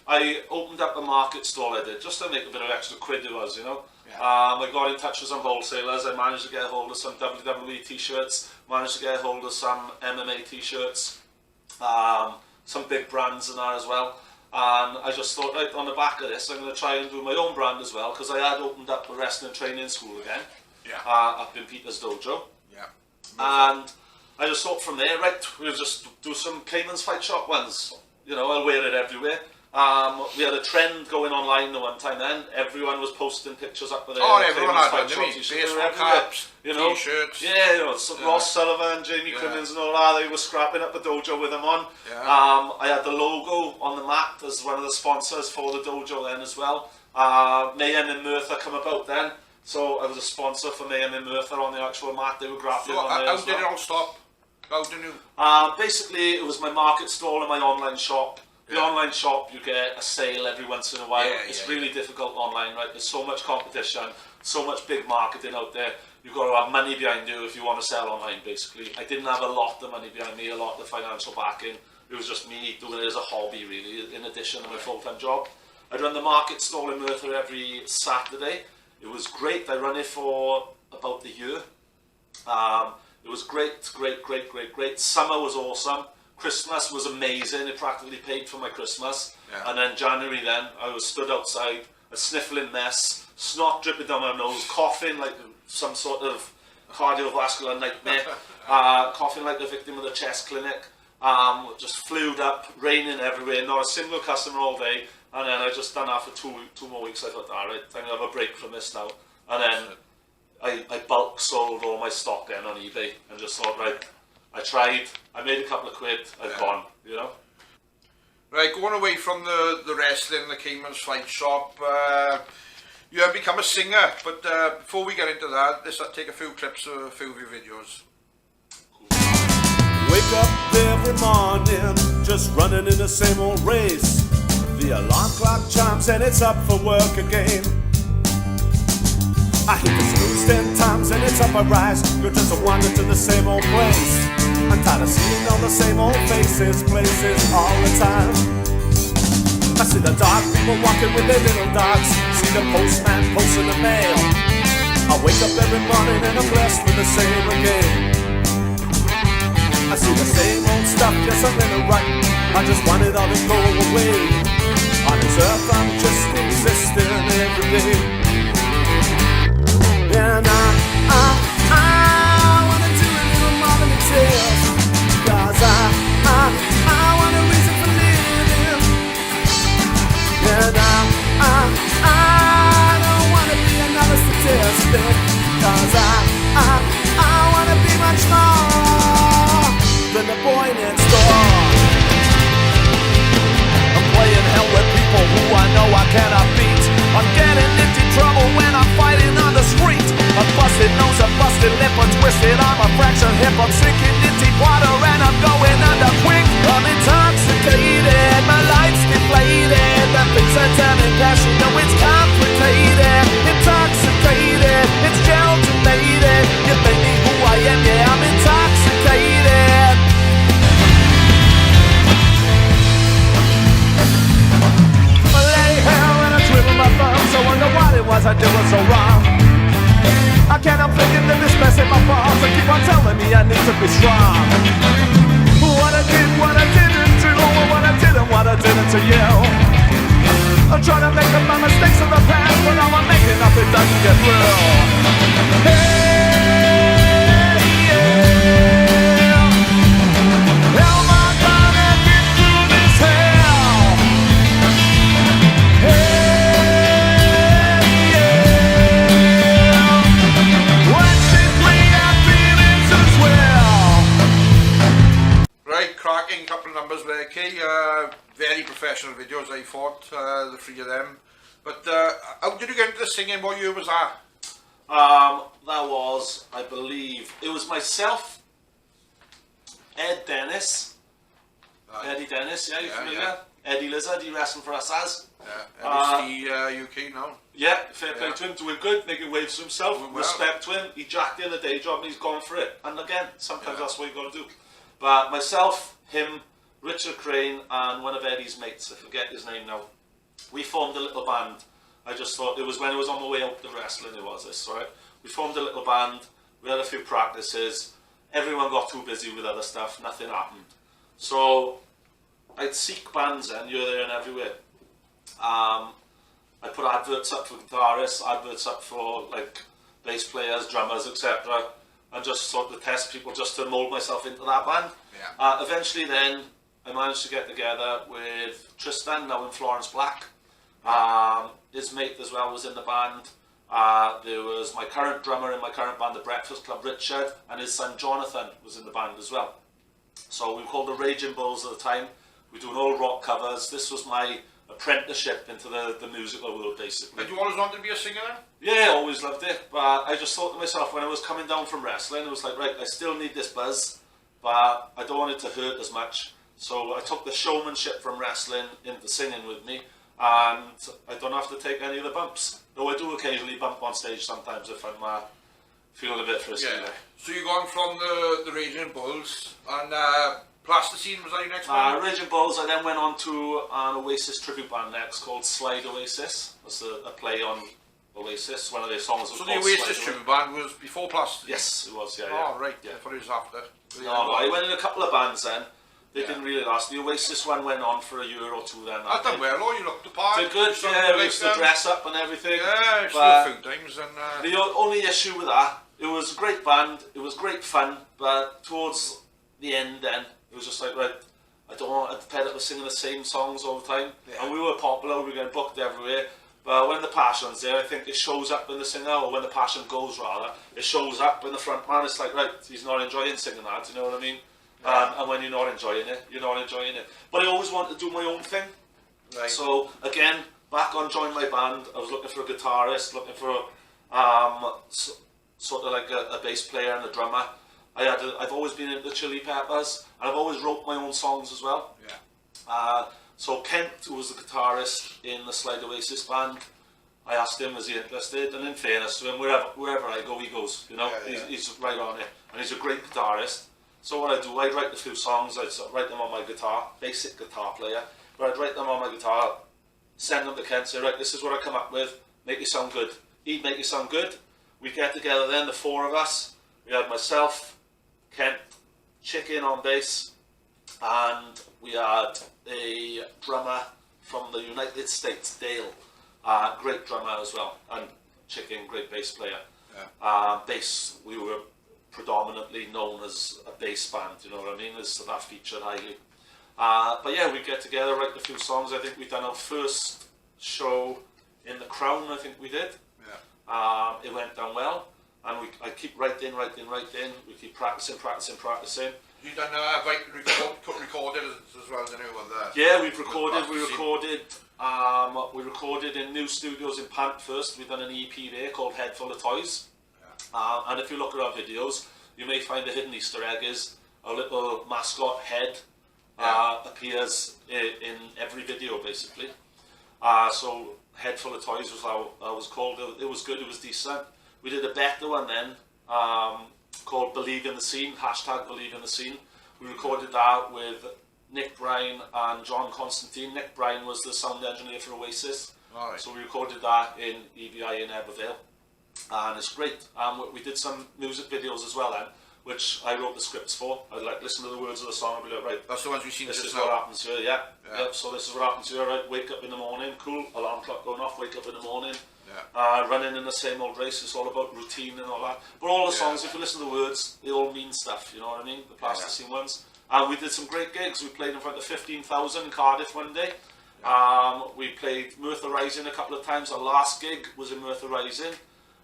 S5: I opened up a market stall, I did, just to make a bit of extra quid it was,
S1: Yeah.
S5: I got in touch with some wholesalers, I managed to get a hold of some WWE t-shirts, managed to get a hold of some MMA t-shirts, some big brands and that as well. And I just thought, right, on the back of this, I'm going to try and do my own brand as well, because I had opened up a wrestling training school again, up in Peter's Dojo.
S1: Yeah.
S5: And I just thought from there, right, we'll just do some Caiman's Fight Shop ones. I'll wear it everywhere. We had a trend going online the one time then. Everyone was posting pictures up with their
S1: everyone
S5: Caiman's
S1: had
S5: Fight
S1: them,
S5: Shop
S1: didn't they?
S5: t-shirts.
S1: Baseball caps, t-shirts.
S5: Yeah, Ross Sullivan, Jamie Crimmins and all that, they were scrapping up the dojo with them on.
S1: Yeah.
S5: I had the logo on the mat as one of the sponsors for the dojo then as well. Mayhem in Merthyr come about then, so I was a sponsor for Mayhem in Merthyr on the actual mat. They were grappling on there
S1: How
S5: as
S1: did
S5: well.
S1: it all stop? How did you...
S5: Basically, it was my market stall and my online shop. The online shop, you get a sale every once in a while. It's really difficult online, right? There's so much competition, so much big marketing out there. You've got to have money behind you if you want to sell online, basically. I didn't have a lot of money behind me, a lot of the financial backing. It was just me doing it as a hobby, really, in addition to my full-time job. I'd run the market stall in Merthyr every Saturday. It was great. I ran it for about a year. It was great. Summer was awesome. Christmas was amazing. It practically paid for my Christmas.
S1: Yeah.
S5: And then January then, I was stood outside, a sniffling mess, snot dripping down my nose, coughing like some sort of cardiovascular nightmare, coughing like a victim of the chest clinic, just flued up, raining everywhere, not a single customer all day. And then I just done that for two more weeks. I thought, all right, I'm going to have a break from this now. And then I bulk sold all my stock then on eBay and just thought, right, I tried, I made a couple of quid, I've gone,
S1: Right, going away from the wrestling, the Caiman's Fight Shop, you have become a singer, but before we get into that, let's take a few clips of a few of your videos.
S3: Wake up every morning, just running in the same old race. The alarm clock chimes and it's up for work again. I hit the snooze 10 times and it's up I rise. You're just a wander to the same old place. I'm tired of seeing all the same old faces, places all the time. I see the dark people walking with their little dogs. See the postman posting the mail. I wake up every morning and I'm blessed with the same again. I see the same old stuff, yes I'm in a rut. I just want it all to go away. On this earth I'm just existing every day. And I wanna do a little more than it is. Cause I want a reason for living. And I don't wanna be another statistic. Cause I wanna be much more than the boy next door. I'm playing hell with people who I know I cannot beat. I'm getting into trouble when I'm fighting on the street. A busted nose, a busted lip, a twisted arm, a fractured hip. I'm sinking in deep water and I'm going under quick. I'm intoxicated, my life's deflated. The things are turning past, you know it's complicated. Intoxicated, it's gel-tomated. You made me who I am, yeah, I'm intoxicated. I lay here and I twiddle my thumbs. I wonder what it was I did was so wrong. I can't help thinking that this mess in my palms. I keep on telling me I need to be strong. What I did, what I didn't do, what I did and what I didn't to you. I'm trying to make up my mistakes of the past, but all I'm making up it doesn't get through. Hey, yeah. How am I gonna get through this hell? Hey, yeah. When should we have feelings as well?
S1: professional videos, I thought, the three of them. But how did you get into the singing? What year was that?
S4: That was, I believe, it was myself, Ed Dennis, Eddie Dennis, yeah, you familiar?
S1: yeah.
S4: Eddie Lizard, he wrestling for us as.
S1: NBC UK now.
S4: Yeah, fair play to him, doing good, making waves for himself,
S1: Well.
S4: respect to him, he jacked in a day job and he's gone for it. And again, sometimes that's what you got to do. But myself, him, Richard Crane and one of Eddie's mates, I forget his name now, we formed a little band. I just thought, it was when I was on my way up to wrestling, it was this, right? We formed a little band, we had a few practices, everyone got too busy with other stuff, nothing happened. So, I'd seek bands in, here, there and everywhere. I put adverts up for guitarists, adverts up for like bass players, drummers, etc. And just sort of test people just to mould myself into that band.
S1: Yeah.
S4: Eventually then, I managed to get together with Tristan, now in Florence Black. His mate as well was in the band. There was my current drummer in my current band, the Breakfast Club, Richard, and his son Jonathan was in the band as well. So we were called the Raging Bulls at the time. We were doing all rock covers. This was my apprenticeship into the musical world, basically.
S1: Did you always want to be a singer then?
S4: Yeah, I always loved it, but I just thought to myself when I was coming down from wrestling, it was like, right, I still need this buzz, but I don't want it to hurt as much. So I took the showmanship from wrestling into singing with me, and I don't have to take any of the bumps. Though I do occasionally bump on stage sometimes if I'm feeling a bit frisky.
S1: Yeah. So you're going from the Raging Bulls and Plasticine was that your next one?
S4: Raging Bulls, I then went on to an Oasis tribute band next called Slide Oasis. That's a play on Oasis, one of their songs was
S1: So
S4: called
S1: the Oasis
S4: Slide
S1: tribute band was before Plasticine?
S4: Yes, it was, yeah.
S1: Oh, right,
S4: Yeah.
S1: I thought it was after.
S4: No, I went in a couple of bands then. They
S1: Yeah.
S4: didn't really last. The Oasis one went on for a year or two then.
S1: I've done well, oh, you looked the part.
S4: Did good,
S1: You sounded
S4: yeah, we
S1: like
S4: used to
S1: them.
S4: dress up and everything.
S1: Yeah, I've seen
S4: But
S1: a few times and...
S4: the only issue with that, it was a great band, it was great fun, but towards the end then, it was just like, right, I don't want to fed up with singing the same songs all the time.
S1: Yeah.
S4: And we were popular, we were getting booked everywhere. But when the passion's there, I think it shows up in the singer, or when the passion goes rather, it shows up in the front man. It's like, right, he's not enjoying singing that, you know what I mean? And when you're not enjoying it, you're not enjoying it. But I always wanted to do my own thing.
S1: Right.
S4: So again, back on joining my band, I was looking for a guitarist, looking for sort of like a bass player and a drummer. I've always been into Chili Peppers, and I've always wrote my own songs as well.
S1: Yeah.
S4: So Kent, who was the guitarist in the Slide Oasis band, I asked him, was he interested? And in fairness to him, wherever I go, he goes. You know,
S1: Yeah.
S4: he's right on it, and he's a great guitarist. So what I do, I'd write a few songs, I'd write them on my guitar, basic guitar player, but I'd write them on my guitar, send them to Kent, say, right, this is what I come up with, make you sound good. He'd make you sound good. We'd get together then, the four of us. We had myself, Kent, Chicken on bass, and we had a drummer from the United States, Dale, great drummer as well, and Chicken, great bass player.
S1: Yeah.
S4: Bass, we were predominantly known as a bass band, you know what I mean, as that featured highly. But yeah, we'd get together, write a few songs. I think we'd done our first show in the Crown, I think we did.
S1: Yeah.
S4: It went down well, and I keep writing, we keep practicing.
S1: You done recorded as well, didn't you? With,
S4: Yeah, we recorded in new studios in Pant first. We've done an EP there called Head Full of Toys. And if you look at our videos, you may find a hidden Easter egg is a little mascot head appears in every video basically. So Head Full of Toys was how that was called. It was good, it was decent. We did a better one then called Believe in the Scene, hashtag Believe in the Scene. We recorded that with Nick Bryan and John Constantine. Nick Bryan was the sound engineer for Oasis.
S1: Right.
S4: So we recorded that in EBI in Ebervale. And it's great. We did some music videos as well then, which I wrote the scripts for. I'd like listen to the words of the song and be like, right,
S1: That's the ones we've seen
S4: this
S1: just
S4: is what
S1: now.
S4: happens here, yeah. So this is what happens here, right, wake up in the morning, cool, alarm clock going off, wake up in the morning, running in the same old race, it's all about routine and all that. But all the songs, if you listen to the words, they all mean stuff, you know what I mean, the Plasticine ones. And we did some great gigs. We played in front of 15,000 in Cardiff one day. We played Merthyr Rising a couple of times. Our last gig was in Merthyr Rising.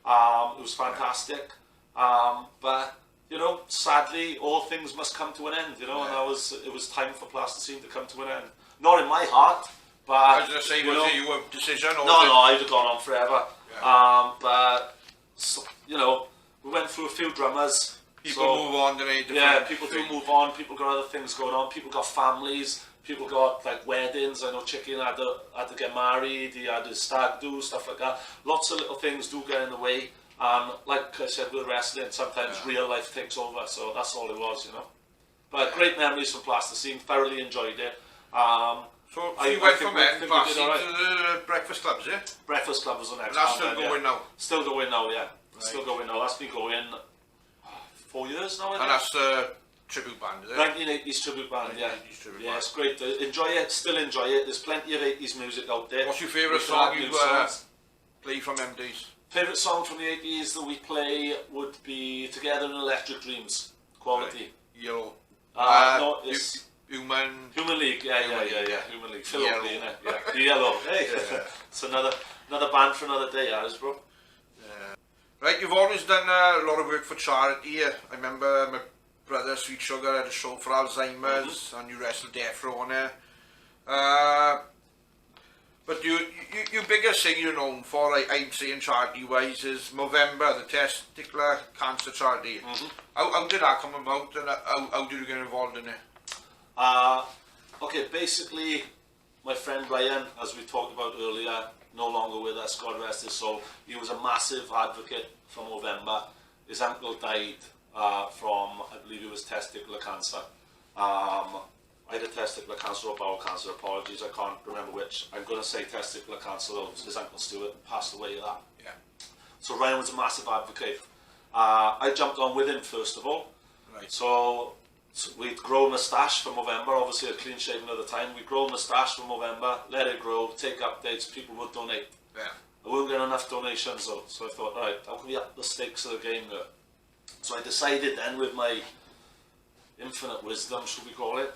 S4: It was fantastic. But you know, sadly, all things must come to an end, you know, and it was time for Plasticine to come to an end. Not in my heart, But
S1: I was going to say,
S4: you
S1: was
S4: know,
S1: it your decision? Or
S4: no,
S1: was it...
S4: no, I'd have gone on forever.
S1: Yeah.
S4: But so, you know, we went through a few drummers.
S1: People
S4: so,
S1: move on, don't they?
S4: Yeah, people do move on. People got other things going on. People got families. People got like weddings. I know Chicken had to get married. He had his stag do, stuff like that. Lots of little things do get in the way. Like I said with wrestling, sometimes real life takes over. So that's all it was, you know. But great memories from Plasticine. Thoroughly enjoyed it.
S1: So you went from there to
S4: right.
S1: the breakfast clubs, eh?
S4: Breakfast Club was the next
S1: And that's
S4: one.
S1: still going now?
S4: Still going now, yeah. Still going now. That's been going 4 years now, I think.
S1: And that's the tribute band, is it?
S4: 1980s tribute band, yeah.
S1: 1980s tribute
S4: Yeah,
S1: band.
S4: it's great. Enjoy it, still enjoy it. There's plenty of 80s music out there.
S1: What's your favourite
S4: We
S1: song
S4: can add
S1: you
S4: new songs.
S1: play from them days?
S4: Favourite song from the 80s that we play would be Together in Electric Dreams. Quality.
S1: Yellow.
S4: No, it's
S1: Human.
S4: Human League, yeah. Human League. Phil
S1: Yellow.
S4: Oakley, innit? Yeah. The Yellow. Hey, it's another band for another day, ours, bro.
S1: Right, you've always done a lot of work for charity. I remember my brother Sweet Sugar had a show for Alzheimer's, and you wrestled Death Row on there. But your biggest thing you're known for, I'm saying charity-wise, is Movember, the testicular cancer charity. How did that come about, and how did you get involved in it?
S4: Okay, basically, my friend Ryan, as we talked about earlier, no longer with us, God rest his soul. He was a massive advocate for Movember. His uncle died from, I believe it was testicular cancer. I had a testicular cancer or bowel cancer, apologies, I can't remember which. I'm going to say testicular cancer though, his uncle Stuart passed away of that.
S1: Yeah.
S4: So Ryan was a massive advocate. I jumped on with him first of all.
S1: Right.
S4: So we'd grown a stash for Movember, obviously a clean shaven at the time. We'd grown the stash for Movember, let it grow, take updates, people would donate.
S1: Yeah.
S4: I wouldn't get enough donations though, so I thought, alright, how can we up the stakes of the game there? So I decided then with my infinite wisdom, should we call it,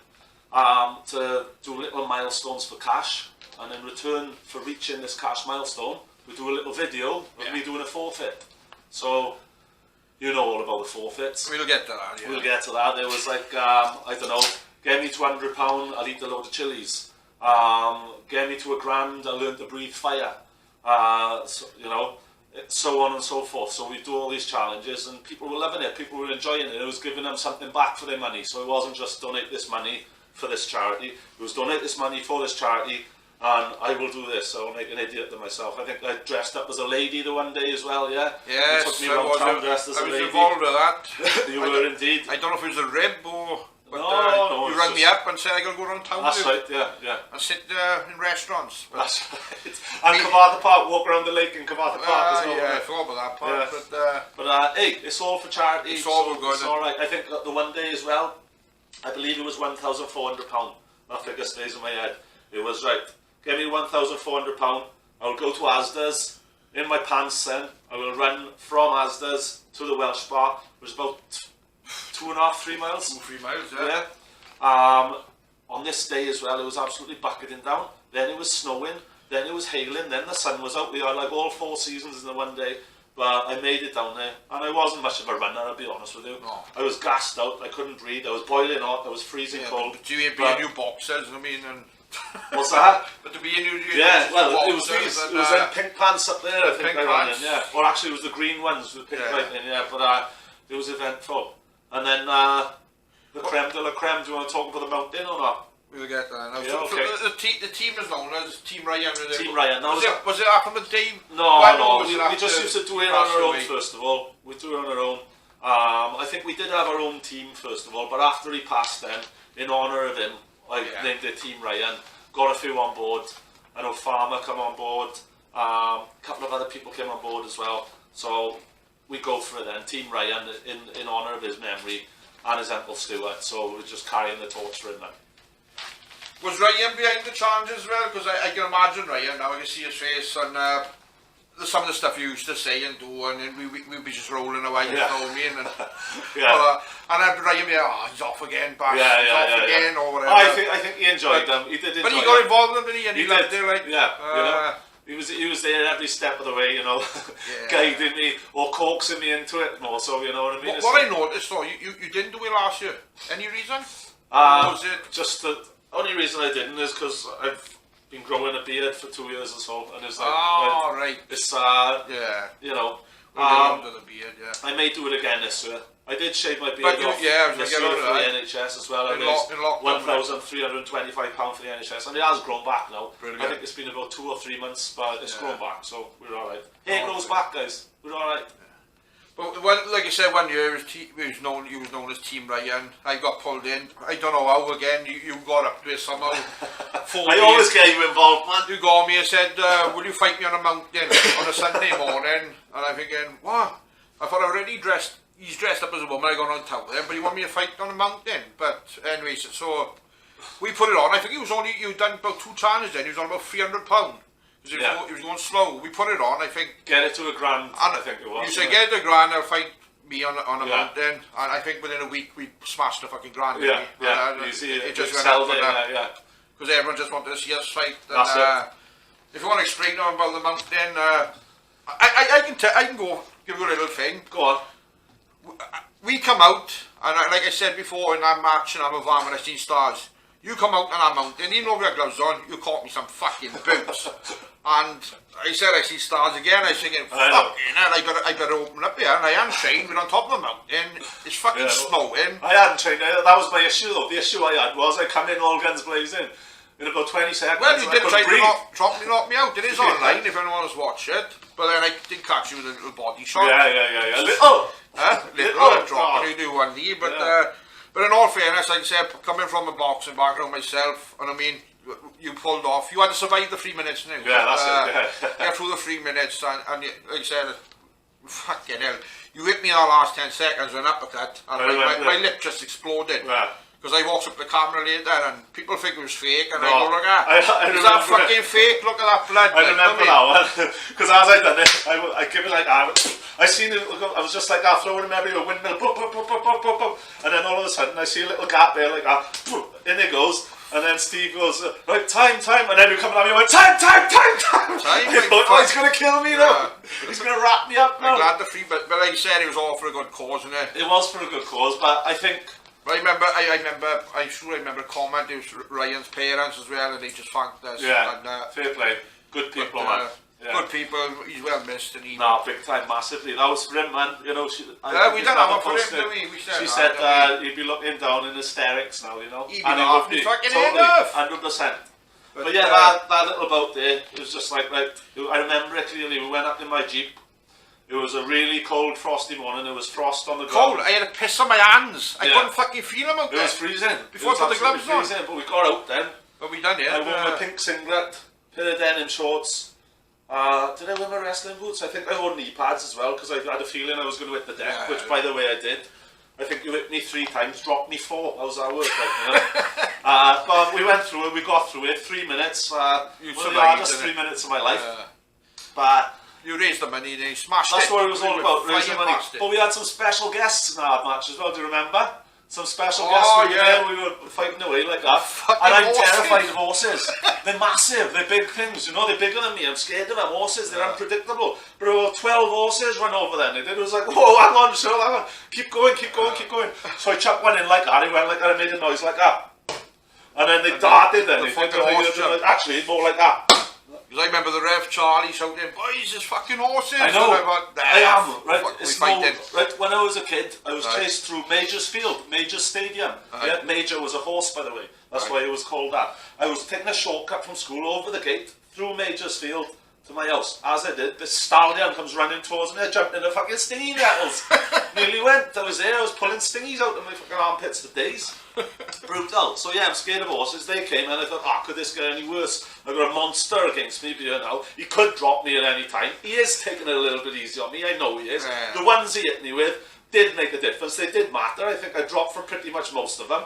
S4: to do little milestones for cash, and in return for reaching this cash milestone, we do a little video of me doing a forfeit. So, you know all about the forfeits.
S1: We'll get to that, yeah.
S4: We'll get to that. There was like, I don't know, get me to £100, I'll eat a load of chilies. Get me to £1,000, I'll learn to breathe fire. So, you know, so on and so forth. So we do all these challenges, and people were loving it. People were enjoying it. It was giving them something back for their money. So it wasn't just donate this money for this charity. It was donate this money for this charity, and I will do this. I'll make an idiot of myself. I think I dressed up as a lady the one day as well. Yeah.
S1: Yes,
S4: You took me around town dressed as a
S1: I was
S4: lady.
S1: involved with that.
S4: You were indeed.
S1: I don't know if it was a rib or... But,
S4: No,
S1: you
S4: it's
S1: rang me
S4: just-
S1: up and said I got to go around town
S4: That's
S1: with you
S4: right. Yeah.
S1: and sit in restaurants. But,
S4: That's right. And Camartha Park, walk around the lake in Camartha Park as well.
S1: yeah, I forgot about that part.
S4: Yeah.
S1: But
S4: But hey, it's all for charity.
S1: It's all good.
S4: It's all right. I think that the one day as well, I believe it was £1,400. That figure stays in my head. It was right. Give me £1,400. I'll go to Asda's in my pants. Then I will run from Asda's to the Welsh bar. It was about 2.5, 3 miles.
S1: 2-3 miles,
S4: Yeah. On this day as well, it was absolutely bucketing down. Then it was snowing. Then it was hailing. Then the sun was out. We had like all 4 seasons in the one day. But I made it down there, and I wasn't much of a runner, I'll be honest with you.
S1: No.
S4: I was gassed out. I couldn't breathe. I was boiling hot. I was freezing cold.
S1: But you be
S4: But-
S1: in new boxers, I mean, and...
S4: What's that?
S1: But to be in new
S4: Yeah, well, it was
S1: boxers
S4: these.
S1: and,
S4: It was them pink pants up there. I think
S1: pink
S4: I ran
S1: pants.
S4: in. Yeah, or actually, it was the green ones with pink
S1: Yeah.
S4: writing. Yeah, but it was eventful. And then the creme de la creme. Do you want to talk about the mountain or not?
S1: We'll get that now.
S4: Yeah,
S1: So
S4: okay.
S1: the team is known as Team Ryan. Was it?
S4: Team Ryan. Now,
S1: Was it after the team?
S4: No,
S1: When
S4: no.
S1: was it
S4: We
S1: after
S4: just used to do it on
S1: passed
S4: our own
S1: away?
S4: first of all. We do it on our own. I think we did have our own team first of all, but after he passed, then in honour of him, I named it Team Ryan. Got a few on board. I know Farmer come on board. A couple of other people came on board as well. So we go for it then. Team Ryan in honour of his memory and his uncle Stuart. So we're just carrying the torch for him then.
S1: Was Ryan behind the challenge as well? Because I can imagine Ryan now. I can see his face and some of the stuff you used to say and do, and then we'd be just rolling away, you know what I mean? And,
S4: Yeah.
S1: and I'd be Ryan be like, oh, he's off again, back.
S4: Yeah,
S1: he's
S4: yeah,
S1: off
S4: yeah,
S1: again, or whatever.
S4: I think he enjoyed them. He did enjoy
S1: But he
S4: them.
S1: got involved in them, didn't he? And he
S4: He
S1: loved
S4: did.
S1: it, like,
S4: Yeah, you know. He was there every step of the way, you know, guiding me or coaxing me into it more. So you know what I mean.
S1: What I noticed though, you didn't do it last year. Any reason? Was it
S4: just the only reason I didn't is because I've been growing a beard for 2 years or so, and it's like,
S1: Oh, right.
S4: it's
S1: Yeah.
S4: you know,
S1: Under the beard, yeah.
S4: I may do it again this year. I did shave my beard
S1: But you-
S4: off
S1: yeah, I was
S4: this
S1: gonna
S4: year
S1: get
S4: for
S1: on
S4: the
S1: to that.
S4: NHS as well.
S1: In
S4: And it's
S1: lockdown,
S4: £1,325 for the NHS, and it has grown back now.
S1: Brilliant.
S4: I think it's been about 2 or 3 months, but it's
S1: Yeah.
S4: grown back, so we're all right. Hair
S1: Oh,
S4: grows
S1: good.
S4: back, guys. We're all right.
S1: But like I said, 1 year he was known as Team Ryan. I got pulled in. I don't know how again. You got up to it somehow.
S5: I always get you involved, man.
S1: You got me and said, will you fight me on a mountain on a Sunday morning? And I'm thinking, what? I thought I already dressed. He's dressed up as a woman. I got on top there, but he want me to fight on a mountain. But anyways, so we put it on. I think you done about 2 challenges then. He was on about £300. He was going slow. We put it on. I think.
S4: Get it to a grand, I think it was.
S1: You said get the grand. I'll fight me on a mountain, and I think within a week we smashed the fucking grand.
S4: Yeah,
S1: didn't we?
S4: yeah.
S1: And,
S4: You see,
S1: it just
S4: it
S1: went
S4: sold
S1: up
S4: it,
S1: and
S4: yeah.
S1: because everyone just wanted to see us fight. And,
S4: That's it.
S1: if you want to explain to them about the mountain, I can go give you a little thing.
S4: Go on.
S1: We come out, and like I said before in that match in Amavan when I seen Stars, you come out on that mountain, even though we had gloves on, you caught me some fucking boots. And I said I see Stars again, I was thinking, fucking hell, I better open up here, and I am trained, we're on top of the mountain, it's fucking snowing.
S5: I hadn't trained. That was my issue though. The issue I had was I come in all guns blazing. In about 20 seconds,
S1: Well, you
S5: and
S1: did
S5: I
S1: try
S5: couldn't
S1: to
S5: breathe.
S1: knock me out, it is online if anyone wants to watch it. But then I did catch you with a little body shot.
S5: Yeah. Little.
S1: Little drop, and you do one knee, but in all fairness, like I said, coming from a boxing background myself, and I mean, you pulled off. You had to survive the 3 minutes now.
S5: Yeah, that's it.
S1: Get through the 3 minutes, and like I said, fucking hell, you hit me in the last 10 seconds with an uppercut, and my lip just exploded.
S5: Yeah.
S1: Because I walked up to the camera later and people think it was fake, and
S5: No.
S1: I go, look at
S5: I
S1: is that
S5: remember
S1: fucking fake? Look at that blood.
S5: I remember that one because as I done it, I give it like I seen it. I was just like throwing him everywhere, windmill, boop, boop, boop, boop, boop, boop, boop. And then all of a sudden I see a little gap there, like that. In it goes, and then Steve goes, right, time, and then he coming at me and went, time. I thought, oh, he's gonna kill me now. He's gonna wrap me up now.
S1: I'm glad the free, but like you said, it was all for a good cause, wasn't it?
S5: It was for a good cause, but I think.
S1: I remember comment. It was Ryan's parents as well, and they just thanked us.
S5: Yeah,
S1: and,
S5: fair play. Good people, man. Yeah.
S1: Good people. He's well missed, and he.
S5: No, big time, massively. That was for him, man. You know,
S1: we done have one for him, didn't we?
S5: She said he'd be looking down in hysterics now, you know.
S1: He'd be off his fucking head off.
S5: 100%. But yeah, that little bout there, it was just like, I remember it clearly. We went up in my Jeep. It was a really cold, frosty morning. There was frost on the ground.
S1: Cold. I had a piss on my hands. I
S5: Yeah.
S1: couldn't fucking feel them out there.
S5: It was freezing.
S1: Before I put the gloves on.
S5: Freezing, but we got out then.
S1: But we done it.
S5: I wore my pink singlet, pair of denim shorts. Did I wear my wrestling boots? I think I wore knee pads as well because I had a feeling I was going to hit the deck,
S1: Yeah.
S5: which by the way I did. I think you hit me 3 times, dropped me 4. How's that work? Like, but we went through it, we got through it. 3 minutes.
S1: You
S5: One of the
S1: survived,
S5: hardest
S1: didn't
S5: 3 minutes of my life.
S1: Yeah.
S5: But
S1: You raised the money, they smashed
S5: that's
S1: it.
S5: what it was all about, raising money.
S1: Past it.
S5: But we had some special guests in our match as well, do you remember? Some special
S1: Oh,
S5: guests we were
S1: yeah.
S5: there, we were fighting away like that.
S1: Fucking
S5: And I'm
S1: horses.
S5: terrified of horses. They're massive, they're big things, you know, they're bigger than me. I'm scared of them horses, they're unpredictable. But about 12 horses run over then. It was like, whoa, hang on, Cheryl, hang on. Keep going. So I chucked one in like that, he went like that, I made a noise like that. And then they darted then.
S1: the
S5: They
S1: fucking
S5: did
S1: horse jump.
S5: actually, more like that.
S1: Because I remember the ref Charlie shouting, boys, there's fucking horses.
S5: I know.
S1: And I went,
S5: I am. Right.
S1: Fuck, we
S5: It's no,
S1: fighting.
S5: right. When I was a kid, I was
S1: Right.
S5: chased through Major's Field, Major's Stadium.
S1: Right.
S5: Yeah, Major was a horse, by the way. That's why it was called that. I was taking a shortcut from school over the gate through Major's Field to my house. As I did, this stallion comes running towards me. I jumped in the fucking stingy nettles. Nearly went. I was there. I was pulling stingies out of my fucking armpits for days. Brutal. So yeah, I'm scared of horses. They came and I thought, could this get any worse? I've got a monster against me here now. He could drop me at any time. He is taking it a little bit easy on me. I know he is.
S1: Yeah.
S5: The ones he hit me with did make a difference. They did matter. I think I dropped for pretty much most of them.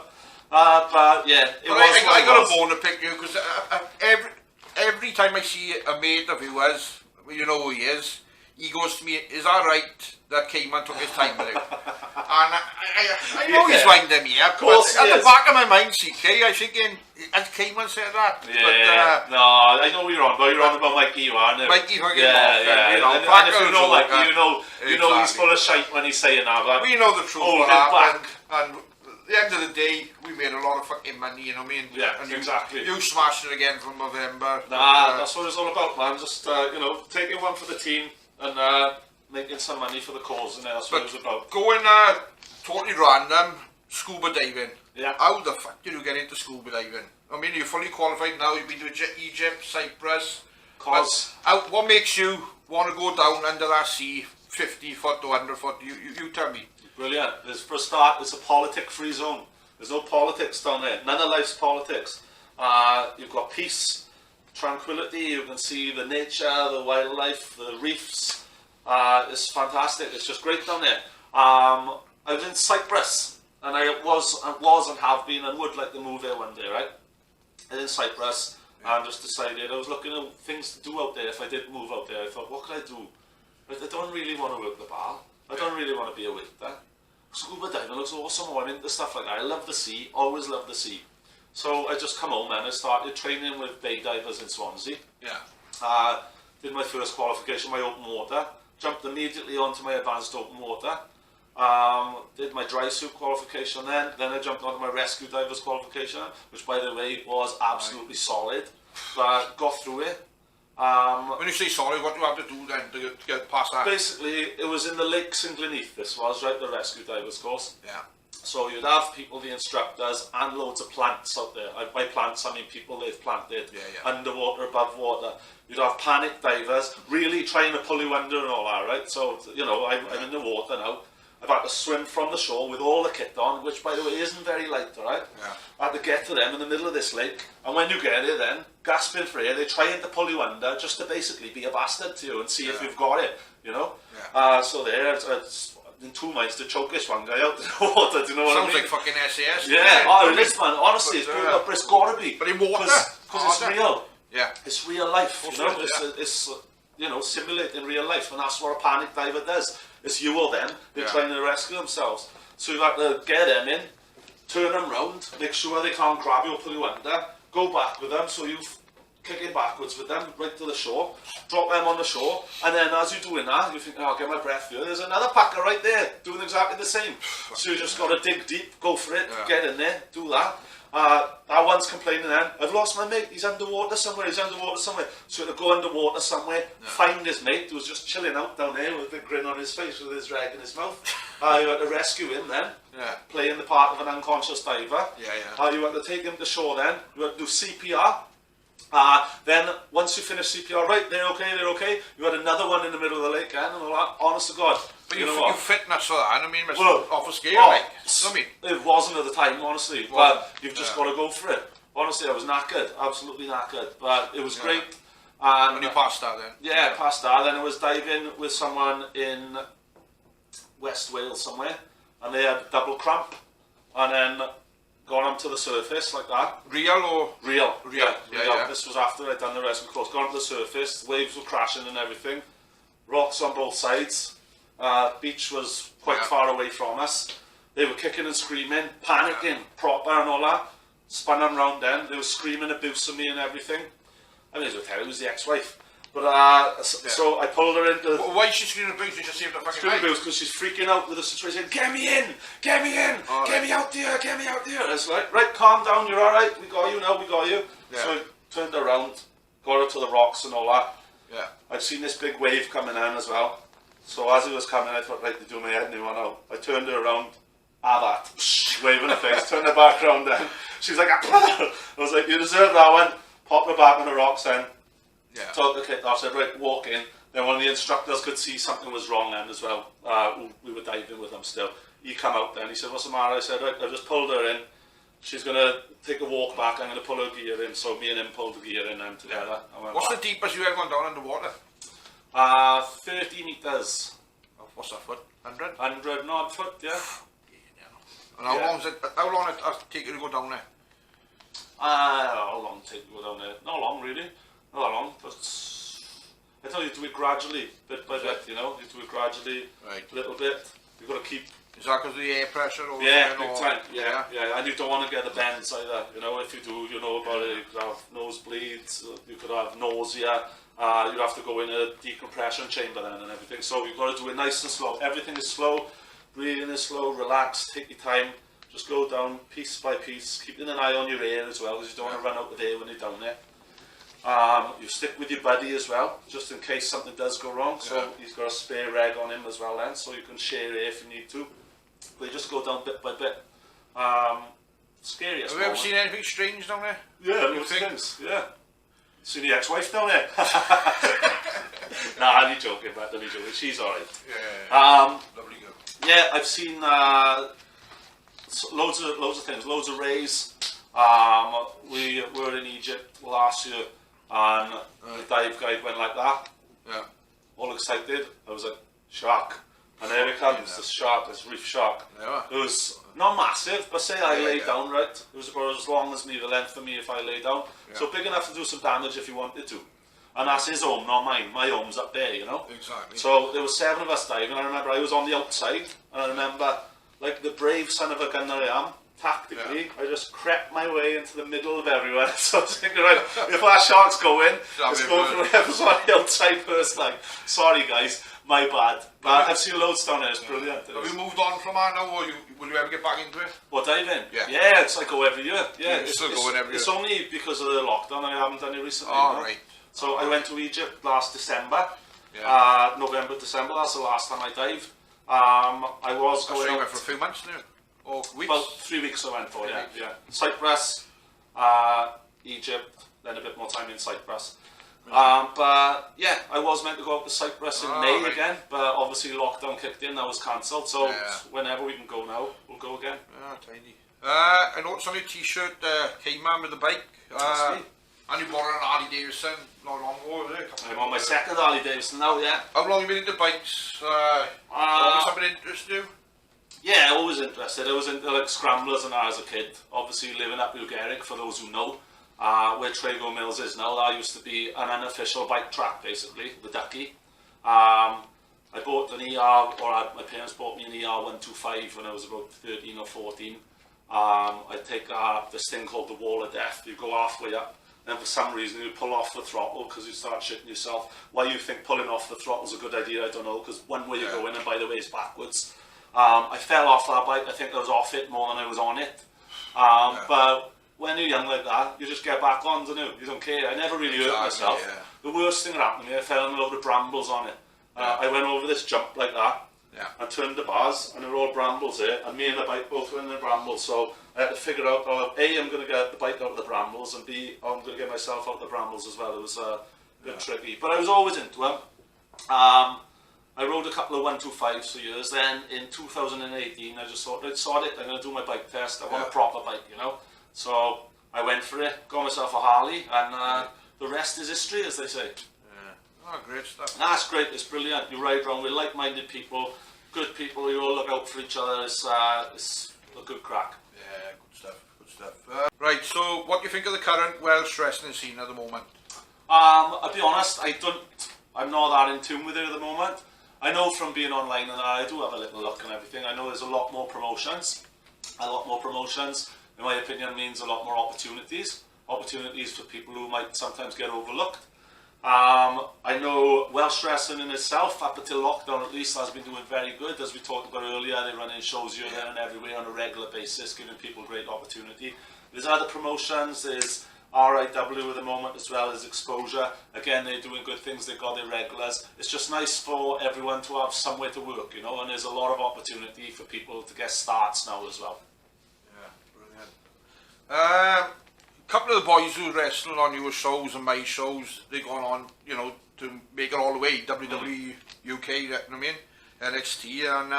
S5: But yeah, it was what
S1: I
S5: it
S1: got
S5: was.
S1: a bone to pick you because every time I see a mate of yours, you know who he is, he goes to me, is that right that Caiman took his time with you? And I know he's winding me up, but
S5: course
S1: at
S5: he
S1: the
S5: is.
S1: back of my mind, CK, I'm thinking, has Caiman said that?
S5: Yeah,
S1: But,
S5: no, I know what you're on, but you're on about Mikey, you are.
S1: Mikey fucking
S5: yeah,
S1: yeah, you know,
S5: and if you know
S1: Paco,
S5: Mikey, you know he's
S1: Exactly.
S5: full of shite when he's saying that. But
S1: we know the truth
S5: hold
S1: of
S5: him
S1: that,
S5: back.
S1: and the end of the day, we made a lot of fucking money, you know what I mean?
S5: Yeah,
S1: and
S5: exactly.
S1: You smashed it again from November.
S5: Nah, that's what it's all about, man. Just, you know, taking one for the team and making some money for the cause, and that's what it was about.
S1: Going totally random, scuba diving.
S5: Yeah.
S1: How the fuck did you get into scuba diving? I mean, you're fully qualified now. You've been to Egypt, Cyprus.
S5: Cause
S1: What makes you want to go down under that sea, 50 foot to 100 foot? You tell me.
S5: brilliant. For a start, it's a politic-free zone. There's no politics down there. None of life's politics. You've got peace, tranquility. You can see the nature, the wildlife, the reefs. It's fantastic. It's just great down there. I was in Cyprus, and I was and have been and would like to move there one day, right? I was in Cyprus, and just decided I was looking at things to do out there. If I did move out there, I thought, what could I do? I don't really want to work the bar. I don't really want to be a waiter. Scuba diving looks awesome. I'm into stuff like that. I love the sea. Always loved the sea. So I just come home and I started training with bay divers in Swansea.
S1: Yeah.
S5: Did my first qualification, my open water. Jumped immediately onto my advanced open water. Did my dry suit qualification then. Then I jumped onto my rescue divers qualification, which by the way was absolutely solid. But got through it.
S1: When you say sorry, what do you have to do then to get past that?
S5: Basically, it was in the lakes in Gleneath, this was, right, the rescue divers course.
S1: Yeah.
S5: So you'd have people, the instructors, and loads of plants out there. By plants, I mean people they've planted underwater, above water. You'd have panic divers, really trying to pull you under and all that, right? So, you know, I'm in the water now. I've had to swim from the shore with all the kit on, which, by the way, isn't very light, all right?
S1: Yeah.
S5: I had to get to them in the middle of this lake, and when you get there then, gasping for air, they're trying to pull you under just to basically be a bastard to you and see if you've got it, you know?
S1: Yeah.
S5: So there, it's in 2 minutes to choke this one guy out in the water, do you know what I mean?
S1: Sounds like fucking SAS.
S5: Yeah, oh, it is, man, honestly, it's built up, but it's gotta be.
S1: But in water?
S5: Because it's real.
S1: Yeah.
S5: It's real life, you know?
S1: Yeah.
S5: It's you know, simulating real life, and that's what a panic diver does. It's you or them, they're trying to rescue themselves. So you have to get them in, turn them round, make sure they can't grab you or pull you under, go back with them, so you kick it backwards with them, right to the shore, drop them on the shore, and then as you're doing that, you think, oh, I'll get my breath here, there's another packer right there, doing exactly the same. So you just got to dig deep, go for it, get in there, do that. That one's complaining then, I've lost my mate, he's underwater somewhere. So you had to go underwater somewhere, find his mate who was just chilling out down there with a big grin on his face with his rag in his mouth. You had to rescue him then, playing the part of an unconscious diver. You had to take him to shore then, you had to do CPR. Then once you finish CPR, right, they're okay, you had another one in the middle of the lake and all that, honest to God.
S1: But
S5: you know
S1: you
S5: what?
S1: fitness for that, I mean, it's
S5: Well,
S1: off a scale, like, you know what I mean?
S5: It wasn't at the time, honestly, but you've just got to go for it. Honestly, I was knackered, absolutely knackered, but it was great. And
S1: When you passed that then?
S5: yeah, past that, then I was diving with someone in West Wales somewhere, and they had double cramp, and then gone onto the surface like that.
S1: Real or?
S5: Real.
S1: Yeah.
S5: This was after I'd done the rescue course. Gone to the surface, the waves were crashing and everything. Rocks on both sides. Beach was quite far away from us. They were kicking and screaming, panicking, proper and all that. Spun them round then. They were screaming, abusing me and everything. I mean, it was the ex-wife. But so I pulled her into.
S1: Why is she screaming abuse? She just saved the fucking
S5: screaming
S1: life.
S5: abuse because she's freaking out with the situation. Get me in! Get me in! Get me out there! Get me out there! And it's like, right, calm down. You're all right. We got you now. We got you.
S1: Yeah.
S5: So I turned around, got her to the rocks and all that.
S1: Yeah.
S5: I'd seen this big wave coming in as well. So as it was coming, I thought, right, to do my head new one out. I turned her around, that, waving her face, turned her back around then. She's like, I was like, you deserve that one. Popped her back on the rocks then.
S1: Yeah.
S5: Took the kit off, said, right, walk in. Then one of the instructors could see something was wrong then as well. We were diving with them still. He come out then, he said, what's the matter? I said, right, I just pulled her in. She's going to take a walk back, I'm going to pull her gear in. So me and him pulled the gear in then together.
S1: What's the deepest you ever gone down underwater?
S5: 30 metres.
S1: What's that foot? 100?
S5: 100 odd foot, yeah.
S1: And how long is it? How long it take you to go down there?
S5: How long did it take to go down there? Not long really. Not that long, but I tell you, do it gradually, bit by bit, you know. You do it gradually, little bit. You've got to keep.
S1: Is that because of the air pressure? Or
S5: yeah, big time. Yeah. And you don't want to get the bends either. You know, if you do, you know about it. You could have nosebleeds. You could have nausea. You have to go in a decompression chamber then and everything. So you've got to do it nice and slow. Everything is slow. Breathing is slow. Relax. Take your time.
S4: just go down piece by piece, keeping an eye on your air as well, because you don't want to run out of air when you're down there. You stick with your buddy as well, just in case something does go wrong. So he's got a spare reg on him as well then, so you can share air if you need to. But you just go down bit by bit. Scariest.
S1: Have you ever seen anything strange down there?
S4: Yeah, loads of things. Yeah. Seen the ex-wife down there? Nah, only joking, but only joking. She's alright.
S1: Yeah. Lovely girl.
S4: Yeah, I've seen loads of things, loads of rays. We were in Egypt last year, and the dive guide went like that.
S1: Yeah.
S4: All excited. I was like, shark. And there it comes, this shark, this reef shark.
S1: Yeah.
S4: It was not massive, but say I lay
S1: yeah.
S4: down, right? It was about as long as me, the length of me if I lay down.
S1: Yeah.
S4: So big enough to do some damage if you wanted to. And that's his home, not mine. My home's up there, you know?
S1: Exactly.
S4: So there were 7 of us diving. I remember I was on the outside, and I remember, like the brave son of a gun that I am, tactically, I just crept my way into the middle of everyone. So I was thinking, right, if our shark's going, let's go for whoever's on the outside first. Like, sorry guys, my bad. But I've seen loads down there, it's brilliant.
S1: Have you moved on from that now, or will you ever get back into it?
S4: What, diving?
S1: Yeah.
S4: It's like go every year. Yeah,
S1: You're still going every year.
S4: It's only because of the lockdown I haven't done it recently.
S1: Oh,
S4: you know?
S1: right.
S4: So I went to Egypt last December.
S1: Yeah.
S4: November, December, that's the last time I dived. I was
S1: So
S4: going
S1: you
S4: out
S1: went for a few months now? Or weeks?
S4: about 3 weeks I went for, yeah.
S1: weeks.
S4: Yeah. Cyprus, Egypt, then a bit more time in Cyprus. But yeah, I was meant to go up to Cyprus in May
S1: right.
S4: again, but obviously lockdown kicked in, that was cancelled. So
S1: Yeah.
S4: whenever we can go now, we'll go again.
S1: Tiny. I noticed on your t-shirt, Caiman with the bike.
S4: That's me.
S1: And you bought an Harley Davidson not long ago, was it?
S4: I'm on my second Harley Davidson now, yeah.
S1: How long have you been into bikes? Always something interested you?
S4: Yeah, always interested. I was into like scramblers and that as a kid. Obviously living up Ugarik, for those who know, where Trago Mills is now, that used to be an unofficial bike track basically, the Ducky. I bought an ER, my parents bought me an ER 125 when I was about 13 or 14. I'd take this thing called the Wall of Death. You go halfway up, and for some reason you pull off the throttle because you start shitting yourself. Why you think pulling off the throttle is a good idea, I don't know, because one way you go in and by the way it's backwards. I fell off that bike. I think I was off it more than I was on it. But when you're young like that, you just get back on, don't you? You don't care. I never really hurt myself. Yeah. The worst thing that happened to me, I fell in a load of brambles on it. I went over this jump like that. And turned the bars, and there were all brambles there, and me and the bike both were in the brambles, so I had to figure out, A, I'm going to get the bike out of the brambles, and B, I'm going to get myself out of the brambles as well. It was a bit tricky, but I was always into them. I rode a couple of 125s for years, then in 2018 I just thought, right, sod it, I'm going to do my bike test, I want a proper bike, you know. So I went for it, got myself a Harley, and the rest is history, as they say.
S1: Oh, great stuff.
S4: That's great, it's brilliant. You ride around with like-minded people, good people, you all look out for each other. It's a good crack.
S1: Yeah, good stuff, good stuff. Right, so what do you think of the current Welsh wrestling scene at the moment?
S4: I'll be honest, I'm not that in tune with it at the moment. I know from being online and I do have a little look and everything, I know there's a lot more promotions. A lot more promotions, in my opinion, means a lot more opportunities. Opportunities for people who might sometimes get overlooked. I know Welsh wrestling in itself, up until lockdown at least, has been doing very good. As we talked about earlier, they're running shows here, there and everywhere on a regular basis, giving people great opportunity. There's other promotions, there's RIW at the moment as well as Exposure. Again, they're doing good things, they've got their regulars. It's just nice for everyone to have somewhere to work, you know, and there's a lot of opportunity for people to get starts now as well.
S1: Yeah, brilliant. A couple of the boys who wrestle on your shows and my shows, they've gone on, you know, to make it all the way, WWE UK, you know what I mean, NXT, and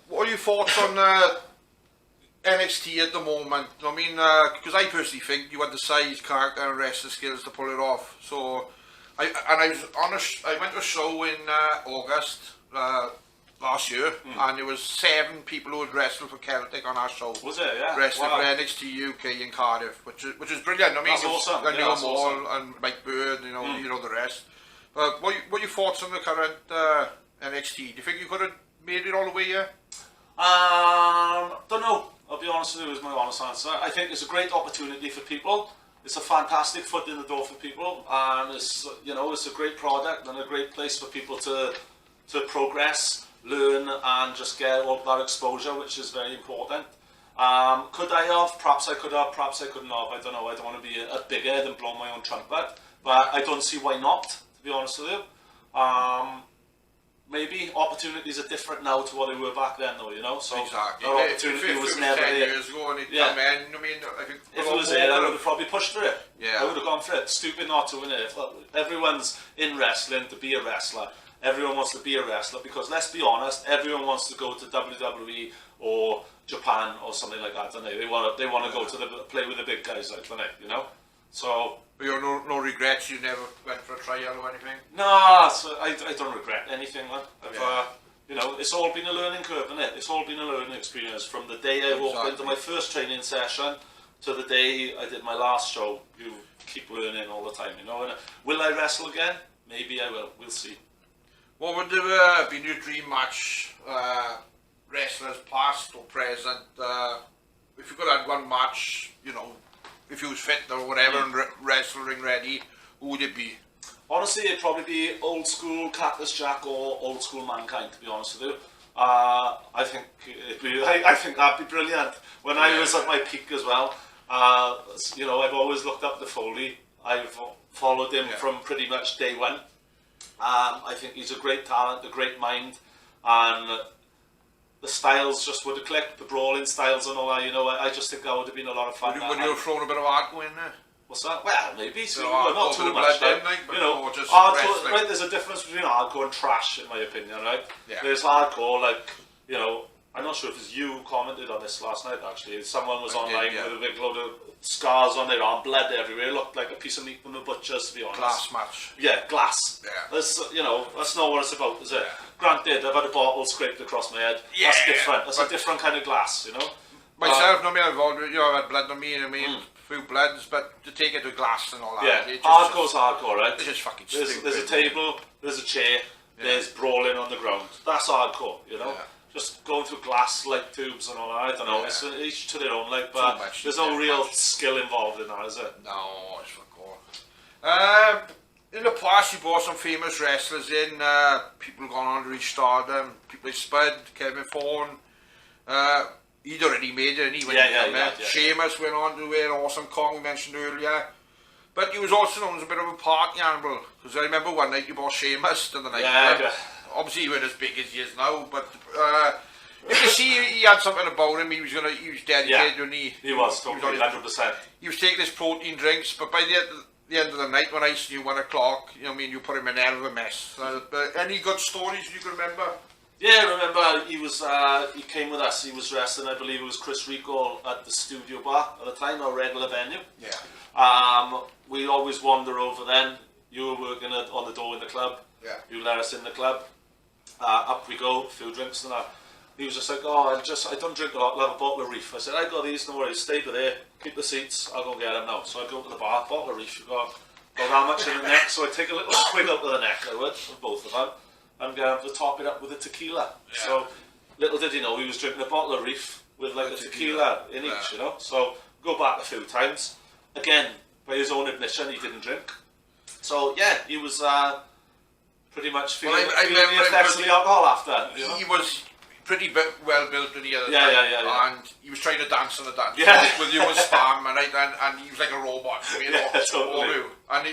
S1: what are your thoughts on NXT at the moment? I mean, because I personally think you had the size, character and wrestling skills to pull it off, so, I went to a show in August, last year, and there was 7 people who had wrestled for Celtic on our show.
S4: Was it? Yeah.
S1: Wrestling for NXT UK in Cardiff, which is brilliant. I mean,
S4: that's awesome.
S1: And Neil Moore and Mike Bird, you know the rest. But what are your thoughts on the current NXT? Do you think you could have made it all the way here?
S4: Don't know. I'll be honest with you, is my honest answer. I think it's a great opportunity for people. It's a fantastic foot in the door for people, and it's, you know, it's a great product and a great place for people to progress. learn and just get all that exposure, which is very important. Could I have? Perhaps I could have, perhaps I couldn't have. I don't know. I don't want to be a big head and blow my own trumpet, but I don't see why not, to be honest with you. Maybe opportunities are different now to what they were back then, though, you know. So
S1: Exactly.
S4: our opportunity was never
S1: 10
S4: there.
S1: years ago and it
S4: Yeah.
S1: come in, I mean, I think
S4: If it was there, I would have probably pushed for it.
S1: Yeah.
S4: I would have gone for it. Stupid not to, win it. Everyone's in wrestling to be a wrestler. Everyone wants to be a wrestler because, let's be honest, everyone wants to go to WWE or Japan or something like that, don't they? They want to go to play with the big guys, like, don't they? You know. So.
S1: But you have no regrets. You never went for a trial or anything.
S4: No, so I don't regret anything, man.
S1: Yeah.
S4: You know, it's all been a learning curve, isn't it? It's all been a learning experience from the day I walked into my first training session to the day I did my last show. You keep learning all the time, you know. And will I wrestle again? Maybe I will. We'll see.
S1: What would have been your dream match, wrestlers past or present? If you could have one match, you know, if you was fit or whatever and wrestling ready, who would it be?
S4: Honestly, it'd probably be old school Cactus Jack or old school Mankind, to be honest with you. I think I think that'd be brilliant. When I was at my peak as well, you know, I've always looked up to Foley. I've followed him from pretty much day one. I think he's a great talent, a great mind, and the styles just would have clicked, the brawling styles and all that, you know. I just think that would have been a lot of fun.
S1: Would you have thrown a bit of hardcore in there?
S4: What's that? Well, maybe.
S1: So
S4: well, not too much,
S1: like,
S4: you know.
S1: just
S4: Hardcore, right, there's a difference between hardcore and trash, in my opinion, right?
S1: Yeah.
S4: There's hardcore, like, you know, I'm not sure if it's you who commented on this last night, actually. Someone was online with a big load of scars on their arm, blood everywhere. It looked like a piece of meat from the butcher's, to be honest.
S1: Glass match.
S4: Yeah, glass.
S1: Yeah.
S4: That's, you know, that's not what it's about, is it? Granted, I've had a bottle scraped across my head.
S1: Yeah,
S4: that's different. That's a different kind of glass, you know?
S1: Myself, no, me involved. You know, I had blood on me, and I mean, few bloods, but to take it to glass and all that.
S4: Yeah,
S1: It
S4: hardcore's hardcore, right?
S1: It's just fucking stupid.
S4: There's a table, there's a chair, there's brawling on the ground. That's hardcore, you know?
S1: Yeah.
S4: Just going through glass light tubes and all that. I don't know. It's each to their own, like, but
S1: much,
S4: there's no real
S1: much.
S4: skill involved in that, is it?
S1: No, it's fuck all. In the past, you brought some famous wrestlers in. People gone on to reach stardom. People like Spud, Kevin Thorne. He'd already made it, and he went
S4: yeah.
S1: Sheamus went on to wear Awesome Kong, we mentioned earlier. But he was also known as a bit of a party animal, because I remember one night you brought Sheamus to the night.
S4: Yeah.
S1: Obviously, he wasn't as big as he is now, but you can see he had something about him. He was dedicated, and
S4: he was totally 100%.
S1: He was taking his protein drinks, but by the end of the night, when I see you 1 o'clock, you know what I mean, you put him in hell of a mess. Any good stories you can remember?
S4: Yeah, I remember he came with us. He was wrestling, I believe it was Chris Rico at the Studio Bar at the time, our regular venue.
S1: Yeah.
S4: We always wander over then. You were working on the door in the club.
S1: Yeah.
S4: You let us in the club. Up we go, a few drinks and that. He was just like, oh, I don't drink a lot, I'll have a bottle of Reef. I said, I got these, no worries, stay there, keep the seats, I'll go get them now. So I go to the bar, bottle of Reef, you got that much in the neck, so I take a little squig out of the neck, I would, of both of them, and to top it up with a tequila.
S1: Yeah.
S4: So little did he know, he was drinking a bottle of Reef with like a tequila in each, you know. So go back a few times. Again, by his own admission, he didn't drink. So yeah, he was pretty much feeling the effects of the alcohol after. You know?
S1: He was pretty well built to the other
S4: Yeah.
S1: and he was trying to dance on the dance with you and Spam, and he was like a robot. You know,
S4: totally.
S1: And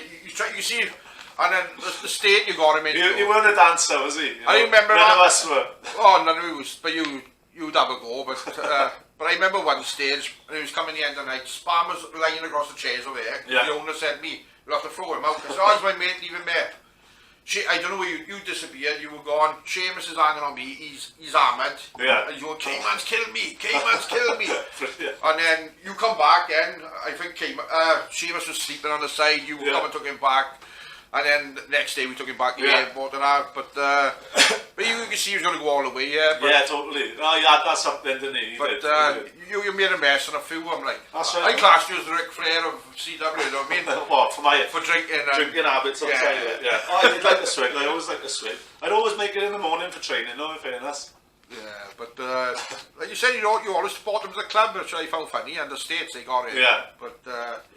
S1: you see, and then the state you got him in.
S4: You weren't a dancer, was he?
S1: I remember
S4: none of us were.
S1: Oh, none of us, but you'd have a go. But I remember one stage, and it was coming the end of the night. Spam was lying across the chairs over there.
S4: Yeah.
S1: The owner said to me, "You'll have to throw him out." I said, "Oh, he's my mate, leave him there." I don't know where you disappeared, you were gone. Seamus is hanging on me, he's armoured.
S4: Yeah.
S1: And he's going, Caiman's killed me, Caiman's killed me.
S4: Yeah.
S1: And then you come back and I think Seamus was sleeping on the side, you come and took him back. And then the next day we took him back to the airport and that. But you can see he was going to go all the way,
S4: yeah, totally. Oh, yeah, that's something, didn't he?
S1: But you made a mess and a few, I'm like,
S4: that's right.
S1: I classed you as the Ric Flair of CW, you know what I mean?
S4: What, for
S1: drinking
S4: habits, I'll tell you. Yeah. Oh, I did like a swig, I always like a swig. I'd always make it in the morning for training, no, in fairness.
S1: Yeah, but like you said, you always support them to the club, which I found funny, and the States they got it.
S4: Yeah.
S1: But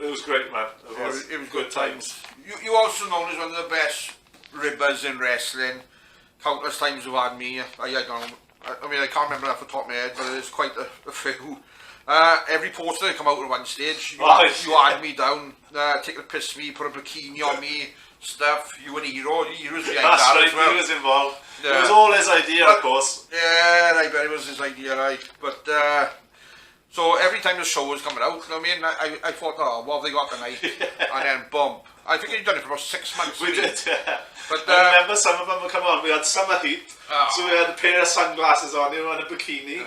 S4: it was great, man. It was
S1: good times. You also known as one of the best ribbers in wrestling. countless times you've had me. I don't know. I mean, I can't remember off the top of my head, but there's quite a few. Every poster that come out at one stage, you had me down, take the piss me, put a bikini on me, stuff. You and Hero, Hero's behind
S5: That's
S1: that
S5: right,
S1: as well.
S5: he was involved.
S1: Yeah.
S5: It was all his idea, of course.
S1: Yeah, I bet it was his idea, right? But so every time the show was coming out, you know what I mean, I thought, oh, what have they got tonight? And then boom. I think he'd done it for about 6 months.
S5: We did, yeah.
S1: But
S5: I remember some of them would come on. We had summer heat, so we had a pair of sunglasses on, you know, and a bikini.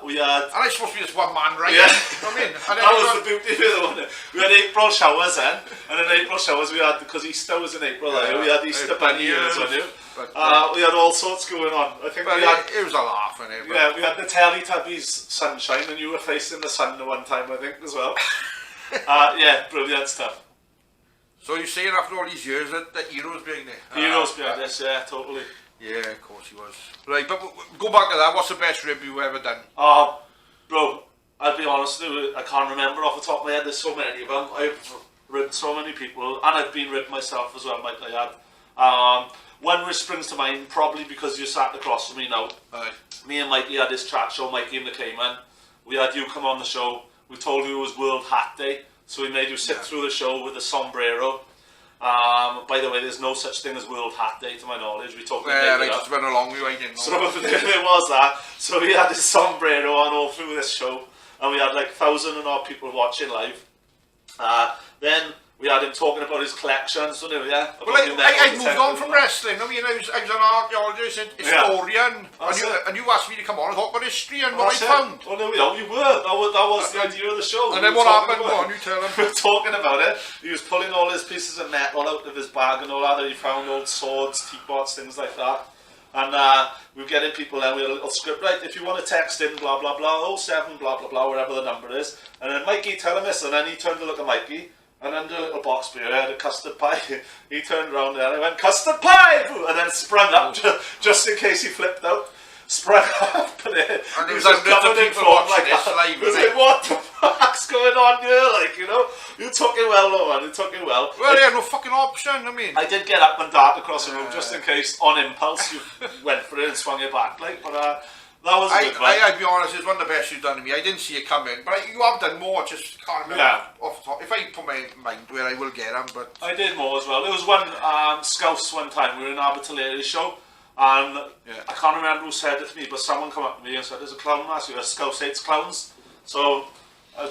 S5: We had...
S1: And I supposed to be this one man, right?
S5: Yeah.
S1: You know what I mean? And
S5: That was the beauty of the one. We had April showers then, and in April showers we had, because Easter was in April, we had Easter bunny ears on you. We had all sorts going on. I think we had...
S1: It was a laugh in it.
S5: Yeah, we had the Teletubbies sunshine, and you were facing the sun at one time, I think, as well. Yeah, brilliant stuff.
S1: So you're saying after all these years that Hero's behind it?
S5: Heroes behind this, yeah, totally.
S1: Yeah, of course he was. Right, but go back to that. What's the best rib you've ever done?
S5: Bro, I'll be honest with you, I can't remember off the top of my head. There's so many of them. I've ribbed so many people, and I've been ribbed myself as well, might I add. One which springs to mind, probably because you sat across from me now. Me and Mikey had this chat show, Mikey and the Caiman. We had you come on the show. We told you it was World Hat Day, so we made you sit through the show with a sombrero. By the way, there's no such thing as World Hat Day to my knowledge. We talked about
S1: Yeah, like just went along with you, I didn't know.
S5: So there was that. So we had this sombrero on all through this show, and we had like 1,000 and odd people watching live. Then we had him talking about his collections, didn't we? Yeah.
S1: Well, I moved on from wrestling. I mean, I was an archaeologist, historian, and you asked me to come on and talk about history and what I found.
S5: Oh no, you were. That was the idea of the show.
S1: And then what happened? Go on, you tell him.
S5: We were talking about it. He was pulling all his pieces of metal out of his bag and all that. He found old swords, teapots, things like that. And we were getting people in, we had a little script, right, if you want to text in, blah, blah, blah, 07, blah, blah, blah, whatever the number is. And then Mikey tell him this, and then he turned to look at Mikey, and under a little box beer, I had a custard pie. He turned around there and I went, custard pie! And then sprung up, just in case he flipped out. Sprung up, and he was just covered in foam like that. He was like, what the fuck's going on here? Like, you know, you took it well, though, man, you took it well.
S1: Well, yeah, no fucking option, I mean.
S5: I did get up and dart across the room, just in case, on impulse, you went for it and swung it back, like, but that was a good one.
S1: I'd be honest, it's one of the best you've done to me. I didn't see it coming, but you have done more, just can't remember off the top. If I put my mind where I will get them, but...
S5: I did more as well. There was one, Scouse one time, we were in Abertillery show, and I can't remember who said it to me, but someone come up to me and said, there's a clown mask, Scouse hates clowns. So,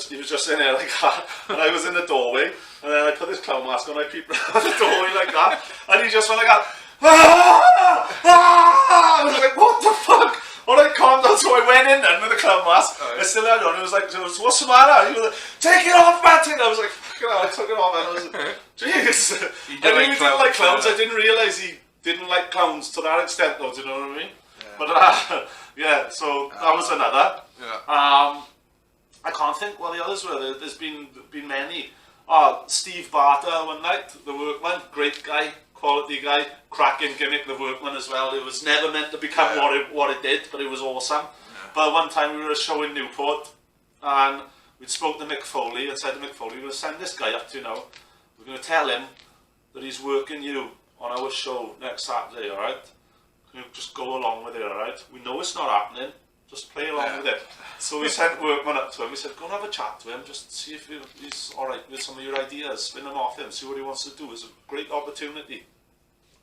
S5: he was just in there like that, and I was in the doorway, and then I put this clown mask on, I peeped out the doorway like that, and he just went like that, I was like, what the fuck? Alright, calm down, so I went in then with the clown mask, I still had it on, it was like, what's the matter? He was like, take it off, Martin! I was like, fucking hell, I took it off, and I was like, jeez. I really didn't like clowns, I didn't realise he didn't like clowns to that extent though, do you know what I mean? But yeah, so that was another. I can't think what the others were. There's been many. Steve Barter one night, the Workman, great guy, quality guy, cracking gimmick, the Workman as well. It was never meant to become what it did, but it was awesome. But one time we were at a show in Newport, and we'd spoke to Mick Foley and said to Mick Foley, we're going to send this guy up to you now. We're going to tell him that he's working you on our show next Saturday, alright? Can you just go along with it, alright? We know it's not happening, just play along with it. So we sent Workman up to him, we said, go and have a chat to him, just see if he's alright with some of your ideas, spin them off him, see what he wants to do. It's a great opportunity.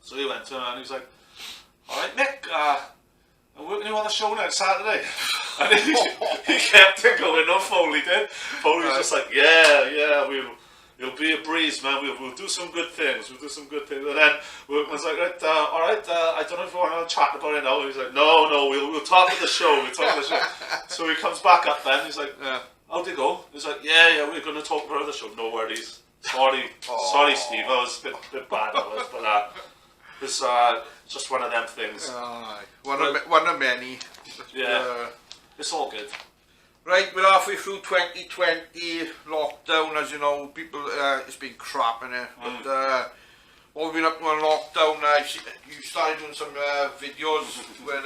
S5: So he went to him and he was like, alright Mick, I'm working you on the show next Saturday. And he kept it going, no, Foley did. Foley was just like, yeah, it'll be a breeze, man. We'll do some good things. And then Workman's like, right, alright, I don't know if you want to chat about it now. He's like, no, we'll talk at the show. So he comes back up then. He's like, how'd it go? He's like, yeah, we're going to talk about the show. No worries. Sorry, Steve. I was a bit bad. But it's just one of them things.
S1: One of many.
S5: Yeah, it's all good.
S1: Right, we're halfway through 2020 lockdown, as you know, people, it's been crap in it, but what we've been up to on lockdown, you started doing some videos where,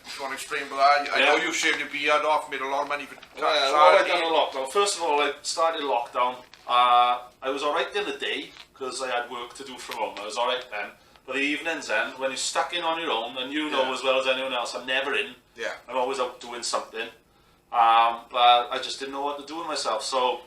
S1: if you want to explain about that, I know you shaved your beard off, made a lot of money for
S5: what I done on lockdown. First of all, I started lockdown, I was alright in the day, because I had work to do from home, I was alright then,
S4: But the evenings then, when you're stuck in on your own, and you know as well as anyone else, I'm never in.
S1: Yeah.
S4: I'm always out doing something. But I just didn't know what to do with myself. So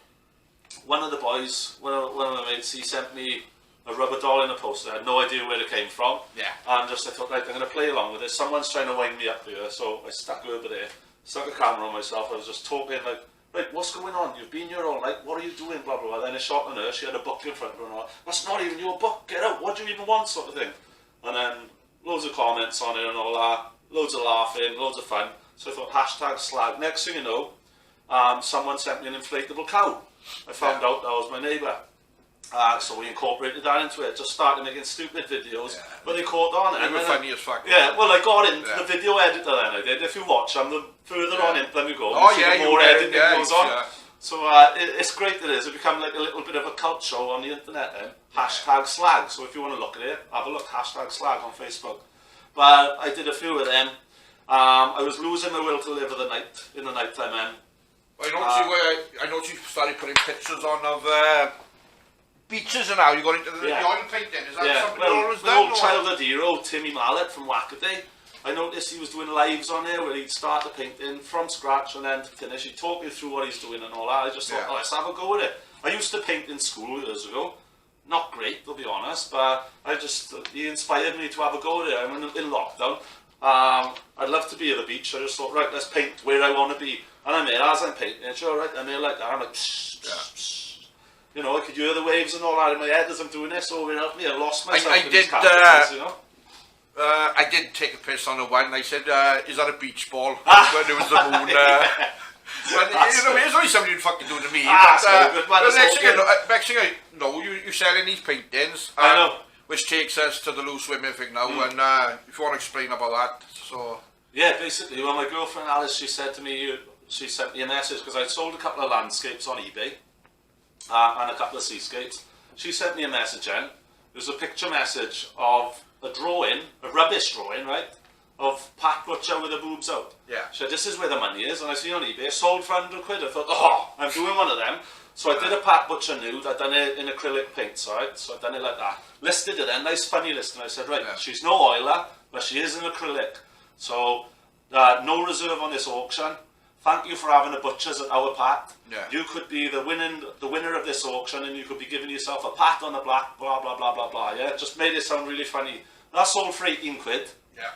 S4: one of the boys, one of my mates, he sent me a rubber doll in a poster. I had no idea where it came from.
S1: Yeah.
S4: And I thought, right, I'm going to play along with this. Someone's trying to wind me up here. So I stuck over there, stuck a camera on myself. I was just talking like, right, what's going on? You've been here all night. What are you doing? Blah, blah, blah. Then I shot on her. She had a book in front of her. And all. That's not even your book. Get out. What do you even want? Sort of thing. And then loads of comments on it and all that. Loads of laughing. Loads of fun. So I thought, hashtag slag. Next thing you know, someone sent me an inflatable cow. I found out that was my neighbour. So we incorporated that into it. Just started making stupid videos, but they caught on.
S1: They were funny as fuck.
S4: Yeah, well, I got into the video editor then. I did. If you watch them, the further on in them you go,
S1: Oh
S4: you
S1: yeah,
S4: see the more editing goes on.
S1: Yeah.
S4: So it's great that it is. It become like a little bit of a cult show on the internet then. Hashtag slag. So if you want to look at it, have a look. Hashtag slag on Facebook. But I did a few of them. I was losing my will to live in the night time then.
S1: I noticed you started putting pictures on of beaches and how you got into the oil painting. Is that something you always
S4: my
S1: done?
S4: old childhood hero, Timmy Mallet from Wackaday, I noticed he was doing lives on there where he'd start the painting from scratch and then to finish. He'd talk you through what he's doing and all that. I just thought, let's have a go with it. I used to paint in school years ago. Not great, to be honest, but he inspired me to have a go with it. I'm in lockdown. I'd love to be at the beach. I just thought, right, let's paint where I want to be. And I'm here as I'm painting. Sure, right, I'm here like that. I'm like, you know, I could hear the waves and all that in my head as I'm doing this over and me. I lost myself.
S1: I did take a piss on the one. I said, is that a beach ball? When there was the moon. It's only something you'd fucking do to me. But next thing I know, you're selling these paintings.
S4: I know.
S1: Which takes us to the loose women thing now. And if you want to explain about that, so.
S4: Yeah, basically, well, my girlfriend Alice, she sent me a message because I'd sold a couple of landscapes on eBay and a couple of seascapes. She sent me a message in. It was a picture message of a drawing, a rubbish drawing, right, of Pat Butcher with her boobs out.
S1: Yeah.
S4: She said, this is where the money is, and I see on eBay, sold for £100. I thought, I'm doing one of them. So I did a Pat Butcher nude. I'd done it in acrylic paints, right? So I'd done it like that. Listed it then, nice funny listing. I said, right, she's no oiler, but she is an acrylic. So no reserve on this auction. Thank you for having a butchers at our Pat.
S1: Yeah. You
S4: could be the winner of this auction, and you could be giving yourself a pat on the back, blah blah blah blah blah. Yeah, just made it sound really funny. That sold for £18.
S1: Yeah.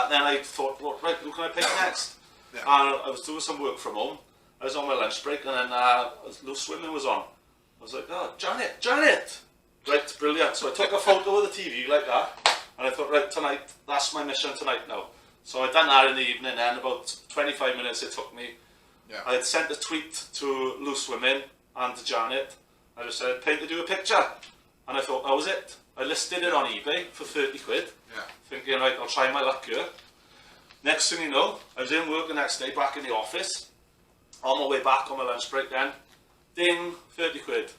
S4: Then I thought, well, right, who can I pick next?
S1: Yeah.
S4: And I was doing some work from home. I was on my lunch break, and then Loose Women was on. I was like, oh, Janet! Right, brilliant. So I took a photo of the TV like that, and I thought, right, tonight, that's my mission tonight now. So I'd done that in the evening, and about 25 minutes it took me.
S1: Yeah.
S4: I had sent a tweet to Loose Women and to Janet. I just said, pay to do a picture. And I thought, that was it. I listed it on eBay for £30.
S1: Yeah.
S4: Thinking, right, I'll try my luck here. Next thing you know, I was in work the next day, back in the office. On my way back on my lunch break then, ding, £30.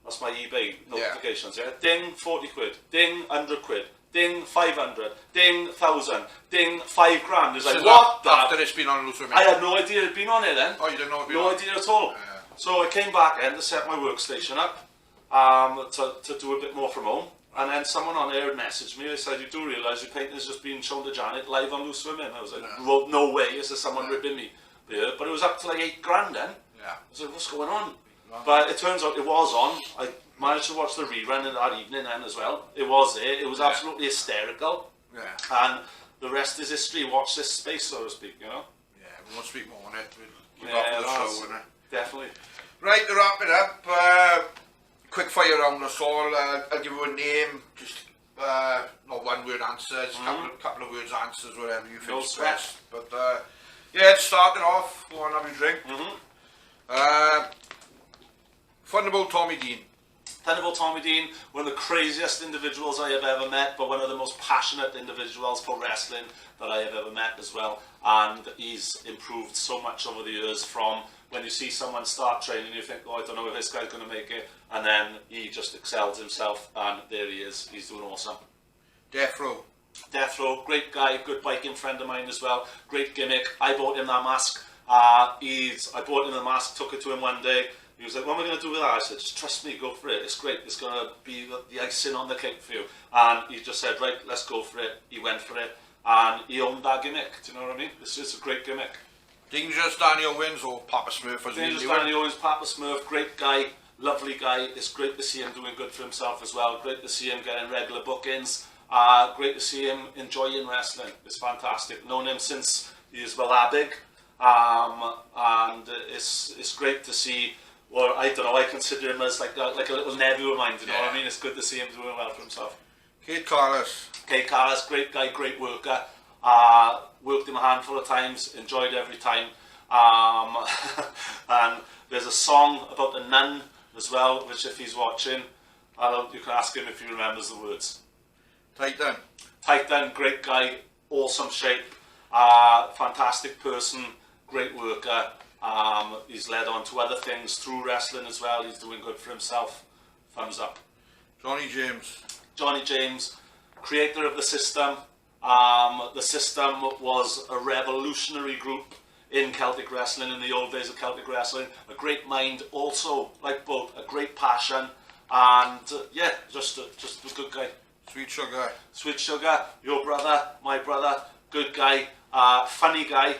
S4: That's my eBay notifications, yeah? Ding, £40. Ding, £100. Ding, 500. Ding, 1,000. Ding, £5,000. It's like, what?
S1: After it's been on Loose Women?
S4: I had no idea it'd been on it then.
S1: Oh, you didn't know it'd been
S4: No
S1: on?
S4: idea at all.
S1: Yeah.
S4: So I came back in to set my workstation up to do a bit more from home. And then someone on there had messaged me. They said, you do realise your painting has just been shown to Janet live on Loose Women. I was like, well, no way, is there someone ripping me? But it was up to like £8,000 then.
S1: Yeah.
S4: I was like, what's going on? But it turns out it was on. I managed to watch the rerun in that evening then as well. It was there. It was absolutely hysterical.
S1: Yeah.
S4: And the rest is history. Watch this space, so to speak, you know?
S1: Yeah, we won't speak more on it. We'll go for the show, innit?
S4: Definitely.
S1: Right, to wrap it up, quick fire round us all. I'll give you a name, just not one word answers, couple of words answers, whatever you feel best. But yeah, starting off, go on, have a drink. Thunderbolt Tommy Dean.
S4: Thunderbolt Tommy Dean, one of the craziest individuals I have ever met, but one of the most passionate individuals for wrestling that I have ever met as well. And he's improved so much over the years, from when you see someone start training, you think, oh, I don't know if this guy's going to make it, and then he just excels himself, and there he is. He's doing awesome.
S1: Death Row.
S4: Death Row, great guy, good biking friend of mine as well. Great gimmick. I bought him that mask. I bought him the mask, took it to him one day. He was like, what am I going to do with that? I said, just trust me, go for it. It's great. It's going to be the icing on the cake for you. And he just said, right, let's go for it. He went for it. And he owned that gimmick. Do you know what I mean? It's just a great gimmick.
S1: Dangerous Danny Owens or Papa Smurf as
S4: Dangerous
S1: we
S4: Danny Owens, Papa Smurf, great guy, lovely guy. It's great to see him doing good for himself as well. Great to see him getting regular bookings. Great to see him enjoying wrestling. It's fantastic. Known him since he was Abig. And it's great to see. Well, I don't know. I consider him as like a little nephew of mine. You know what I mean? It's good to see him doing well for himself.
S1: Kate Carlos.
S4: Kate Carlos, great guy, great worker. Worked him a handful of times. Enjoyed every time. And there's a song about the nun as well, which if he's watching, you can ask him if he remembers the words.
S1: Titan.
S4: Titan, great guy, awesome shape, fantastic person, great worker. He's led on to other things through wrestling as well. He's doing good for himself. Thumbs up.
S1: Johnny James.
S4: Johnny James, creator of the System. The System was a revolutionary group in Celtic wrestling in the old days of Celtic wrestling. A great mind, also like both, a great passion, and yeah, just a good guy.
S1: Sweet Sugar.
S4: Sweet Sugar, your brother, my brother, good guy, funny guy.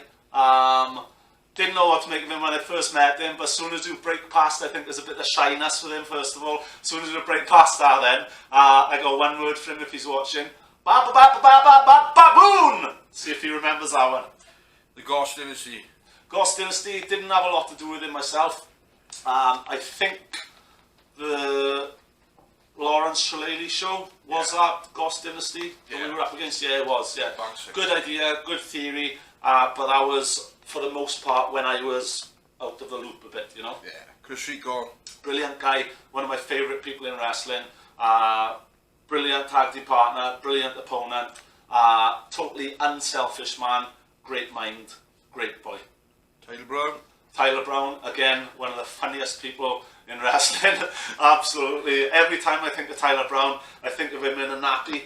S4: Didn't know what to make of him when I first met him, but as soon as you break past, I think there's a bit of shyness with him first of all. As soon as you break past that then, I got one word for him if he's watching. Baboon! See if he remembers that one.
S1: The Ghost Dynasty.
S4: Ghost Dynasty, didn't have a lot to do with him myself. I think the Lawrence Shillelagh show was that Ghost Dynasty that we were up against. Yeah, it was. Yeah, good idea, good theory, but that was for the most part when I was out of the loop a bit, you know.
S1: Yeah, Chris Rico.
S4: Brilliant guy, one of my favourite people in wrestling. Brilliant tag team partner, brilliant opponent, totally unselfish man, great mind, great boy.
S1: Tyler Brown.
S4: Tyler Brown, again, one of the funniest people in wrestling. Absolutely. Every time I think of Tyler Brown, I think of him in a nappy.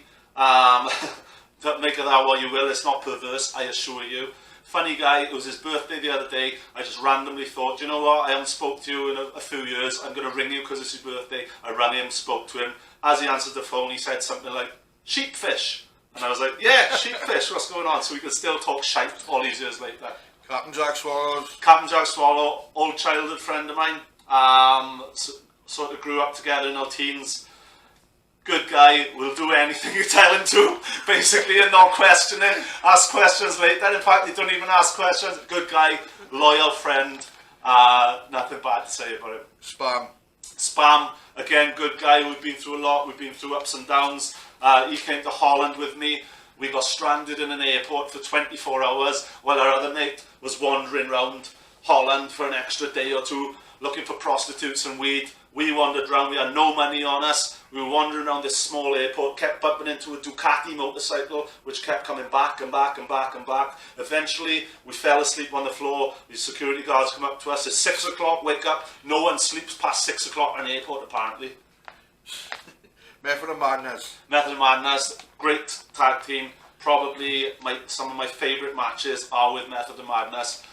S4: Make of that what you will, it's not perverse, I assure you. Funny guy, it was his birthday the other day. I just randomly thought, you know what, I haven't spoke to you in a few years, I'm going to ring you because it's his birthday. I rang him, spoke to him. As he answered the phone, he said something like, sheepfish. And I was like, yeah, sheepfish, what's going on? So we can still talk shite all these years later.
S1: Captain Jack Swallows.
S4: Captain Jack Swallow, old childhood friend of mine. Sort of grew up together in our teens. Good guy, will do anything you tell him to, basically, and not question it. Ask questions later. In fact, he don't even ask questions. Good guy, loyal friend. Nothing bad to say about him. Spam, again, good guy. We've been through a lot. We've been through ups and downs. He came to Holland with me. We got stranded in an airport for 24 hours while our other mate was wandering around Holland for an extra day or two looking for prostitutes and weed. We wandered around, we had no money on us. We were wandering around this small airport, kept bumping into a Ducati motorcycle, which kept coming back and back and back and back. Eventually, we fell asleep on the floor. The security guards come up to us. It's 6 o'clock, wake up. No one sleeps past 6 o'clock in an airport, apparently.
S1: Method of Madness.
S4: Method of Madness, great tag team. Probably some of my favourite matches are with Method of Madness,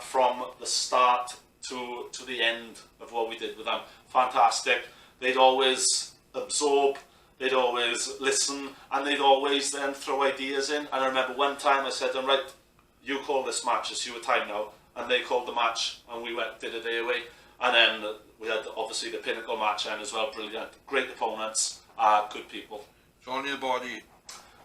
S4: from the start to the end of what we did with them. Fantastic. They'd always absorb, they'd always listen, and they'd always then throw ideas in. And I remember one time I said to them, right, you call this match, it's your time now. And they called the match, and we did a day away. And then we had obviously the pinnacle match then as well, brilliant. Great opponents, good people.
S1: Johnny the Body.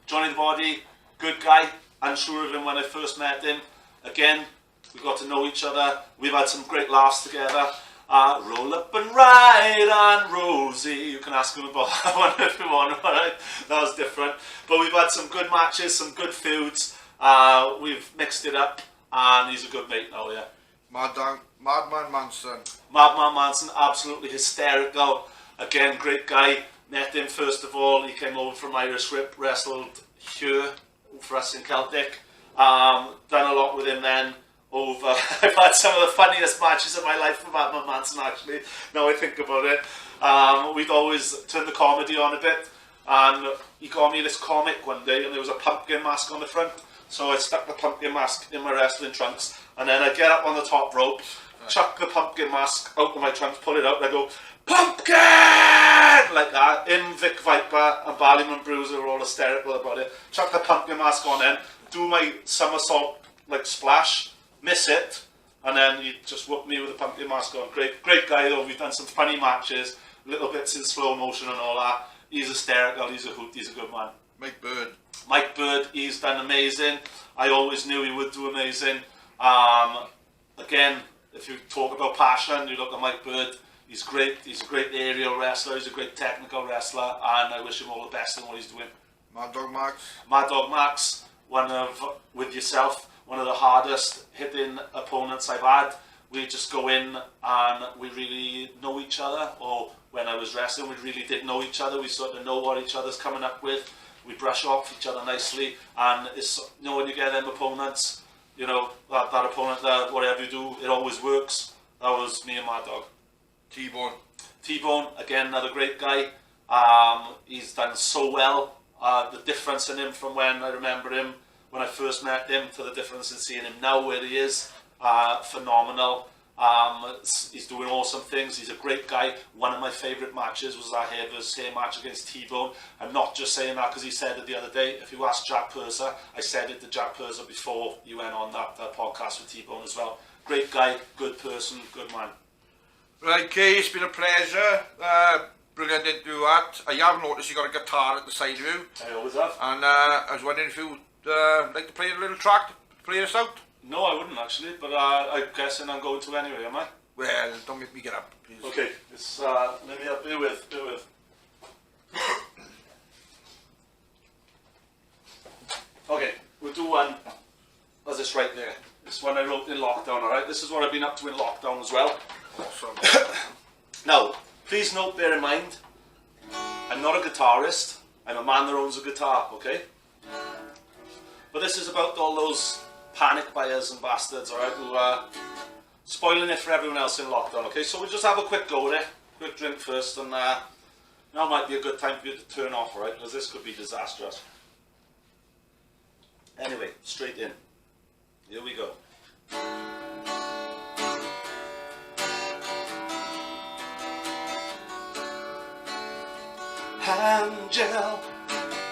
S4: Johnny the Body, good guy. Unsure of him when I first met him. Again, we got to know each other. We've had some great laughs together. Roll up and ride on Rosie. You can ask him about that one if you want. Right? That was different. But we've had some good matches, some good feuds. We've mixed it up, and he's a good mate now, yeah.
S1: Madman Manson.
S4: Madman Manson, absolutely hysterical. Again, great guy. Met him first of all. He came over from Irish Whip, wrestled here for us in Celtic. Done a lot with him then. I've had some of the funniest matches of my life with Madman Manson, actually, now I think about it. We'd always turn the comedy on a bit, and he got me this comic one day, and there was a pumpkin mask on the front, so I stuck the pumpkin mask in my wrestling trunks, and then I'd get up on the top rope,
S5: chuck the pumpkin mask out of my trunks, pull it out, and I go, pumpkin! Like that. In Vic Viper and Ballyman Bruiser were all hysterical about it. Chuck the pumpkin mask on then, do my somersault like splash, miss it, and then he just whooped me with the pumpkin mask on. Great guy though. We've done some funny matches, little bits in slow motion and all that. He's hysterical, he's a hoot, he's a good man. Mike Bird, he's done amazing. I always knew he would do amazing. Again, if you talk about passion, you look at Mike Bird, he's great. He's a great aerial wrestler, he's a great technical wrestler, and I wish him all the best in what he's doing.
S1: Mad Dog Max.
S5: Mad Dog Max, with yourself, one of the hardest hitting opponents I've had. We just go in and we really know each other, or when I was wrestling, we really did know each other. We sort of know what each other's coming up with. We brush off each other nicely, and it's, you know, when you get them opponents, you know, that opponent, whatever you do, it always works. That was me and Mad Dog. T-Bone, again, another great guy. He's done so well. The difference in him from when I remember him, when I first met him, to the difference in seeing him now where he is, phenomenal. He's doing awesome things. He's a great guy. One of my favourite matches was that hair versus hair match against T-Bone. I'm not just saying that because he said it the other day. If you ask Jack Purser, I said it to Jack Purser before you went on that podcast with T-Bone as well. Great guy, good person, good man.
S1: Right, Kay, it's been a pleasure. Brilliant to do that. I have noticed you got a guitar at the side of you.
S5: I always have.
S1: And I was wondering if you'd like to play a little track to play us out.
S5: No, I wouldn't actually, but I'm guessing I'm going to anyway, am I?
S1: Well, don't make me get up, please.
S5: Okay, it's, let me bear with. Okay, we'll do one. That's this right there. This one I wrote in lockdown, alright? This is what I've been up to in lockdown as well.
S1: Awesome.
S5: Now, please note, bear in mind, I'm not a guitarist. I'm a man that owns a guitar, okay? But this is about all those panic buyers and bastards, alright, who are spoiling it for everyone else in lockdown, okay? So we'll just have a quick go there, quick drink first, and now might be a good time for you to turn off, alright, because this could be disastrous. Anyway, straight in. Here we go. Ham gel,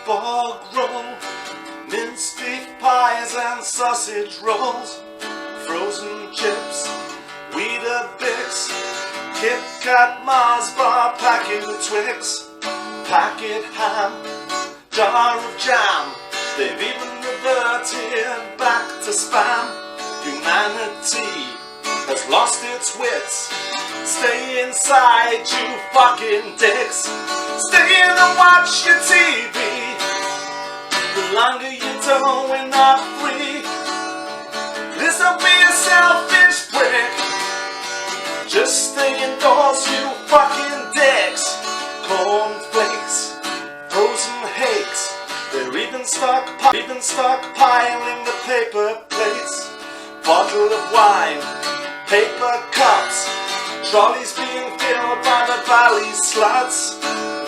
S5: bog roll, minced beef pies and sausage rolls, frozen chips, Weetabix, Kit Kat, Mars bar, packet of Twix, packet ham, jar of jam. They've even reverted back to spam. Humanity has lost its wits. Stay inside, you fucking dicks. Stay in and watch your TV. The longer you don't, we're not free. This will be a selfish prick. Just stay indoors, you fucking dicks. Cornflakes, frozen hakes. They're even stockpiling the paper plates. Bottle of wine, paper cups. Trolleys being filled by the valley sluts.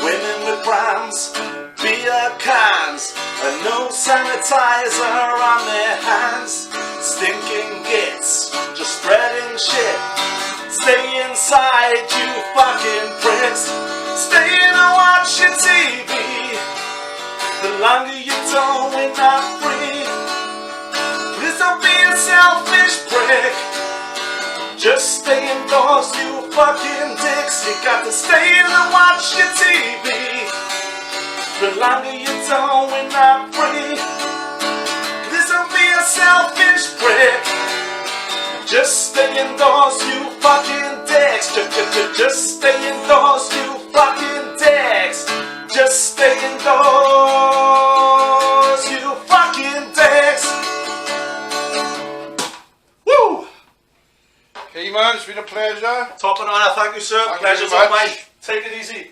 S5: Women with prams, beer cans, and no sanitizer on their hands. Stinking gits, just spreading shit. Stay inside, you fucking pricks. Stay in and watch your TV. The longer you don't, we're not free. Please don't be a selfish prick. Just stay indoors, you fucking dicks. You got to stay in and watch your TV. The longer you don't, we're not free. Please don't be a selfish prick. Just stay indoors, you fucking dicks. Just stay indoors, you fucking dicks. Just stay indoors, you fucking dicks. Woo!
S1: Caiman, it's been a pleasure.
S5: Top and honor, thank you, sir.
S1: Thank you
S5: Pleasure's
S1: very
S5: all
S1: much.
S5: mine. Take it easy.